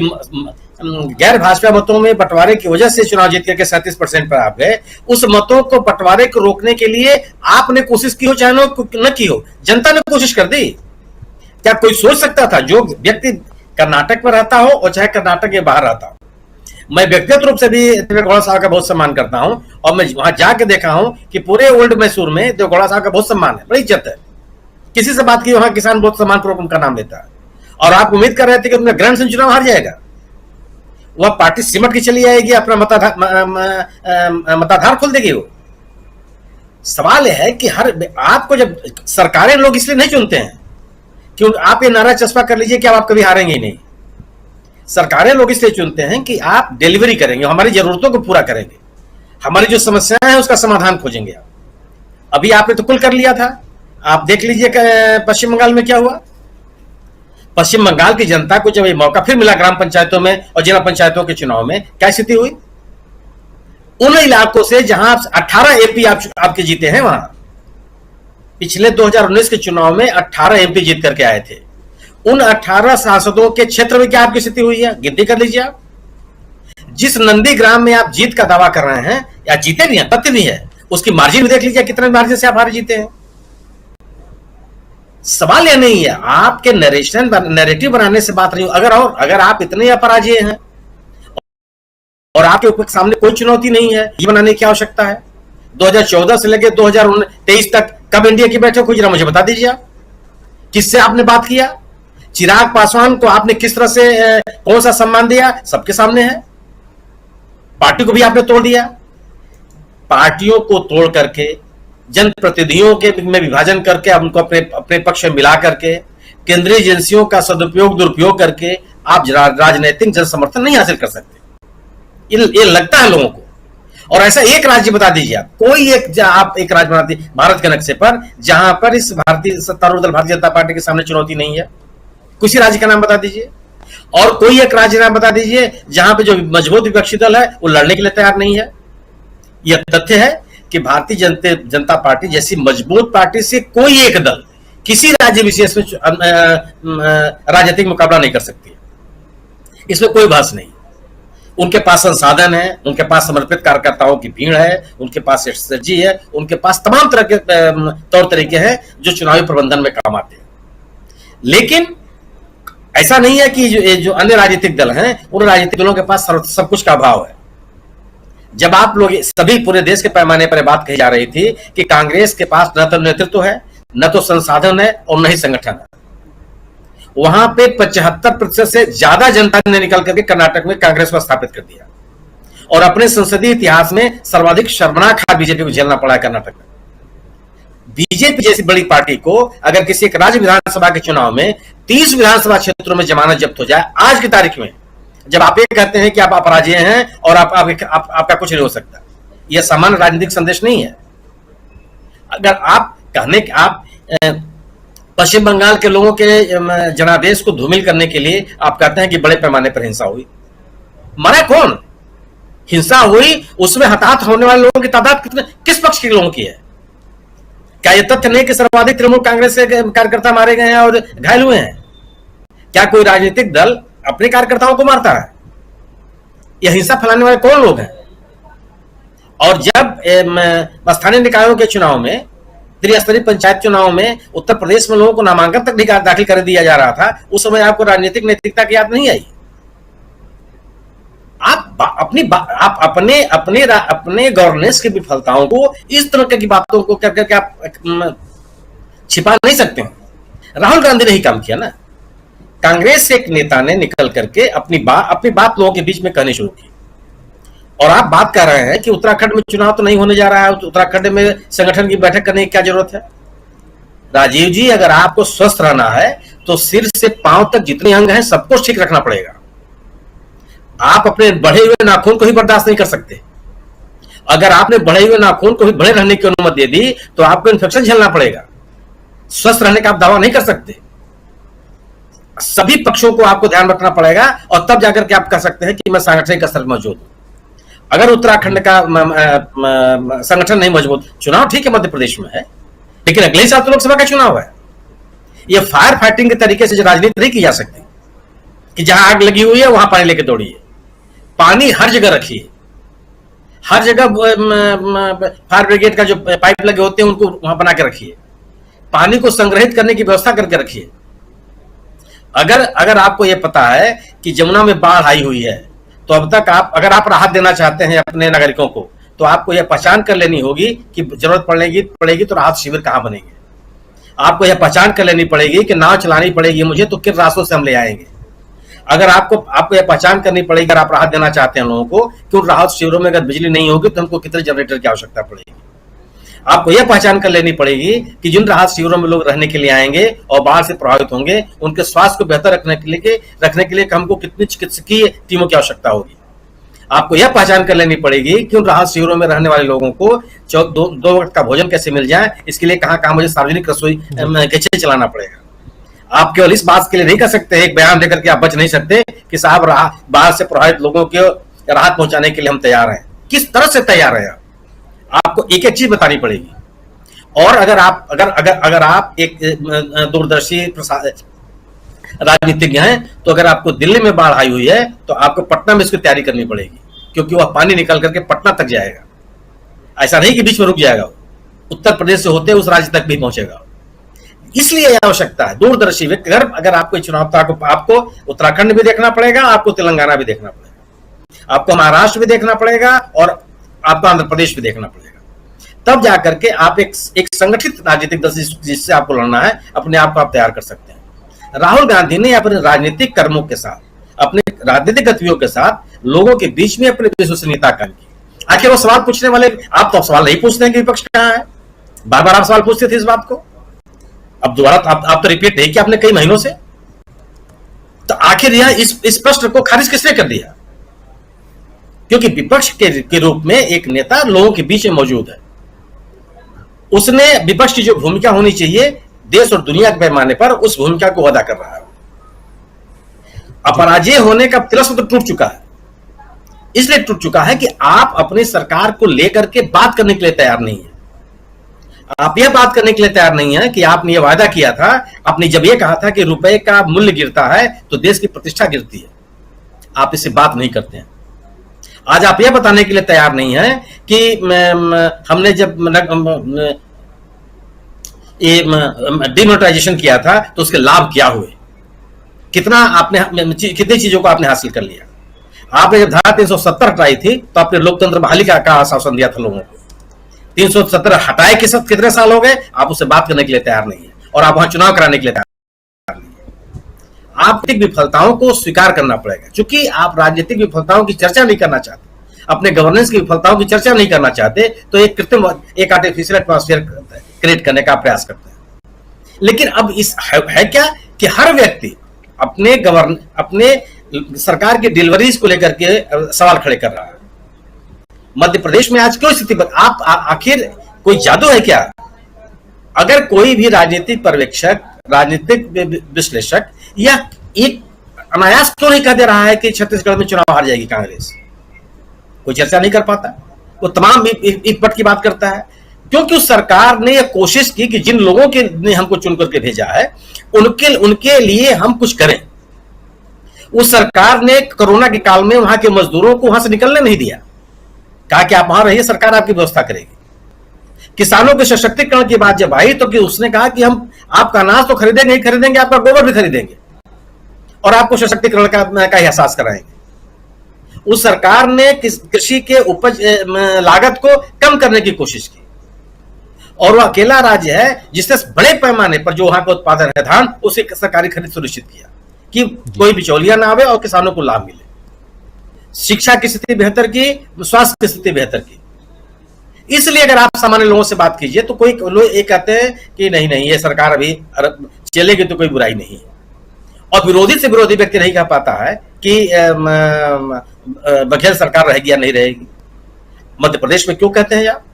I: गैर भाजपा मतों में बंटवारे की वजह से चुनाव जीत करके 37% पर आप गए, उस मतों को बंटवारे को रोकने के लिए आपने कोशिश की हो चाहे न की हो, जनता ने कोशिश कर दी। क्या कोई सोच सकता था? जो व्यक्ति कर्नाटक में रहता हो और चाहे कर्नाटक के बाहर रहता हो, मैं व्यक्तिगत रूप से भी देवेगौड़ा साहब का बहुत सम्मान करता हूं और मैं वहां जाके देखा हूं कि पूरे ओल्ड मैसूर में देवेगौड़ा साहब का बहुत सम्मान है, बड़ी इज्जत है। किसी से बात की वहां किसान बहुत सम्मान पूर्वक उनका नाम लेता है। और आप उम्मीद कर रहे थे कि उनका ग्रैंड सन चुनाव हार जाएगा, वह पार्टी सिमट की चली आएगी, अपना मताधार खोल देगी। वो सवाल है कि आपको जब सरकारें लोग इसलिए नहीं चुनते हैं कि आप ये नारा चस्पा कर लीजिए कि आप कभी हारेंगे ही नहीं। सरकारें लोग इसलिए चुनते हैं कि आप डिलीवरी करेंगे, हमारी जरूरतों को पूरा करेंगे, हमारी जो समस्याएं हैं उसका समाधान खोजेंगे। आप अभी आपने तो कुल कर लिया था। आप देख लीजिए पश्चिम बंगाल में क्या हुआ। पश्चिम बंगाल की जनता को जब ये मौका फिर मिला ग्राम पंचायतों में और जिला पंचायतों के चुनाव में, क्या स्थिति हुई? उन इलाकों से जहां 18 एमपी आपके जीते हैं, वहां पिछले 2019 के चुनाव में 18 एमपी जीत करके आए थे। उन 18 सांसदों के क्षेत्र में क्या आपकी स्थिति हुई है, गिनती कर लीजिए आप। जिस नंदीग्राम में आप जीत का दावा कर रहे हैं या जीते भी हैं, तथ्य भी है, उसकी मार्जिन भी देख लीजिए, कितने मार्जिन से आप हार जीते हैं। सवाल यह नहीं है, आपके नैरेटिव बनाने से बात नहीं। अगर आप इतने अपराजय हैं और आपके ऊपर सामने कोई चुनौती नहीं है, ये बनाने की आवश्यकता है। 2014 से लेकर 2023 तक कब इंडिया की बैठक हुई, जरा मुझे बता दीजिए आप। किससे आपने बात किया? चिराग पासवान को आपने किस तरह से कौन सा सम्मान दिया, सबके सामने है। पार्टी को भी आपने तोड़ दिया। पार्टियों को तोड़ करके, जनप्रतिनिधियों के में विभाजन करके, उनको अपने पक्ष में मिला करके, केंद्रीय एजेंसियों का सदुपयोग दुरुपयोग करके आप राजनीतिक जन समर्थन नहीं हासिल कर सकते। ये लगता है लोगों को। और ऐसा एक राज्य बता दीजिए आप, कोई आप एक राज्य बना दीजिए भारत के नक्शे पर जहां पर इस भारतीय सत्तारूढ़ दल भारतीय जनता पार्टी के सामने चुनौती नहीं है। किसी राज्य का नाम बता दीजिए। और कोई एक राज्य नाम बता दीजिए जहां पे जो मजबूत विपक्षी दल है वो लड़ने के लिए तैयार नहीं है। यह तथ्य है कि भारतीय जनता पार्टी जैसी मजबूत पार्टी से कोई एक दल किसी राज्य विशेष में राजनीतिक मुकाबला नहीं कर सकती। इसमें कोई बहस नहीं। उनके पास संसाधन है, उनके पास समर्पित कार्यकर्ताओं की भीड़ है, उनके पास स्ट्रेटजी है, उनके पास तमाम तरह के तौर तरीके हैं जो चुनावी प्रबंधन में काम आते हैं। लेकिन ऐसा नहीं है कि जो अन्य राजनीतिक दल हैं, उन राजनीतिक दलों के पास सब कुछ का अभाव है। जब आप लोग सभी पूरे देश के पैमाने पर बात कही जा रही थी कि कांग्रेस के पास न तो नेतृत्व है, न तो संसाधन है और न ही संगठन है, वहां पे 75% से ज्यादा जनता ने निकल करके कर्नाटक में कांग्रेस को स्थापित कर दिया और अपने संसदीय इतिहास में सर्वाधिक शर्मनाक हार बीजेपी को झेलना पड़ा है कर्नाटक में। बीजेपी जैसी बड़ी पार्टी को अगर किसी एक राज्य विधानसभा के चुनाव में 30 विधानसभा क्षेत्रों में जमानत जब्त हो जाए आज की तारीख में, जब आप ये कहते हैं कि आप अपराजय हैं और आपका कुछ नहीं हो सकता, यह सामान्य राजनीतिक संदेश नहीं है। अगर आप कहने कि आप पश्चिम बंगाल के लोगों के जनादेश को धूमिल करने के लिए आप कहते हैं कि बड़े पैमाने पर हिंसा हुई, मरा कौन? हिंसा हुई, उसमें हताहत होने वाले लोगों की तादाद किस पक्ष के लोगों की है? क्या यह तथ्य नहीं कि सर्वाधिक तृणमूल कांग्रेस के कार्यकर्ता मारे गए हैं और घायल हुए हैं? क्या कोई राजनीतिक दल अपने कार्यकर्ताओं को मारता है? यह हिंसा फैलाने वाले कौन लोग हैं? और जब स्थानीय निकायों के चुनाव में, त्रिस्तरीय पंचायत चुनाव में उत्तर प्रदेश में लोगों को नामांकन तक दाखिल कर दिया जा रहा था, उस समय आपको राजनीतिक नैतिकता की याद नहीं आई? आप अपने गवर्नेंस की विफलताओं को इस तरह की बातों को करके आप छिपा नहीं सकते हैं। राहुल गांधी ने ही काम किया ना। कांग्रेस के एक नेता ने निकल करके अपनी बात लोगों के बीच में कहनी शुरू की, और आप बात कर रहे हैं कि उत्तराखंड में चुनाव तो नहीं होने जा रहा है, तो उत्तराखंड में संगठन की बैठक करने की क्या जरूरत है? राजीव जी, अगर आपको स्वस्थ रहना है तो सिर से पांव तक जितने अंग हैं सबको ठीक रखना पड़ेगा। आप अपने बढ़े हुए नाखून को ही बर्दाश्त नहीं कर सकते। अगर आपने बढ़े हुए नाखून को भी बड़े रहने की अनुमति दे दी तो आपको इन्फेक्शन झेलना पड़ेगा। स्वस्थ रहने का आप दावा नहीं कर सकते। सभी पक्षों को आपको ध्यान रखना पड़ेगा और तब जाकर के आप कह सकते हैं कि मैं सांगठनिक स्तर पर मौजूद हूं। अगर उत्तराखंड का संगठन नहीं मजबूत, चुनाव ठीक है मध्य प्रदेश में है, लेकिन अगले साल तो लोकसभा का चुनाव है। यह फायर फाइटिंग के तरीके से राजनीति नहीं की जा सकती कि जहां आग लगी हुई है वहां पानी लेके दौड़िए। पानी हर जगह रखिए, हर जगह फायर ब्रिगेड का जो पाइप लगे होते हैं उनको वहां बना के रखिए। पानी को संग्रहित करने की व्यवस्था करके रखिए। अगर आपको यह पता है कि जमुना में बाढ़ आई हुई है तो अब तक अगर आप राहत देना चाहते हैं अपने नागरिकों को तो आपको यह पहचान कर लेनी होगी कि जरूरत पड़ेगी तो राहत शिविर कहां बनेंगे। आपको यह पहचान कर लेनी पड़ेगी कि नाव चलानी पड़ेगी मुझे तो किन रास्तों से हम ले आएंगे। अगर आपको यह पहचान करनी पड़ेगी, अगर आप राहत देना चाहते हैं लोगों को कि उन राहत शिविरों में अगर बिजली नहीं होगी तो हमको कितने जनरेटर की आवश्यकता पड़ेगी। आपको यह पहचान कर लेनी पड़ेगी कि जिन राहत शिविरों में लोग रहने के लिए आएंगे और बाढ़ से प्रभावित होंगे उनके स्वास्थ्य को बेहतर रखने के लिए हमको कितनी चिकित्सकीय टीमों की आवश्यकता होगी। आपको यह पहचान कर लेनी पड़ेगी कि उन राहत शिविरों में रहने वाले लोगों को दो वक्त का भोजन कैसे मिल जाए, इसके लिए कहां मुझे सार्वजनिक रसोई कैसे चलाना पड़ेगा। आप केवल इस बात के लिए नहीं कर सकते, एक बयान देकर के आप बच नहीं सकते कि साहब बाढ़ से प्रभावित लोगों को राहत पहुंचाने के लिए हम तैयार हैं। किस तरह से तैयार हैं आपको एक एक चीज बतानी पड़ेगी। और अगर आप एक दूरदर्शी राजनीतिज्ञ हैं तो अगर आपको दिल्ली में बाढ़ आई हुई है तो आपको पटना में इसकी तैयारी करनी पड़ेगी, क्योंकि वह पानी निकल करके पटना तक जाएगा। ऐसा नहीं कि बीच में रुक जाएगा, उत्तर प्रदेश से होते उस राज्य तक भी पहुंचेगा। इसलिए आवश्यकता है दूरदर्शी व्यक्ति। अगर आपको चुनाव तो आपको उत्तराखंड भी देखना पड़ेगा, आपको तेलंगाना भी देखना पड़ेगा, आपको महाराष्ट्र भी देखना पड़ेगा और आपको आंध्र प्रदेश भी देखना पड़ेगा। तब जाकर के आप एक संगठित राजनीतिक दल जिससे आपको लड़ना है अपने आप को आप तैयार कर सकते हैं। राहुल गांधी ने अपने राजनीतिक कर्मों के साथ, अपने राजनीतिक गतिविधियों के साथ लोगों के बीच में अपनी विश्वसनीयता कायम की। आखिर वो सवाल पूछने वाले, आप तो सवाल नहीं पूछते हैं कि विपक्ष कहां है। बार बार आप सवाल पूछते थे इस बात को, अब दोबारा आप तो रिपीट नहीं किया आपने कई महीनों से। तो आखिर यह इस प्रश्न को खारिज किसने कर दिया? क्योंकि विपक्ष के रूप में एक नेता लोगों के बीच में मौजूद है। उसने विपक्ष की जो भूमिका होनी चाहिए देश और दुनिया के पैमाने पर, उस भूमिका को अदा कर रहा है। अपराजय होने का तिलस्म तो टूट चुका है। इसलिए टूट चुका है कि आप अपनी सरकार को लेकर के बात करने के लिए तैयार नहीं है। आप यह बात करने के लिए तैयार नहीं है कि आपने यह वादा किया था, आपने जब यह कहा था कि रुपए का मूल्य गिरता है तो देश की प्रतिष्ठा गिरती है, आप इससे बात नहीं करते हैं। आज आप यह बताने के लिए तैयार नहीं है कि हमने जब डिमोनेटाइजेशन किया था तो उसके लाभ क्या हुए, कितनी चीजों को आपने हासिल कर लिया। आपने जब धारा 370 हटाई थी तो आपने लोकतंत्र बहाली का आश्वासन दिया था लोगों को। 370 हटाए के साथ कितने साल हो गए, आप उससे बात करने के लिए तैयार नहीं है और आप वहां चुनाव कराने के लिए तैयार नहीं है। आर्थिक विफलताओं को स्वीकार करना पड़ेगा। चूंकि आप राजनीतिक विफलताओं की चर्चा नहीं करना चाहते, अपने गवर्नेंस की विफलताओं की चर्चा नहीं करना चाहते, तो एक कृत्रिम, एक आर्टिफिशियल एटमॉस्फेयर क्रिएट करने का प्रयास करते हैं। लेकिन अब है क्या कि हर व्यक्ति अपने सरकार की डिलीवरीज को लेकर के सवाल खड़े कर रहा है। मध्य प्रदेश में आज क्यों स्थिति आप आखिर कोई जादू है क्या? अगर कोई भी राजनीतिक पर्यवेक्षक, राजनीतिक विश्लेषक या एक अनायास क्यों नहीं कह दे रहा है कि छत्तीसगढ़ में चुनाव हार जाएगी कांग्रेस, कोई चर्चा नहीं कर पाता। वो तमाम एक पट की बात करता है, क्योंकि उस सरकार ने यह कोशिश की कि जिन लोगों के ने हमको चुन करके भेजा है उनके लिए हम कुछ करें। उस सरकार ने कोरोना के काल में वहां के मजदूरों को वहां से निकलने नहीं दिया, कहा कि आप वहां रहिए, सरकार आपकी व्यवस्था करेगी। किसानों के सशक्तिकरण की बात जब आई तो कि उसने कहा कि हम आपका अनाज तो खरीदेंगे ही खरीदेंगे, आपका गोबर भी खरीदेंगे और आपको सशक्तिकरण का एहसास कराएंगे। उस सरकार ने कृषि के उपज लागत को कम करने की कोशिश की और वह अकेला राज्य है जिसने बड़े पैमाने पर जो वहां का उत्पादन है धान, उसे सरकारी खरीद सुनिश्चित किया। कि कोई बिचौलिया ना आवे और किसानों को लाभ मिले, शिक्षा की स्थिति बेहतर की, स्वास्थ्य की स्थिति बेहतर की। इसलिए अगर आप सामान्य लोगों से बात कीजिए तो कोई लोग ये कहते हैं कि नहीं नहीं ये सरकार अभी चलेगी तो कोई बुराई नहीं है, और विरोधी से विरोधी व्यक्ति नहीं कह पाता है कि बघेल सरकार रहेगी या नहीं रहेगी। मध्य प्रदेश में क्यों कहते हैं आप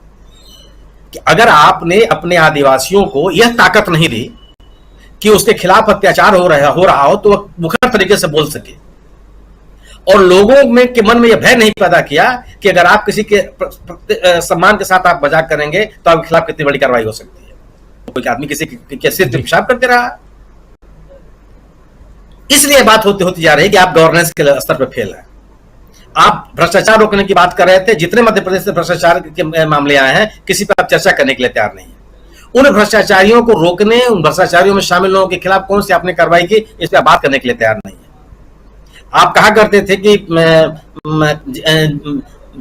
I: कि अगर आपने अपने आदिवासियों को यह ताकत नहीं दी कि उसके खिलाफ अत्याचार हो रहा हो तो वह मुखर तरीके से बोल सके, और लोगों में के मन में यह भय नहीं पैदा किया कि अगर आप किसी के सम्मान के साथ आप मजाक करेंगे तो आपके खिलाफ कितनी बड़ी कार्रवाई हो सकती है। कोई आदमी किसी के सिर पे पेशाब करते रहा, इसलिए बात होती होती जा रही है कि आप गवर्नेंस के स्तर पर फेल हैं। आप भ्रष्टाचार रोकने की बात कर रहे थे, जितने मध्य प्रदेश से भ्रष्टाचार के मामले आए हैं किसी पर आप चर्चा करने के लिए तैयार नहीं है। उन भ्रष्टाचारियों को रोकने, उन भ्रष्टाचारियों में शामिल लोगों के खिलाफ कौन सी आपने कार्रवाई की, इस पर बात करने के लिए तैयार नहीं है। आप कहा करते थे कि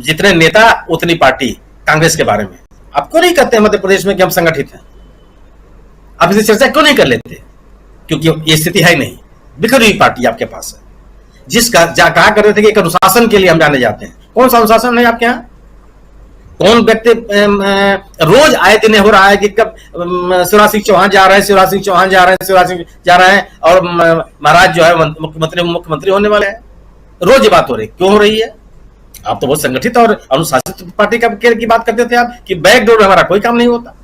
I: जितने नेता उतनी पार्टी, कांग्रेस के बारे में आप क्यों नहीं कहते मध्य प्रदेश में कि हम संगठित हैं? आप इसे चर्चा क्यों नहीं कर लेते? क्योंकि ये स्थिति है नहीं, बिखरी हुई पार्टी आपके पास है। कहा कर रहे थे कि एक अनुशासन के लिए हम जाने जाते हैं, कौन सा अनुशासन है आपके यहाँ? कौन व्यक्ति रोज आए दिन हो रहा है कि कब शिवराज सिंह चौहान जा रहे हैं, शिवराज सिंह चौहान जा रहे हैं, शिवराज सिंह जा रहे हैं, और महाराज जो है मुख्यमंत्री होने वाले हैं। रोज ये बात हो रही, क्यों हो रही है? आप तो बहुत संगठित और अनुशासित पार्टी की बात करते थे आप कि बैकडोर में हमारा कोई काम नहीं होता।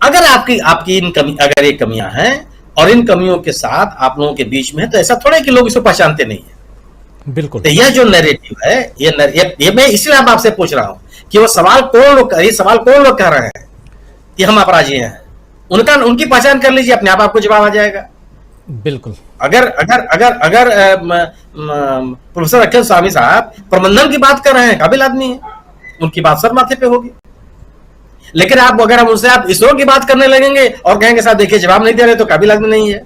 I: अगर आपकी अगर ये कमियां हैं और इन कमियों के साथ आप लोगों के बीच में है, तो ऐसा थोड़ा है कि लोग इसको पहचानते नहीं है।
B: बिल्कुल।
I: तो यह जो नैरेटिव है, ये मैं इसलिए आपसे पूछ रहा हूं कि वो सवाल कौन लोग कह रहे हैं कि हम अपराधी हैं, उनकी पहचान कर लीजिए, अपने आप आपको जवाब आ जाएगा।
B: बिल्कुल।
I: अगर प्रोफेसर अखिल स्वामी साहब प्रबंधन की बात कर रहे हैं, काबिल आदमी है, उनकी बात सर माथे पे होगी। लेकिन अगर हम उनसे आप इसरो की बात करने लगेंगे और कहेंगे साहब देखिए जवाब नहीं दे रहे, तो काबिल आदमी नहीं है।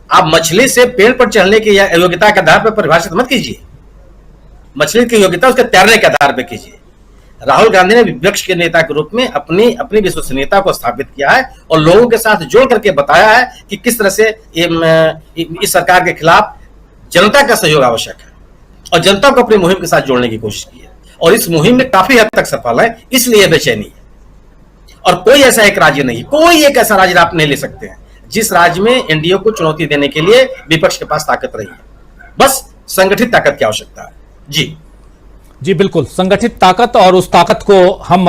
I: आप मछली से पेड़ पर चढ़ने की योग्यता के आधार पर परिभाषित मत कीजिए, मछली की योग्यता उसके तैरने के आधार पर कीजिए। राहुल गांधी ने विपक्ष के नेता के रूप में अपनी विश्वसनीयता को स्थापित किया है और लोगों के साथ जोड़ करके बताया है कि किस तरह से इस सरकार के खिलाफ जनता का सहयोग आवश्यक है, और जनता को अपनी मुहिम के साथ जोड़ने की कोशिश की है, और इस मुहिम में काफी हद तक सफल है। इसलिए बेचैनी है, और कोई ऐसा एक राज्य नहीं, कोई एक ऐसा राज्य आप नहीं ले सकते हैं जिस राज्य में एनडीए को चुनौती देने के लिए विपक्ष के पास ताकत रही है। बस संगठित ताकत की आवश्यकता है। जी
B: बिल्कुल, संगठित ताकत, और उस ताकत को हम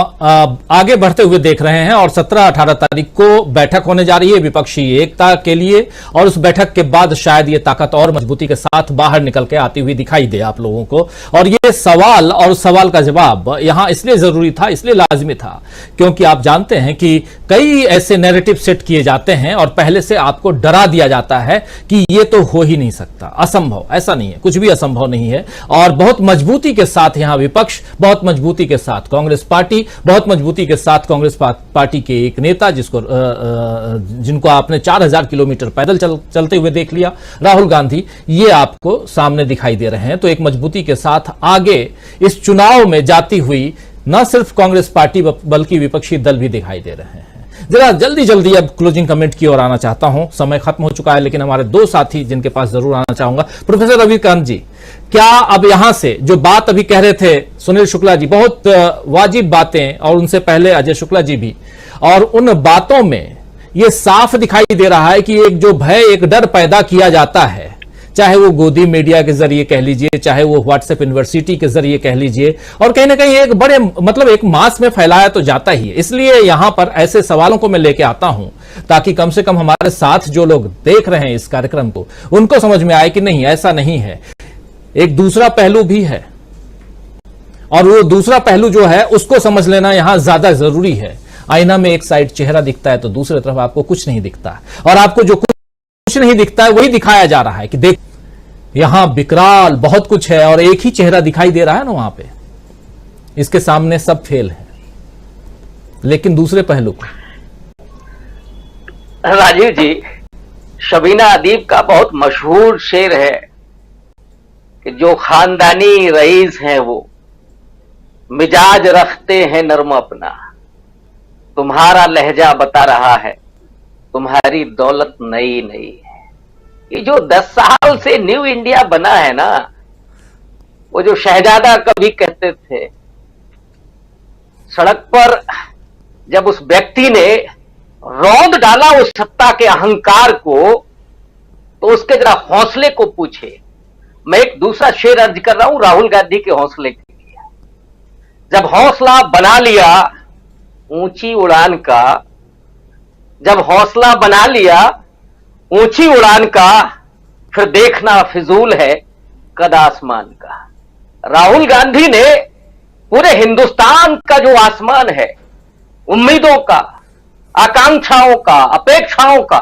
B: आगे बढ़ते हुए देख रहे हैं। और 17-18 तारीख को बैठक होने जा रही है विपक्षी एकता के लिए, और उस बैठक के बाद शायद ये ताकत और मजबूती के साथ बाहर निकल के आती हुई दिखाई दे आप लोगों को। और ये सवाल और उस सवाल का जवाब यहां इसलिए जरूरी था, इसलिए लाजमी था, क्योंकि आप जानते हैं कि कई ऐसे नैरेटिव सेट किए जाते हैं और पहले से आपको डरा दिया जाता है कि ये तो हो ही नहीं सकता, असंभव। ऐसा नहीं है, कुछ भी असंभव नहीं है। और बहुत मजबूती के साथ यहां विपक्ष, बहुत मजबूती के साथ कांग्रेस पार्टी, बहुत मजबूती के साथ कांग्रेस पार्टी के एक नेता जिनको आपने 4000 किलोमीटर पैदल चलते हुए देख लिया, राहुल गांधी, ये आपको सामने दिखाई दे रहे हैं। तो एक मजबूती के साथ आगे इस चुनाव में जाती हुई न सिर्फ कांग्रेस पार्टी बल्कि विपक्षी दल भी दिखाई दे रहे हैं। जरा जल्दी अब क्लोजिंग कमेंट की ओर आना चाहता हूं, समय खत्म हो चुका है, लेकिन हमारे दो साथी जिनके पास जरूर आना चाहूंगा। प्रोफेसर रविकांत जी, क्या अब यहां से जो बात अभी कह रहे थे सुनील शुक्ला जी, बहुत वाजिब बातें, और उनसे पहले अजय शुक्ला जी भी, और उन बातों में यह साफ दिखाई दे रहा है कि एक जो भय, एक डर पैदा किया जाता है, चाहे वो गोदी मीडिया के जरिए कह लीजिए, चाहे वो व्हाट्सएप यूनिवर्सिटी के जरिए कह लीजिए, और कहीं ना कहीं एक बड़े एक मास में फैलाया तो जाता ही है। इसलिए यहां पर ऐसे सवालों को मैं लेके आता हूं ताकि कम से कम हमारे साथ जो लोग देख रहे हैं इस कार्यक्रम को, उनको समझ में आए कि नहीं, ऐसा नहीं है, एक दूसरा पहलू भी है, और वो दूसरा पहलू जो है उसको समझ लेना यहां ज्यादा जरूरी है। आईना में एक साइड चेहरा दिखता है तो दूसरी तरफ आपको कुछ नहीं दिखता, और आपको जो कुछ नहीं दिखता है वही दिखाया जा रहा है कि देख यहां विकराल बहुत कुछ है, और एक ही चेहरा दिखाई दे रहा है ना वहां पे, इसके सामने सब फेल है। लेकिन दूसरे पहलू को,
J: राजीव जी, शबीना अदीब का बहुत मशहूर शेर है कि जो खानदानी रईस हैं वो मिजाज रखते हैं नर्म अपना, तुम्हारा लहजा बता रहा है तुम्हारी दौलत नई नई है। कि जो 10 साल से न्यू इंडिया बना है ना, वो जो शहजादा कभी कहते थे, सड़क पर जब उस व्यक्ति ने रौंद डाला उस सत्ता के अहंकार को, तो उसके जरा हौसले को पूछे। मैं एक दूसरा शेर अर्ज कर रहा हूं राहुल गांधी के हौसले के लिए। जब हौसला बना लिया ऊंची उड़ान का, जब हौसला बना लिया ऊंची उड़ान का, फिर देखना फिजूल है कद आसमान का। राहुल गांधी ने पूरे हिंदुस्तान का जो आसमान है, उम्मीदों का, आकांक्षाओं का, अपेक्षाओं का,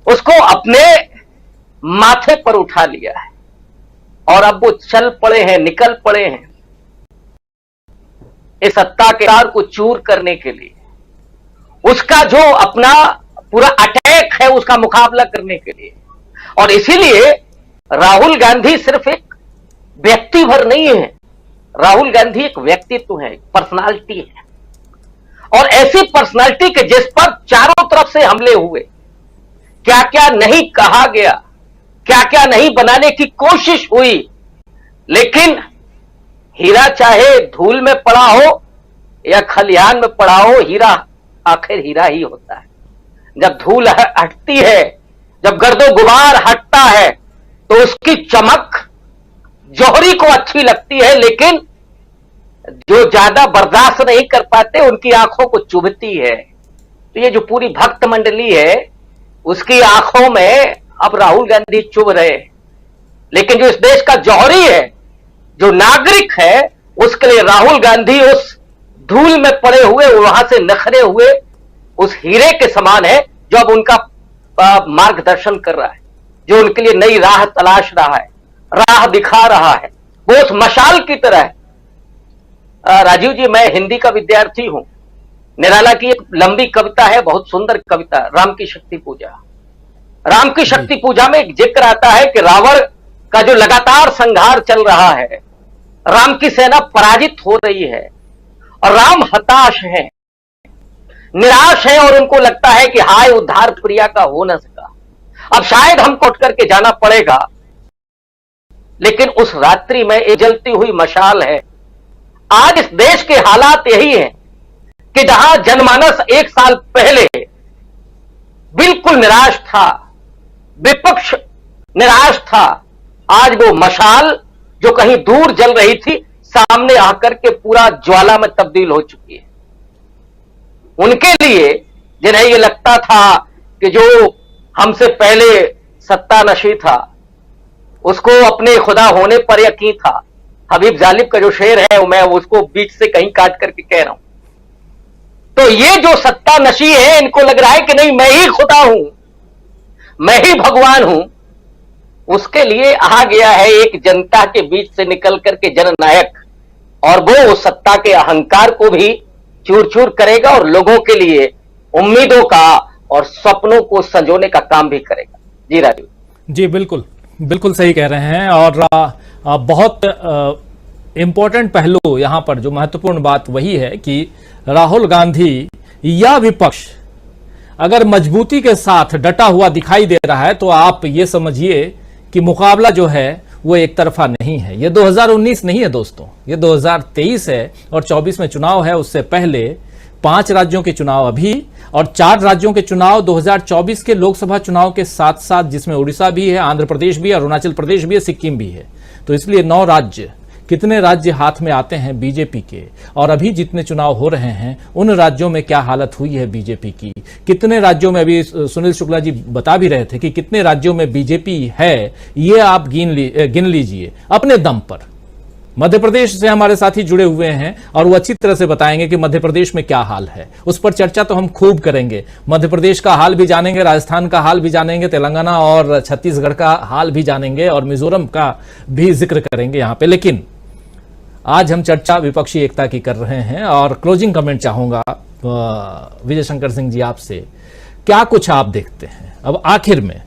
J: उसको अपने माथे पर उठा लिया है और अब वो चल पड़े हैं, निकल पड़े हैं इस सत्ता के तार को चूर करने के लिए, उसका जो अपना पूरा अटैक है उसका मुकाबला करने के लिए। और इसीलिए राहुल गांधी सिर्फ एक व्यक्ति भर नहीं है, राहुल गांधी एक व्यक्तित्व है, पर्सनालिटी है। और ऐसी पर्सनालिटी के जिस पर चारों तरफ से हमले हुए, क्या क्या नहीं कहा गया, क्या क्या नहीं बनाने की कोशिश हुई, लेकिन हीरा चाहे धूल में पड़ा हो या खलिहान में पड़ा हो, हीरा आखिर हीरा ही होता है। जब धूल हटती है, जब गर्दो गुबार हटता है, तो उसकी चमक जौहरी को अच्छी लगती है, लेकिन जो ज्यादा बर्दाश्त नहीं कर पाते उनकी आंखों को चुभती है। तो ये जो पूरी भक्त मंडली है, उसकी आंखों में अब राहुल गांधी चुभ रहे, लेकिन जो इस देश का जौहरी है, जो नागरिक है, उसके लिए राहुल गांधी उस धूल में पड़े हुए, वहां से नखरे हुए उस हीरे के समान है, जो अब उनका मार्गदर्शन कर रहा है, जो उनके लिए नई राह तलाश रहा है, राह दिखा रहा है। वो उस मशाल की तरह है। राजीव जी, मैं हिंदी का विद्यार्थी हूं। निराला की एक लंबी कविता है, बहुत सुंदर कविता, राम की शक्ति पूजा। राम की शक्ति पूजा में एक जिक्र आता है कि रावण का जो लगातार संहार चल रहा है, राम की सेना पराजित हो रही है और राम हताश है, निराश है, और उनको लगता है कि हाय उद्धार प्रिया का हो न सका, अब शायद हमको उठ करके जाना पड़ेगा। लेकिन उस रात्रि में एक जलती हुई मशाल है। आज इस देश के हालात यही हैं कि जहां जनमानस एक साल पहले बिल्कुल निराश था, विपक्ष निराश था, आज वो मशाल जो कहीं दूर जल रही थी, सामने आकर के पूरा ज्वाला में तब्दील हो चुकी है। उनके लिए, जिन्हें ये लगता था कि जो हमसे पहले सत्ता नशी था उसको अपने खुदा होने पर यकीन था, हबीब जालिब का जो शेर है मैं उसको बीच से कहीं काट करके कह रहा हूं, तो ये जो सत्ता नशी है, इनको लग रहा है कि नहीं मैं ही खुदा हूं, मैं ही भगवान हूं। उसके लिए आ गया है एक जनता के बीच से निकल करके जननायक, और वो उस सत्ता के अहंकार को भी चूर चूर करेगा और लोगों के लिए उम्मीदों का और सपनों को संजोने का काम भी करेगा। जी राजीव
B: जी, बिल्कुल बिल्कुल सही कह रहे हैं। और बहुत इंपॉर्टेंट पहलू यहां पर जो महत्वपूर्ण बात वही है कि राहुल गांधी या विपक्ष अगर मजबूती के साथ डटा हुआ दिखाई दे रहा है, तो आप ये समझिए कि मुकाबला जो है वो एक तरफा नहीं है। ये 2019 नहीं है दोस्तों, ये 2023 है और 24 में चुनाव है। उससे पहले 5 राज्यों के चुनाव अभी और 4 राज्यों के चुनाव 2024 के लोकसभा चुनाव के साथ साथ, जिसमें उड़ीसा भी है, आंध्र प्रदेश भी है, अरुणाचल प्रदेश भी है, सिक्किम भी है। तो इसलिए 9 राज्य, कितने राज्य हाथ में आते हैं बीजेपी के, और अभी जितने चुनाव हो रहे हैं उन राज्यों में क्या हालत हुई है बीजेपी की, कितने राज्यों में, अभी सुनील शुक्ला जी बता भी रहे थे कि कितने राज्यों में बीजेपी है, ये आप गिन लीजिए अपने दम पर। मध्य प्रदेश से हमारे साथी जुड़े हुए हैं और वो अच्छी तरह से बताएंगे कि मध्य प्रदेश में क्या हाल है। उस पर चर्चा तो हम खूब करेंगे, मध्य प्रदेश का हाल भी जानेंगे, राजस्थान का हाल भी जानेंगे, तेलंगाना और छत्तीसगढ़ का हाल भी जानेंगे और मिजोरम का भी जिक्र करेंगे यहां पे। लेकिन आज हम चर्चा विपक्षी एकता की कर रहे हैं और क्लोजिंग कमेंट चाहूंगा विजय शंकर सिंह जी आपसे, क्या कुछ आप देखते हैं? अब आखिर में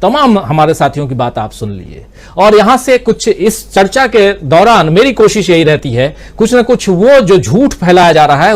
B: तमाम हमारे साथियों की बात आप सुन लिए और यहां से कुछ इस चर्चा के दौरान मेरी कोशिश यही रहती है, कुछ ना कुछ वो जो झूठ फैलाया जा रहा है